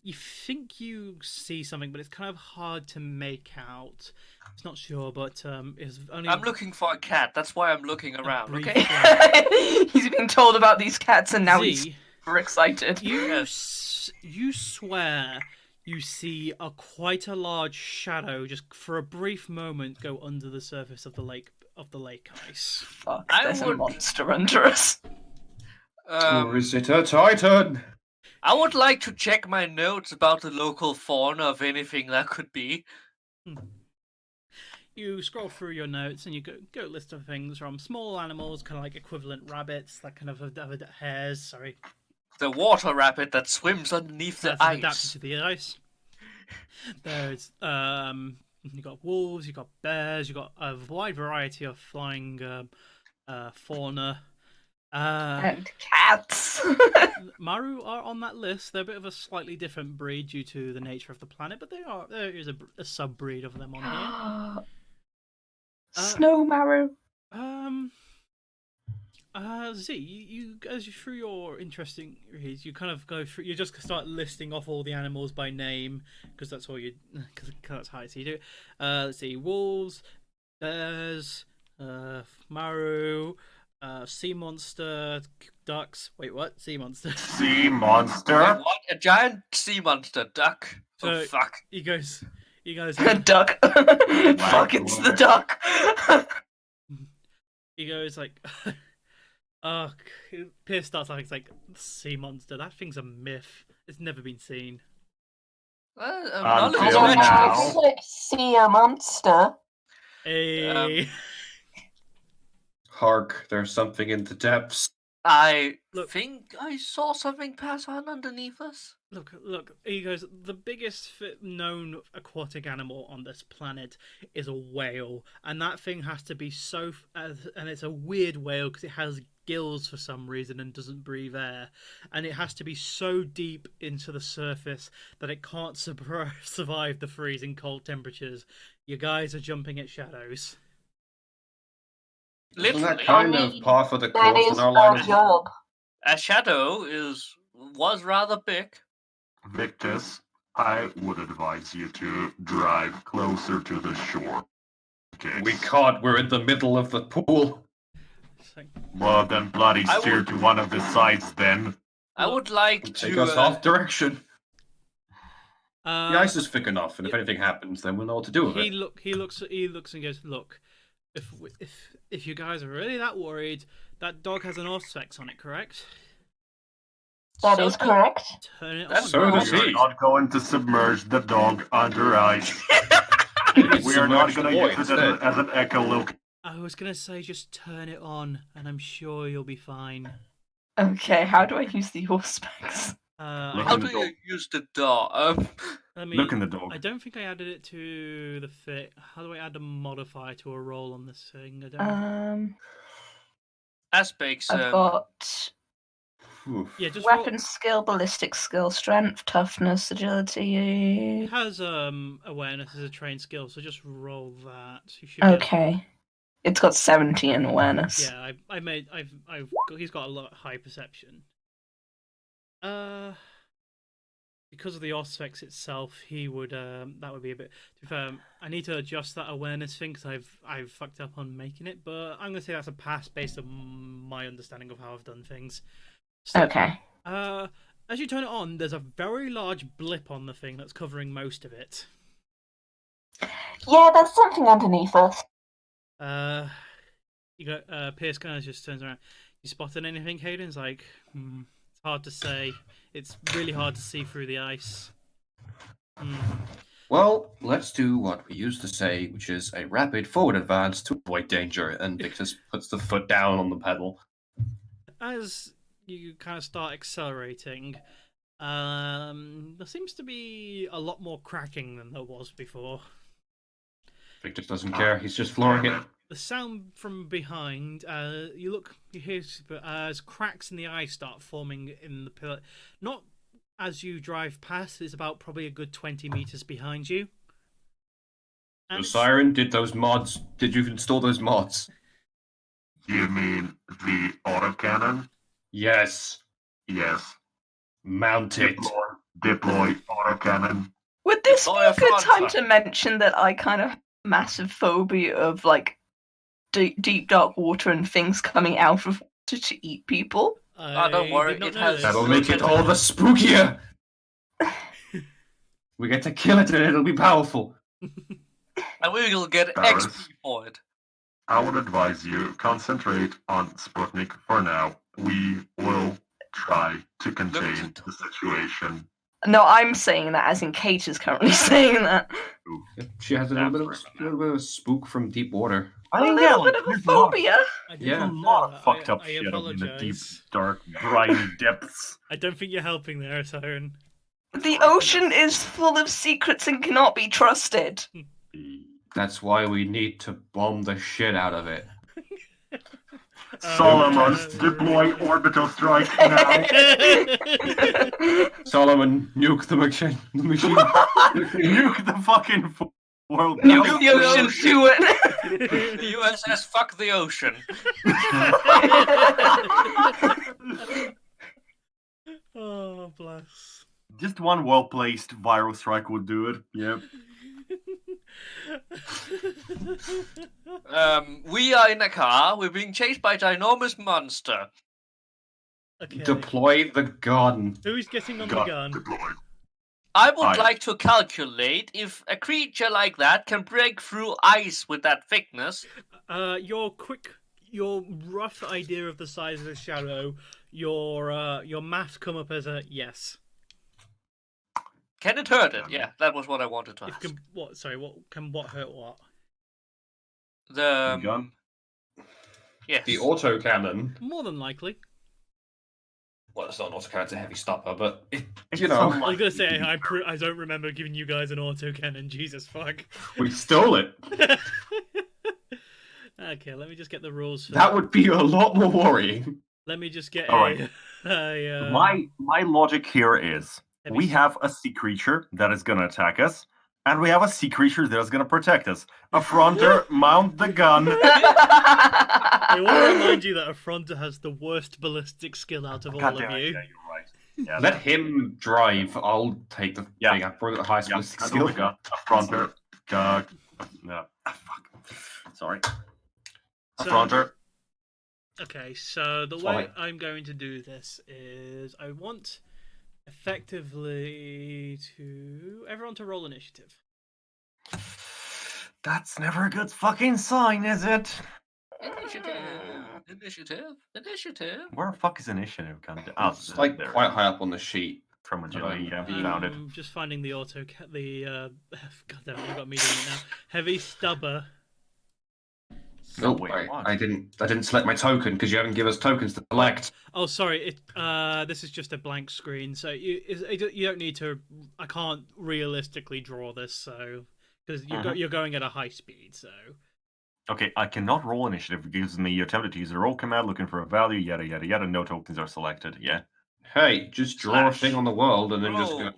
you think you see something, but it's kind of hard to make out. It's not sure, but it's only. I'm looking for a cat. That's why I'm looking around. brief Okay. flash. He's been told about these cats and now he's Z, super excited. you swear you see quite a large shadow just for a brief moment go under the surface of the lake ice. Fuck, I there's a would- monster under us. Or is it a titan? I would like to check my notes about the local fauna of anything that could be. You scroll through your notes and you go list of things from small animals, kind of like equivalent rabbits, that kind of hares. Sorry, The water rabbit that swims underneath the that's adapted ice. to the ice. There's you got wolves, you got bears, you got a wide variety of flying fauna. And cats. Maru are on that list. They're a bit of a slightly different breed due to the nature of the planet, but there is a sub-breed of them on here. Snow Maru. Z, you as you through your interesting reads, you kind of go through. You just start listing off all the animals by name because that's all you. Because that's how you do. Let's see, wolves, bears, Maru, sea monster, ducks. Wait, what? Sea monster. Sea Wait, monster. what? A giant sea monster duck? Oh, So- fuck. He goes. Duck. Fuck, it's the duck. He goes like. Pierce starts like, it's like sea monster. That thing's a myth. It's never been seen. Knowledge Until is now. magic. Like, see a monster. Hey. Hark, there's something in the depths. I Look. think I saw something pass on underneath us. Look. He goes. The biggest known aquatic animal on this planet is a whale, and that thing has to be and it's a weird whale because it has gills for some reason and doesn't breathe air, and it has to be so deep into the surface that it can't survive the freezing cold temperatures. You guys are jumping at shadows. Isn't Literally, that kind I of mean, par for the That course is in our line our of job. a shadow was rather big. Victus, I would advise you to drive closer to the shore. Okay. We can't, we're in the middle of the pool. It's like, Well, then bloody I steer would- to one of the sides then. I would like Take to. us off direction. The uh, ice is thick enough, and if anything happens, then we'll know what to do with he it. looks and goes, look, If you guys are really that worried, that dog has an Auspex on it, correct? That is correct. Turn it That's on. So does We're he. not going to submerge the dog under ice. We are not going to use it as an echolocation. I was gonna say just turn it on, and I'm sure you'll be fine. Okay, how do I use the Auspex? Look How in do the you dog. use the door? Let me. Look in the dog. I don't think I added it to the fit. How do I add a modifier to a roll on this thing? I don't. Aspects. I've got Yeah, just weapon skill, ballistic skill, strength, toughness, agility. It has awareness as a trained skill, so just roll that. You should get- Okay. It's got 70 in awareness. Yeah, he's got a lot high perception. Because of the Auspex itself, he would that would be a bit. To be fair, I need to adjust that awareness thing because I've fucked up on making it, but I'm gonna say that's a pass based on my understanding of how I've done things. So, Okay. as you turn it on, there's a very large blip on the thing that's covering most of it. Yeah, there's something underneath us. You got Pierce kind of just turns around. You spotted anything, Hayden's like, it's hard to say. It's really hard to see through the ice. Well, let's do what we used to say, which is a rapid forward advance to avoid danger, and Victus puts the foot down on the pedal. As you kind of start accelerating, there seems to be a lot more cracking than there was before. Victus doesn't care, he's just flooring it. The sound from behind, you hear as cracks in the ice start forming in the pillar. Not as you drive past, it's about probably a good 20 meters behind you. And Osiron, did you install those mods? You mean the autocannon? Yes. Yes. Mount it. Deploy autocannon. Would this be Deploy a good time fronter. to mention that I kind of have a massive phobia of like deep dark water and things coming out of water to eat people? Don't worry, did not it know has- this. That'll make it all the spookier. We get to kill it and it'll be powerful. And we will get Parus. XP for it. I would advise you concentrate on Sputnik for now. We will try to contain the situation. No, I'm saying that as in Kate is currently saying that. She has a little bit of a spook from deep water. A little bit of a phobia. I There's didn't a know. lot of fucked up I shit up in the deep, apologize. dark, briny depths. I don't think you're helping there, Siren. The ocean is full of secrets and cannot be trusted. That's why we need to bomb the shit out of it. Solomon, deploy orbital strike now. Solomon, nuke the machine. Nuke the fucking world. Nuke the ocean to it. The USS fuck the ocean. Oh, bless. Just one well-placed viral strike would do it. Yep. We are in a car. We're being chased by a ginormous monster. Okay. Deploy the gun. Who's getting on the Gun gun? deployed. I would Aye. like to calculate if a creature like that can break through ice with that thickness. Your rough idea of the size of the shadow, your math come up as a yes. Can it hurt it? Yeah, that was what I wanted to If ask. can, what? Sorry, what hurt what? The Gun. yes. The autocannon. More than likely. Well, it's not an autocannon, it's a heavy stopper, but It's you know, I was gonna say unlikely. I don't remember giving you guys an autocannon. Jesus fuck. we stole it. Okay, let me just get the rules. For That would be a lot more worrying. Let me just get Alright. My logic here is Let me we see. have a sea creature that is gonna attack us, and we have a sea creature that is gonna protect us. Affronter, mount the gun. I want to remind you that Affronter has the worst ballistic skill out of all God of damn it, you. yeah, you're right. Yeah, Let him drive. I'll take the Yeah. thing. I've brought the highest yeah, ballistic handle skill. the gun. Affronter. No. Fuck. Sorry. So- Affronter. Okay, so the Fine. way I'm going to do this is I want effectively to everyone to roll initiative. That's never a good fucking sign, is it? Initiative. Where the fuck is initiative? It's like there. quite high up on the sheet. From agility, yeah, Yeah. found it. Just finding the auto. God damn it, you got me doing it now. Heavy stubber. Oh, wait, what? I didn't select my token because you haven't given us tokens to select. Oh, sorry. This is just a blank screen, so you don't need to. I can't realistically draw this, so because you're going at a high speed, so. Okay, I cannot roll initiative. It gives me your ability to use a roll command looking for a value, yada yada yada. No tokens are selected. Yeah. Hey, just draw a thing on the world and then just go. Roll.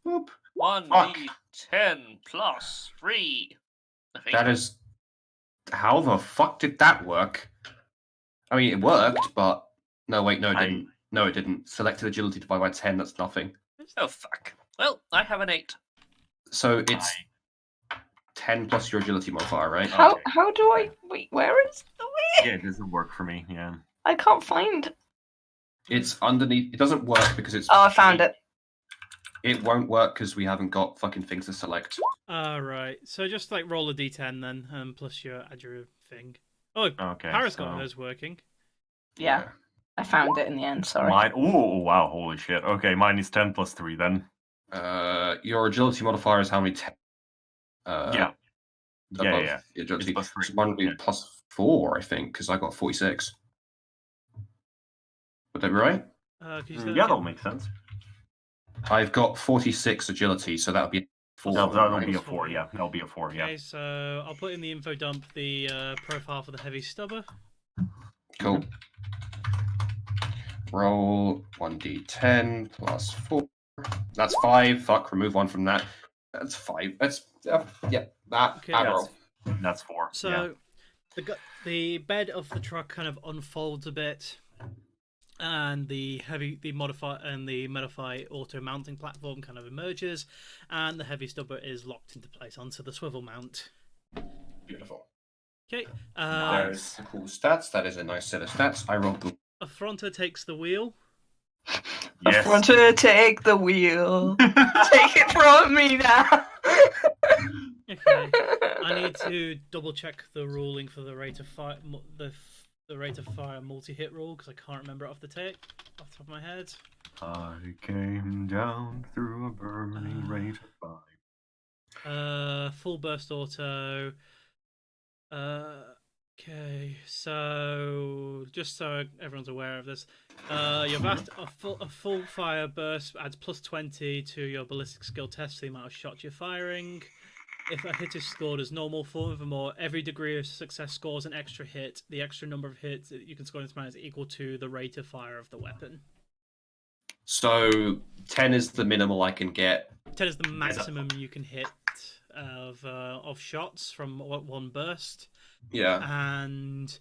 Whoop. 1d10 plus 3. I think. That is. How the fuck did that work? I mean, it worked, but no, wait, no, it didn't. No, it didn't. Selected agility divided by 10. That's nothing. Oh fuck. Well, I have an 8. So it's 10 plus your agility modifier, right? How do I wait? Where is the way? Yeah, it doesn't work for me. Yeah. I can't find. It's underneath. It doesn't work because it's. Oh, I found it. It won't work because we haven't got fucking things to select. Right. So just like roll a d10 then, plus add your thing. Oh, Okay. Paris got hers working. Yeah, I found it in the end. Sorry. Mine. Oh wow! Holy shit. Okay, mine is 10 plus 3 then. Your agility modifier is how many? Yeah. Above Yeah. the agility. It's +3. So mine would be Yeah. +4, I think, because I got 46. Would that be right? Could you say Yeah, that that'll again? make sense. I've got 46 agility, so that would be 4. That'll right? be a 4. Yeah, that'll be a 4. Yeah. Okay, so I'll put in the info dump the profile for the heavy stubber. Cool. Roll 1d10 plus 4. That's 5. Fuck, remove 1 from that. That's 5. That's yeah. That Okay, roll. That's 4. So the bed of the truck kind of unfolds a bit, and the modify auto mounting platform kind of emerges, and the heavy stubber is locked into place onto the swivel mount. Beautiful. Okay. There's the cool stats. That is a nice set of stats. I rolled the. Affronter takes the wheel. Yes. Affronter, take the wheel. Take it from me now. Okay. I need to double check the ruling for the rate of fire, the rate of fire multi-hit rule because I can't remember it off the top of my head. I came down through a burning rate of fire. Full burst auto. Okay, so just so everyone's aware of this, a full fire burst adds +20 to your ballistic skill test for the amount of shots you're firing. If a hit is scored as normal, furthermore, every degree of success scores an extra hit. The extra number of hits that you can score in this manner is equal to the rate of fire of the weapon. So 10 is the minimal I can get. 10 is the maximum you can hit of shots from one burst. Yeah. And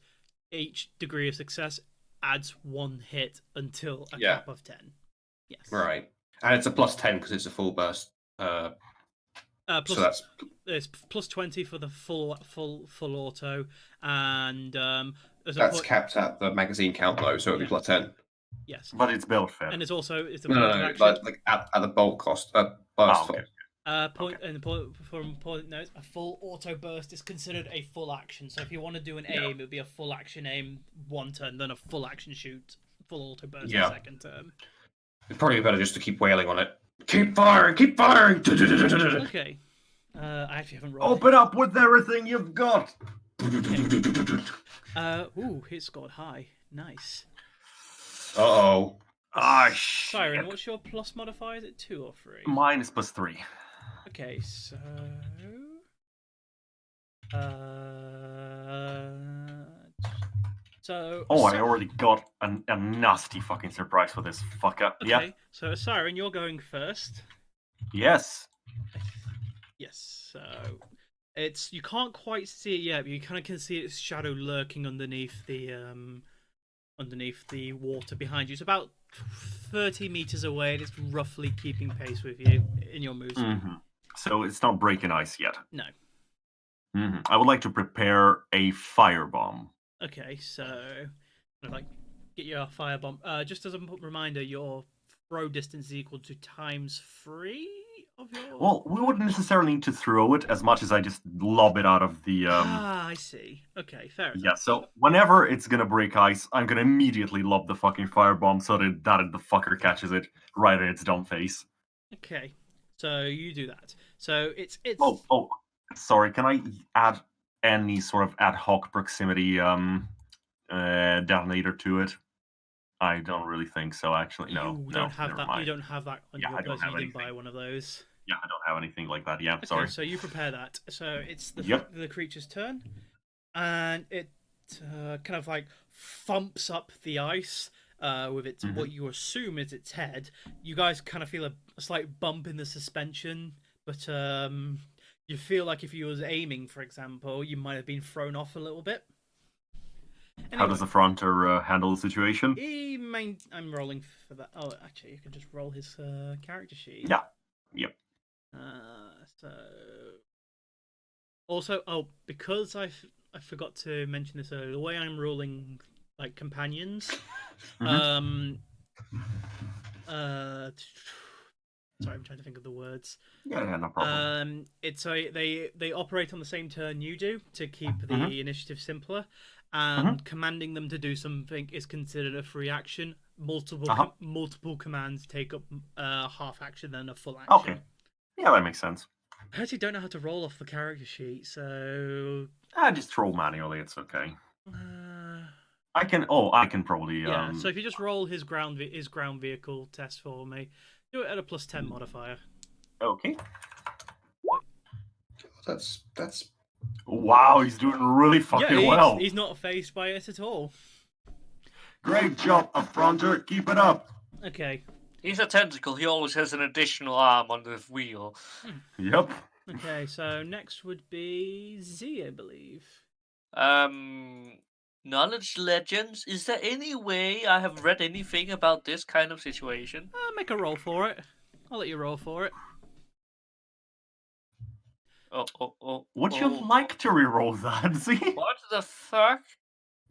each degree of success adds 1 hit until a cap of 10. Yes. Right. And it's a +10 because it's a full burst. So that's it's +20 for the full auto, and that's capped at the magazine count though, so it'll be +10. Yes. But it's built fair. And it's also the No, like at the bulk cost, burst. Okay. For important note, a full auto burst is considered a full action. So if you want to do an aim, it would be a full action aim 1 turn, then a full action shoot, full auto burst the 2nd turn. It's probably better just to keep wailing on it. Keep firing! Keep firing! Okay. I actually haven't rolled. Open up with everything you've got. Hit scored high. Nice. Uh-oh. Ah, shit. Siren, what's your plus modifier? Is it 2 or 3? Mine is +3. Okay, so Oh, I already got a nasty fucking surprise for this fucker. Okay, Yeah. so Siren, you're going first. Yes. Yes. So you can't quite see it yet, but you kind of can see its shadow lurking underneath the water behind you. It's about 30 meters away, and it's roughly keeping pace with you in your moves. Mm-hmm. So it's not breaking ice yet. No. Mm-hmm. I would like to prepare a firebomb. Okay, so get your firebomb. Just as a reminder, your throw distance is equal to ×3 of your... Well, we wouldn't necessarily need to throw it as much as I just lob it out of the. I see. Okay, fair enough. Yeah, so whenever it's gonna break ice, I'm gonna immediately lob the fucking firebomb so that the fucker catches it right in its dumb face. Okay, so you do that. So it's. Oh, sorry. Can I add any sort of ad hoc proximity detonator to it? I don't really think so. Actually, no. You don't have never that. mind. You don't have that on Yeah, your I don't person. have You didn't buy anything. one of those. Yeah, I don't have anything like that. Yeah, Okay, sorry. so you prepare that. So it's Yep. the creature's turn, and it kind of like thumps up the ice with its what you assume is its head. You guys kind of feel a slight bump in the suspension, but you feel like if you was aiming, for example, you might have been thrown off a little bit. How does the fronter handle the situation? I'm rolling for that. Oh, actually, you can just roll his character sheet. Yeah. Yep. So also, because I forgot to mention this earlier, the way I'm rolling like companions, sorry, I'm trying to think of the words. Yeah, no problem. It's they operate on the same turn you do to keep the initiative simpler, and commanding them to do something is considered a free action. Multiple commands take up half action, then a full action. Okay. Yeah, that makes sense. I actually don't know how to roll off the character sheet, so Just roll manually. It's okay. I can probably. Yeah. So if you just roll his ground vehicle test for me, do it at a +10 modifier. Okay. That's Wow, he's doing really fucking well. He's not phased by it at all. Great job, Affronter. Keep it up. Okay. He's a tentacle. He always has an additional arm on the wheel. Yep. Okay, so next would be Z, I believe. Knowledge legends. Is there any way I have read anything about this kind of situation? Make a roll for it. I'll let you roll for it. Would you like to re-roll that, Z? What the fuck?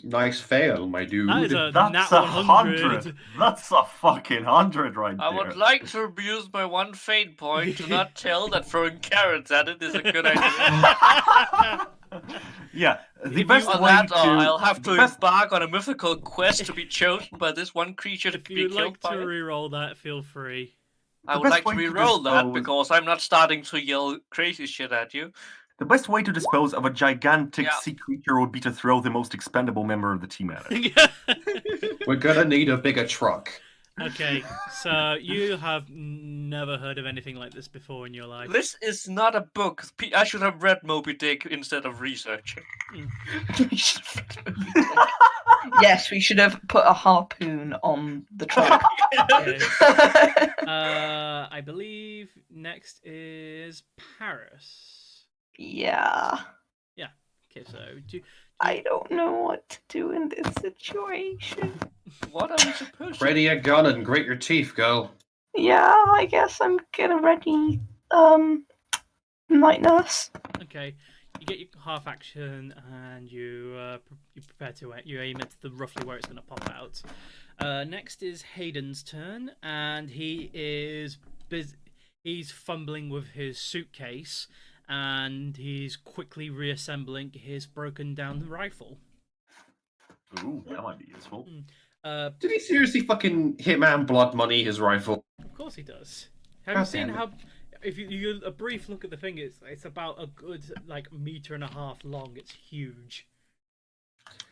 nice fail, my dude. That is a That's nat a 100. That's a fucking 100 right there. I would like to abuse my one fate point to not tell that throwing carrots at it is a good idea. Yeah, the If best you- On way that, to... I'll have the to best- embark on a mythical quest to be chosen by this one creature to If be you'd killed like by to it. re-roll that, feel free. I the would best like to way to re-roll that dispose- because I'm not starting to yell crazy shit at you. The best way to dispose of a gigantic Yeah. sea creature would be to throw the most expendable member of the team at it. We're gonna need a bigger truck. Okay, so you have never heard of anything like this before in your life. This is not a book. I should have read Moby Dick instead of researching. Yes, we should have put a harpoon on the truck. Okay. I believe next is Paris. Yeah. Okay, so I don't know what to do in this situation. What are we supposed to Ready a gun and grit your teeth, girl. Yeah, I guess I'm gonna ready night nurse. okay, you get your half action and you prepare to you aim at the roughly where it's going to pop out. Next is Hayden's turn, and he is he's fumbling with his suitcase, and he's quickly reassembling his broken down rifle. Ooh, that might be useful. Did he seriously fucking Hitman blood money his rifle? Of course he does. Have you God seen damn it. how? If you a brief look at the thing, it's about a good like meter and a half long. It's huge.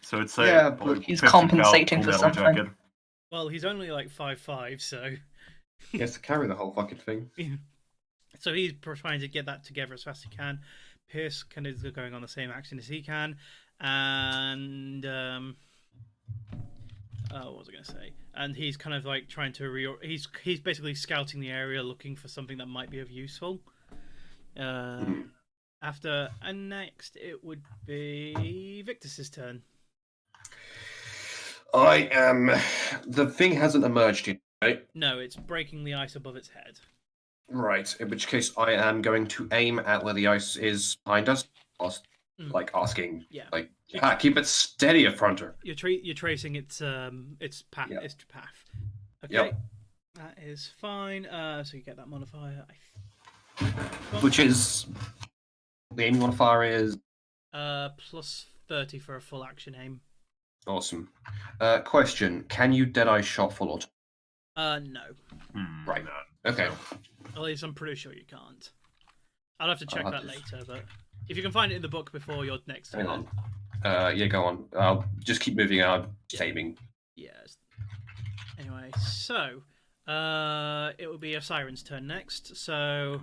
So it's Yeah, a but he's 50 cal compensating for full metal something. jacket. Well, he's only like 5'5", so He has to carry the whole fucking thing. so he's trying to get that together as fast as he can. Pierce kind of going on the same action as he can, and what was I going to say? And he's kind of like trying to he's basically scouting the area, looking for something that might be of useful. After and next it would be Victus's turn. I am. The thing hasn't emerged yet, right? No, it's breaking the ice above its head. Right. In which case, I am going to aim at where the ice is behind us. Asking, Yeah. like, keep it steady, Affronter. You're tracing its path. Yeah. Its path. Okay, Yep. that is fine. So you get that modifier. Which is the aiming modifier is Plus 30 for a full action aim. awesome. Question: can you deadeye shot full auto? No. Right. Okay. At least I'm pretty sure you can't. I'll have to check I'll that have to- later, but if you can find it in the book before your next turn. Hang on. Yeah, go on. I'll just keep moving out, Yeah. aiming. Yes. Anyway, so it will be Osiron's turn next. So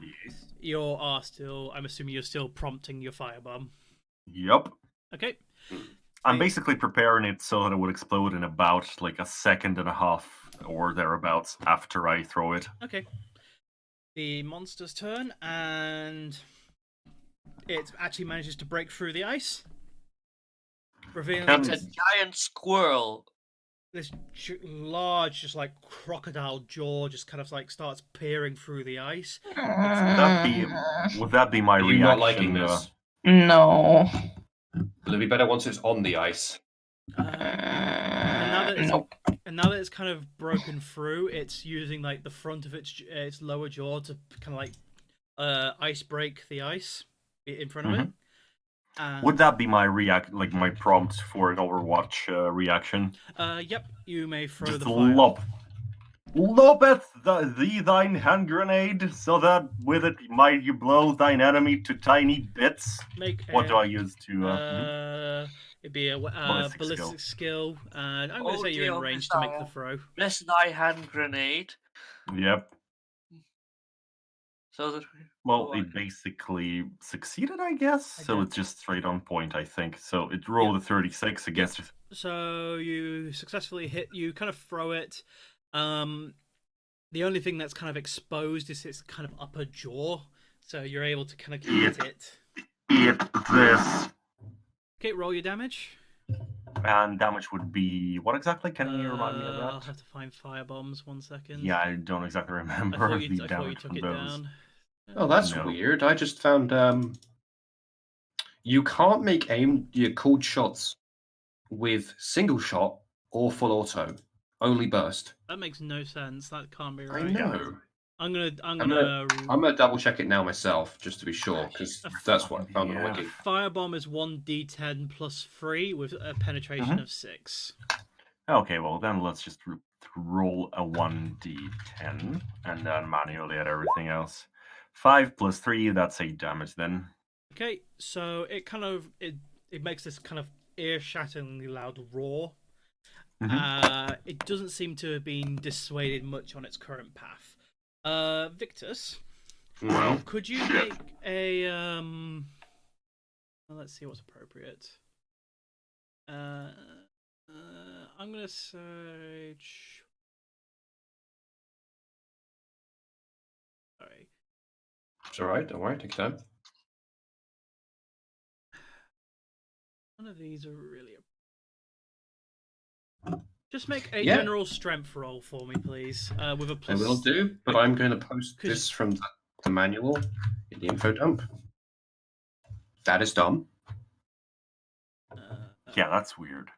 you are still. I'm assuming you're still prompting your firebomb. Yep. Okay. I'm basically preparing it so that it would explode in about like a second and a half or thereabouts after I throw it. Okay. The monster's turn, and it actually manages to break through the ice, revealing It's a giant squirrel. this large, just like crocodile jaw, just kind of like starts peering through the ice. Would that be my Are you reaction? not liking this? No. Will it be better once it's on the ice? And now that it's, Nope. and now that it's kind of broken through, it's using like the front of its lower jaw to kind of like ice break the ice in front of it. Would that be my my prompt for an Overwatch reaction? Yep, you may throw Just the fire. lopeth thine hand grenade, so that with it might you blow thine enemy to tiny bits. What do I use to? It'd be a ballistic skill, and I'm going to say you're in range to make the throw. Bless thy hand grenade. Yep. So that It basically succeeded, I guess. So it's just straight on point, I think. So it rolled a 36 against. So you successfully hit. You kind of throw it. The only thing that's kind of exposed is its kind of upper jaw. So you're able to kind of hit it. Eat this. Okay, roll your damage. And damage would be what exactly? Can you remind me of that? I'll have to find fire bombs. 1 second. Yeah, I don't exactly remember I thought the you damage took from it those. down. Oh, that's No. weird. I just found you can't make your cooled shots with single shot or full auto. Only burst. That makes no sense. That can't be right. I know. I'm gonna I'm gonna double check it now myself just to be sure because that's what I found on the wiki. Firebomb is 1d10 plus 3 with a penetration of 6. Okay, well then let's just roll a 1d10 and then manually add everything else. 5 plus 3, that's 8 damage then. Okay, so it kind of it makes this kind of ear-shatteringly loud roar. It doesn't seem to have been dissuaded much on its current path. Victus, Well, could you make a well, let's see what's appropriate. I'm gonna say. Sorry. It's alright, don't worry, take your time. None of these are really. Just make a general strength roll for me, please. With a plus. I will do, but I'm going to post this from the manual in the info dump. That is dumb. Yeah, that's weird.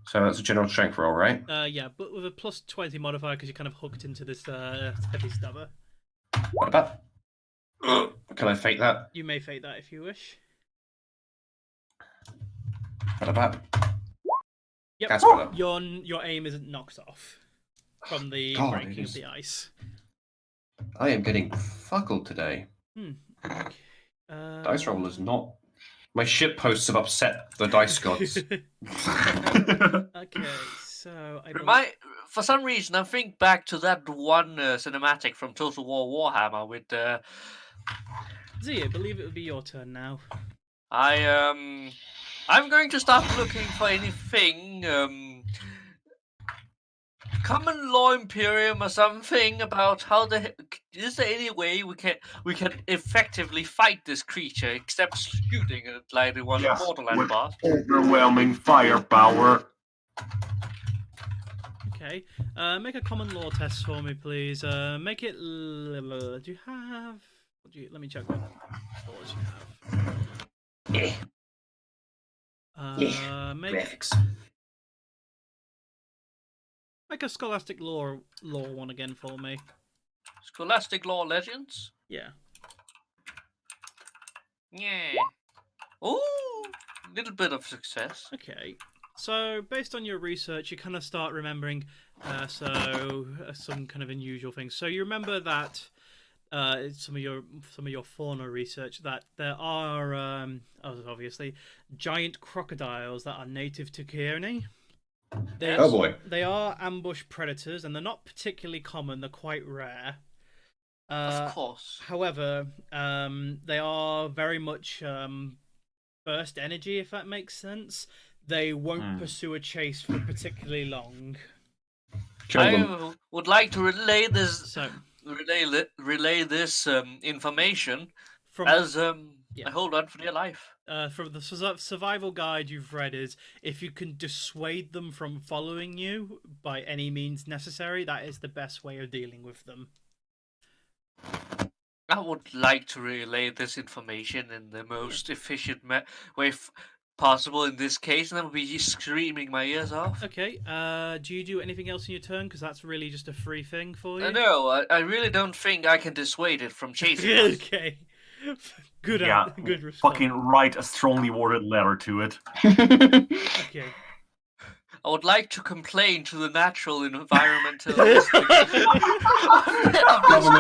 So that's a general strength roll, right? Yeah, but with a plus 20 modifier because you're kind of hooked into this heavy stubber. What about? Can I fake that? You may fake that if you wish. What about? Yep. That's better. Your aim isn't knocked off from the breaking of the ice. I am getting fuckled today. Dice roll is not. My shit posts have upset the dice gods. Okay, so for some reason I think back to that one cinematic from Total War Warhammer with Zia, I believe it would be your turn now. I'm going to start looking for anything common law Imperium or something about how is there any way we can effectively fight this creature except shooting it like the one Borderland boss? Overwhelming firepower. Okay, make a common law test for me, please. Make it. Do you have? Let me check what laws you have. Graphics. Make a scholastic law one again for me. Scholastic Law Legends. Yeah. Yeah. Ooh, little bit of success. Okay. So, based on your research, you kind of start remembering some kind of unusual things. So, you remember that some of your fauna research that there are obviously giant crocodiles that are native to Kearney. Oh boy. They are ambush predators, and they're not particularly common. They're quite rare. Of course. However, they are very much burst energy, if that makes sense. They won't pursue a chase for particularly long. Kill them. I would like to relay this So, relay this information from as I hold on for dear life. from the survival guide you've read is if you can dissuade them from following you by any means necessary, that is the best way of dealing with them. I would like to relay this information in the most efficient way possible in this case, and I would be screaming my ears off. Okay. Do you do anything else in your turn? Because that's really just a free thing for you. No, I really don't think I can dissuade it from chasing us. Okay. Good. Yeah, Good response. fucking write a strongly worded letter to it. Okay. I would like to complain to the natural environmental of this Government,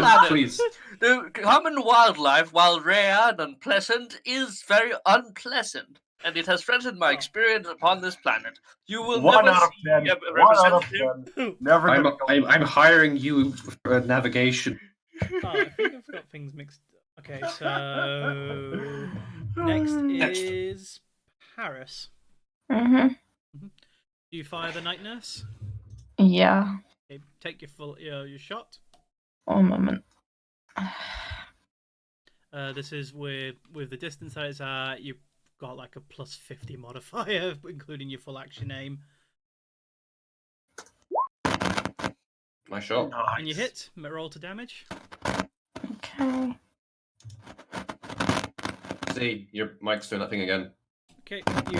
planet. please. The common wildlife, while rare and unpleasant, is very unpleasant, and it has threatened my experience upon this planet. You will 1 never out of see 10. a 1 out of representative. 10. Never gonna go. I'm hiring you for navigation. Oh, I think I've got things mixed. Okay, so next is Parus. Mhm. Do you fire the night nurse? Yeah. Okay, take your shot. 1 moment. This is with the distance that it's at. You've got like a plus 50 modifier, including your full action aim. Nice shot. And you hit. Roll to damage. Okay. See, your mic's doing that thing again. Okay, you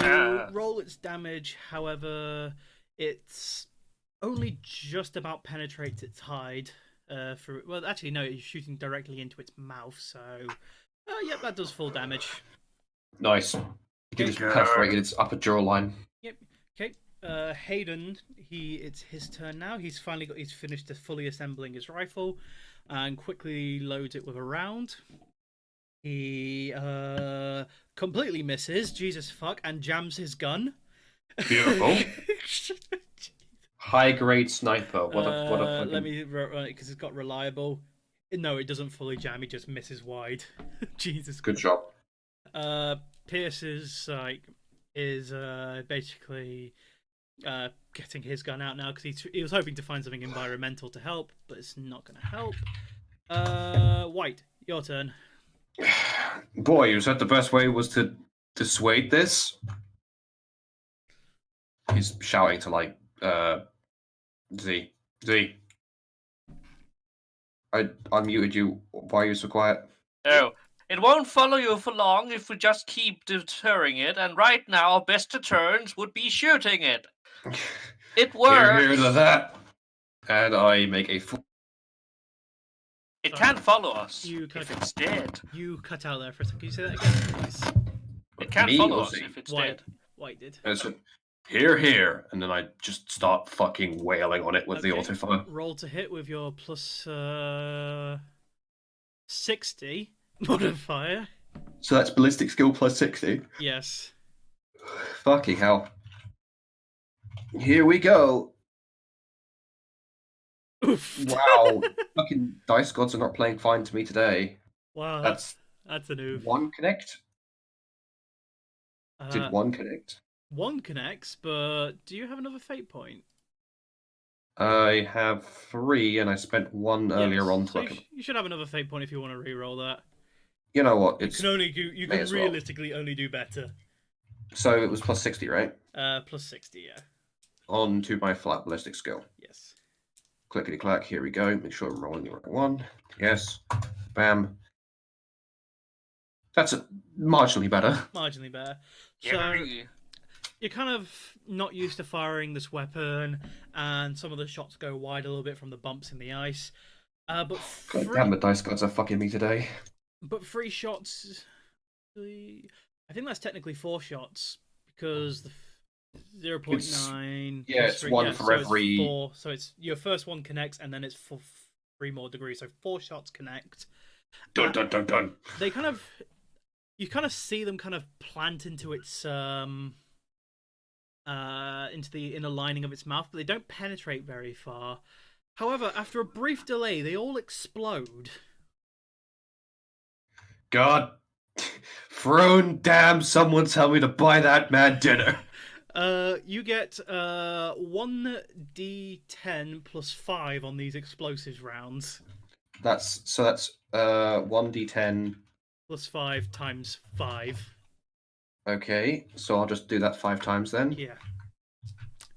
roll its damage. However, it's only just about penetrates its hide. Well, actually, no, you're shooting directly into its mouth. So, yep, that does full damage. Nice. You just perforated its upper jawline. Yep. Okay. Hayden, it's his turn now. He's finished fully assembling his rifle, and quickly loads it with a round. He completely misses, Jesus fuck, and jams his gun. Beautiful. High grade sniper. What a fucking... Let me run it because it's got reliable. No, it doesn't fully jam. He just misses wide. Jesus. Good job. Pierce is basically getting his gun out now because he was hoping to find something environmental to help, but it's not going to help. White, your turn. Boy, you said the best way was to dissuade this. He's shouting to like Z. I unmuted you. Why are you so quiet? Oh, it won't follow you for long if we just keep deterring it, and right now our best deterrence would be shooting it. It works. Hear to that. And I make a fool. It can't follow us You cut if it's dead. You cut out there for a second. Can you say that again, please? It can't Me follow or us Z? if it's White. dead. White did. And so, here, and then I just start fucking wailing on it with the Okay. autofire. Roll to hit with your plus 60 modifier. So that's ballistic skill plus 60. Yes. Fucking hell. Here we go. Oof. Wow. Fucking dice gods are not playing fine to me today. Wow, That's that's an oof. one connect. Did one connect? One connects, but do you have another fate point? I have 3, and I spent 1 earlier Yes, on. so you should have another fate point if you want to re-roll that. You know what? It's You may can as well. realistically only do better. So it was plus 60, right? Plus 60, yeah. On to my flat ballistic skill. Yes. Clickety clack. Here we go. Make sure I'm rolling the right one. Yes. Bam. That's marginally better. Marginally better. So Yeah. you're kind of not used to firing this weapon, and some of the shots go wide a little bit from the bumps in the ice. But God free, damn, the dice gods are fucking me today. but 3 shots. I think that's technically 4 shots because the 0.9. Yeah, plus it's 3, one for so every. It's 4. So it's your first one connects, and then it's for 3 more degrees. So 4 shots connect. Dun dun dun dun. They kind of, you kind of see them kind of plant into its into the inner lining of its mouth, but they don't penetrate very far. However, after a brief delay, they all explode. God, Throne, damn! Someone tell me to buy that man dinner. You get 1d10 plus 5 on these explosives rounds. That's 1d10. Plus 5 times 5. Okay, so I'll just do that 5 times then. Yeah.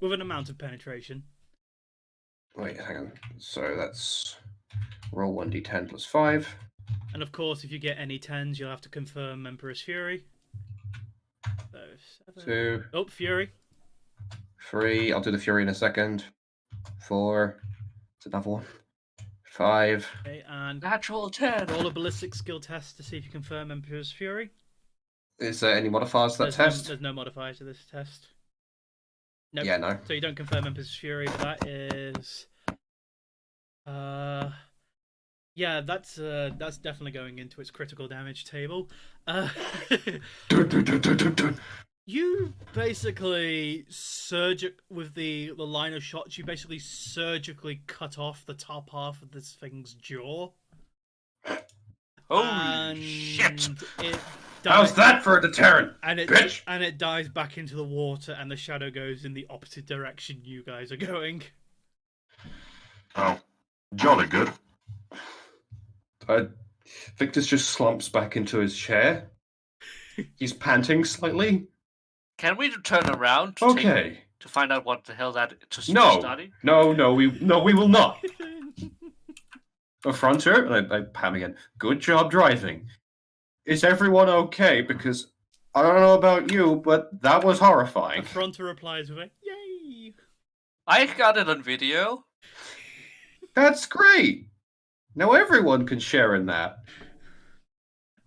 With an amount of penetration. Wait, hang on. So that's roll 1d10 plus 5. And of course, if you get any 10s, you'll have to confirm Emperor's Fury. So 7. 2, Oh, Fury. 3. I'll do the Fury in a second. 4. It's another one. 5. Okay, and Natural 10. roll a ballistic skill test to see if you confirm Emperor's Fury. Is there any modifiers to that test? There's no modifier to this test. Nope. Yeah, no. So you don't confirm Emperor's Fury, but that is... Yeah, that's definitely going into its critical damage table. Dun, dun, dun, dun, dun, dun. You basically with the line of shots. You basically surgically cut off the top half of this thing's jaw. Holy shit! How's that for a deterrent, bitch? And it dives back into the water, and the shadow goes in the opposite direction you guys are going. Oh, jolly good. Victus just slumps back into his chair. He's panting slightly. Can we turn around to find out what the hell that study? No, we will not. Affronter, and I pam again. Good job driving. Is everyone okay? Because I don't know about you, but that was horrifying. Affronter replies with a "Yay!" I got it on video. That's great. Now everyone can share in that.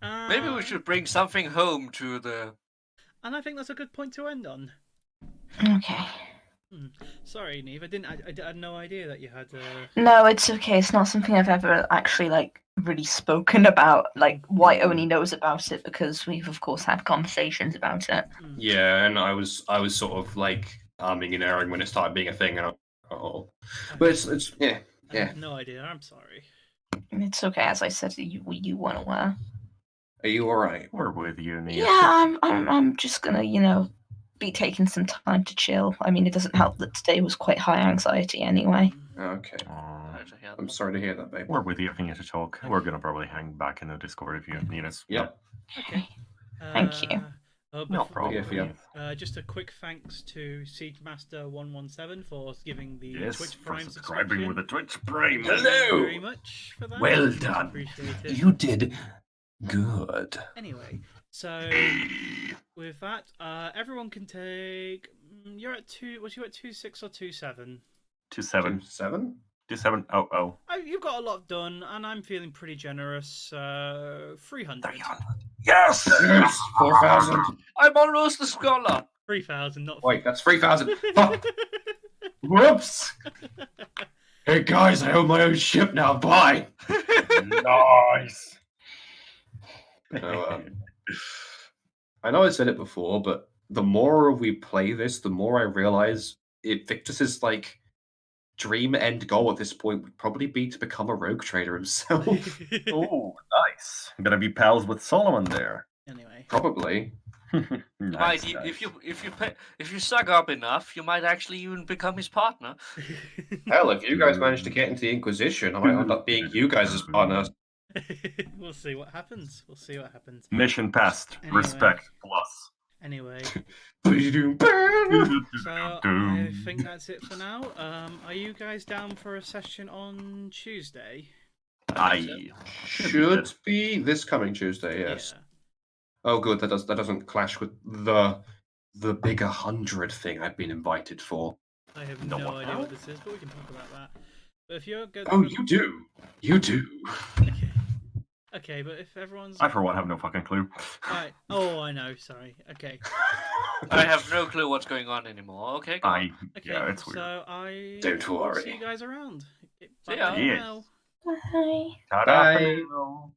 Maybe we should bring something home to the... And I think that's a good point to end on. Okay. Sorry, Neve. I had no idea that you had. No, it's okay. It's not something I've ever actually really spoken about. White only knows about it because we've of course had conversations about it. Yeah, and I was sort of arming and airing when it started being a thing, and but it's yeah. I have no idea. I'm sorry. It's okay. As I said, you weren't aware. Are you all right? We're with you, Nia. Yeah, I'm just gonna be taking some time to chill. I mean, it doesn't help that today was quite high anxiety anyway. Okay. Aw, I'm sorry to hear that, babe. we're with you if you need to talk. We're gonna probably hang back in the Discord if you need us. Yep. Okay. Thank you. No problem. Yeah. Just a quick thanks to Siegemaster117 for giving the Yes, Twitch for Prime subscribing subscription. with a Twitch Prime. Thank you very much for that. Well Much done. appreciated. You did good. Anyway, so with that, everyone can take. You're at 2. Was you at 2.6 or 2.7? 27. 7? 27. Oh. You've got a lot done, and I'm feeling pretty generous. 300. Yes! Yes! 4,000. I'm almost a scholar. 3,000, not. Wait, that's 3,000. Fuck. Whoops. Hey guys, I own my own ship now. Bye. Nice. So, I know I said it before, but the more we play this, the more I realize Victus's dream end goal at this point would probably be to become a rogue trader himself. Oh, nice. I'm gonna be pals with Solomon there. Anyway. Probably. Nice, Might, nice. if you suck up enough, you might actually even become his partner. Hell, if you guys manage to get into the Inquisition, I might end up being you guys' partners. We'll see what happens. Mission passed. Anyway. Respect plus. Anyway, Should so I think that's it for now. Are you guys down for a session on Tuesday? I be this coming Tuesday, yes. Yeah. Oh, good. That doesn't clash with the big 100 thing I've been invited for. I have No, no what idea now? what this is, but we can talk about that. But if you're good. Oh, you do. You do. Okay. Okay, but if everyone's. I, for one, have no fucking clue. Right. Oh, I know. Sorry. Okay. I have no clue what's going on anymore. Okay, go on. Okay. Yeah, it's weird. So I Don't will worry. see you guys around. See ya. Bye Yes. now. Bye. Ta-da for Bye. now.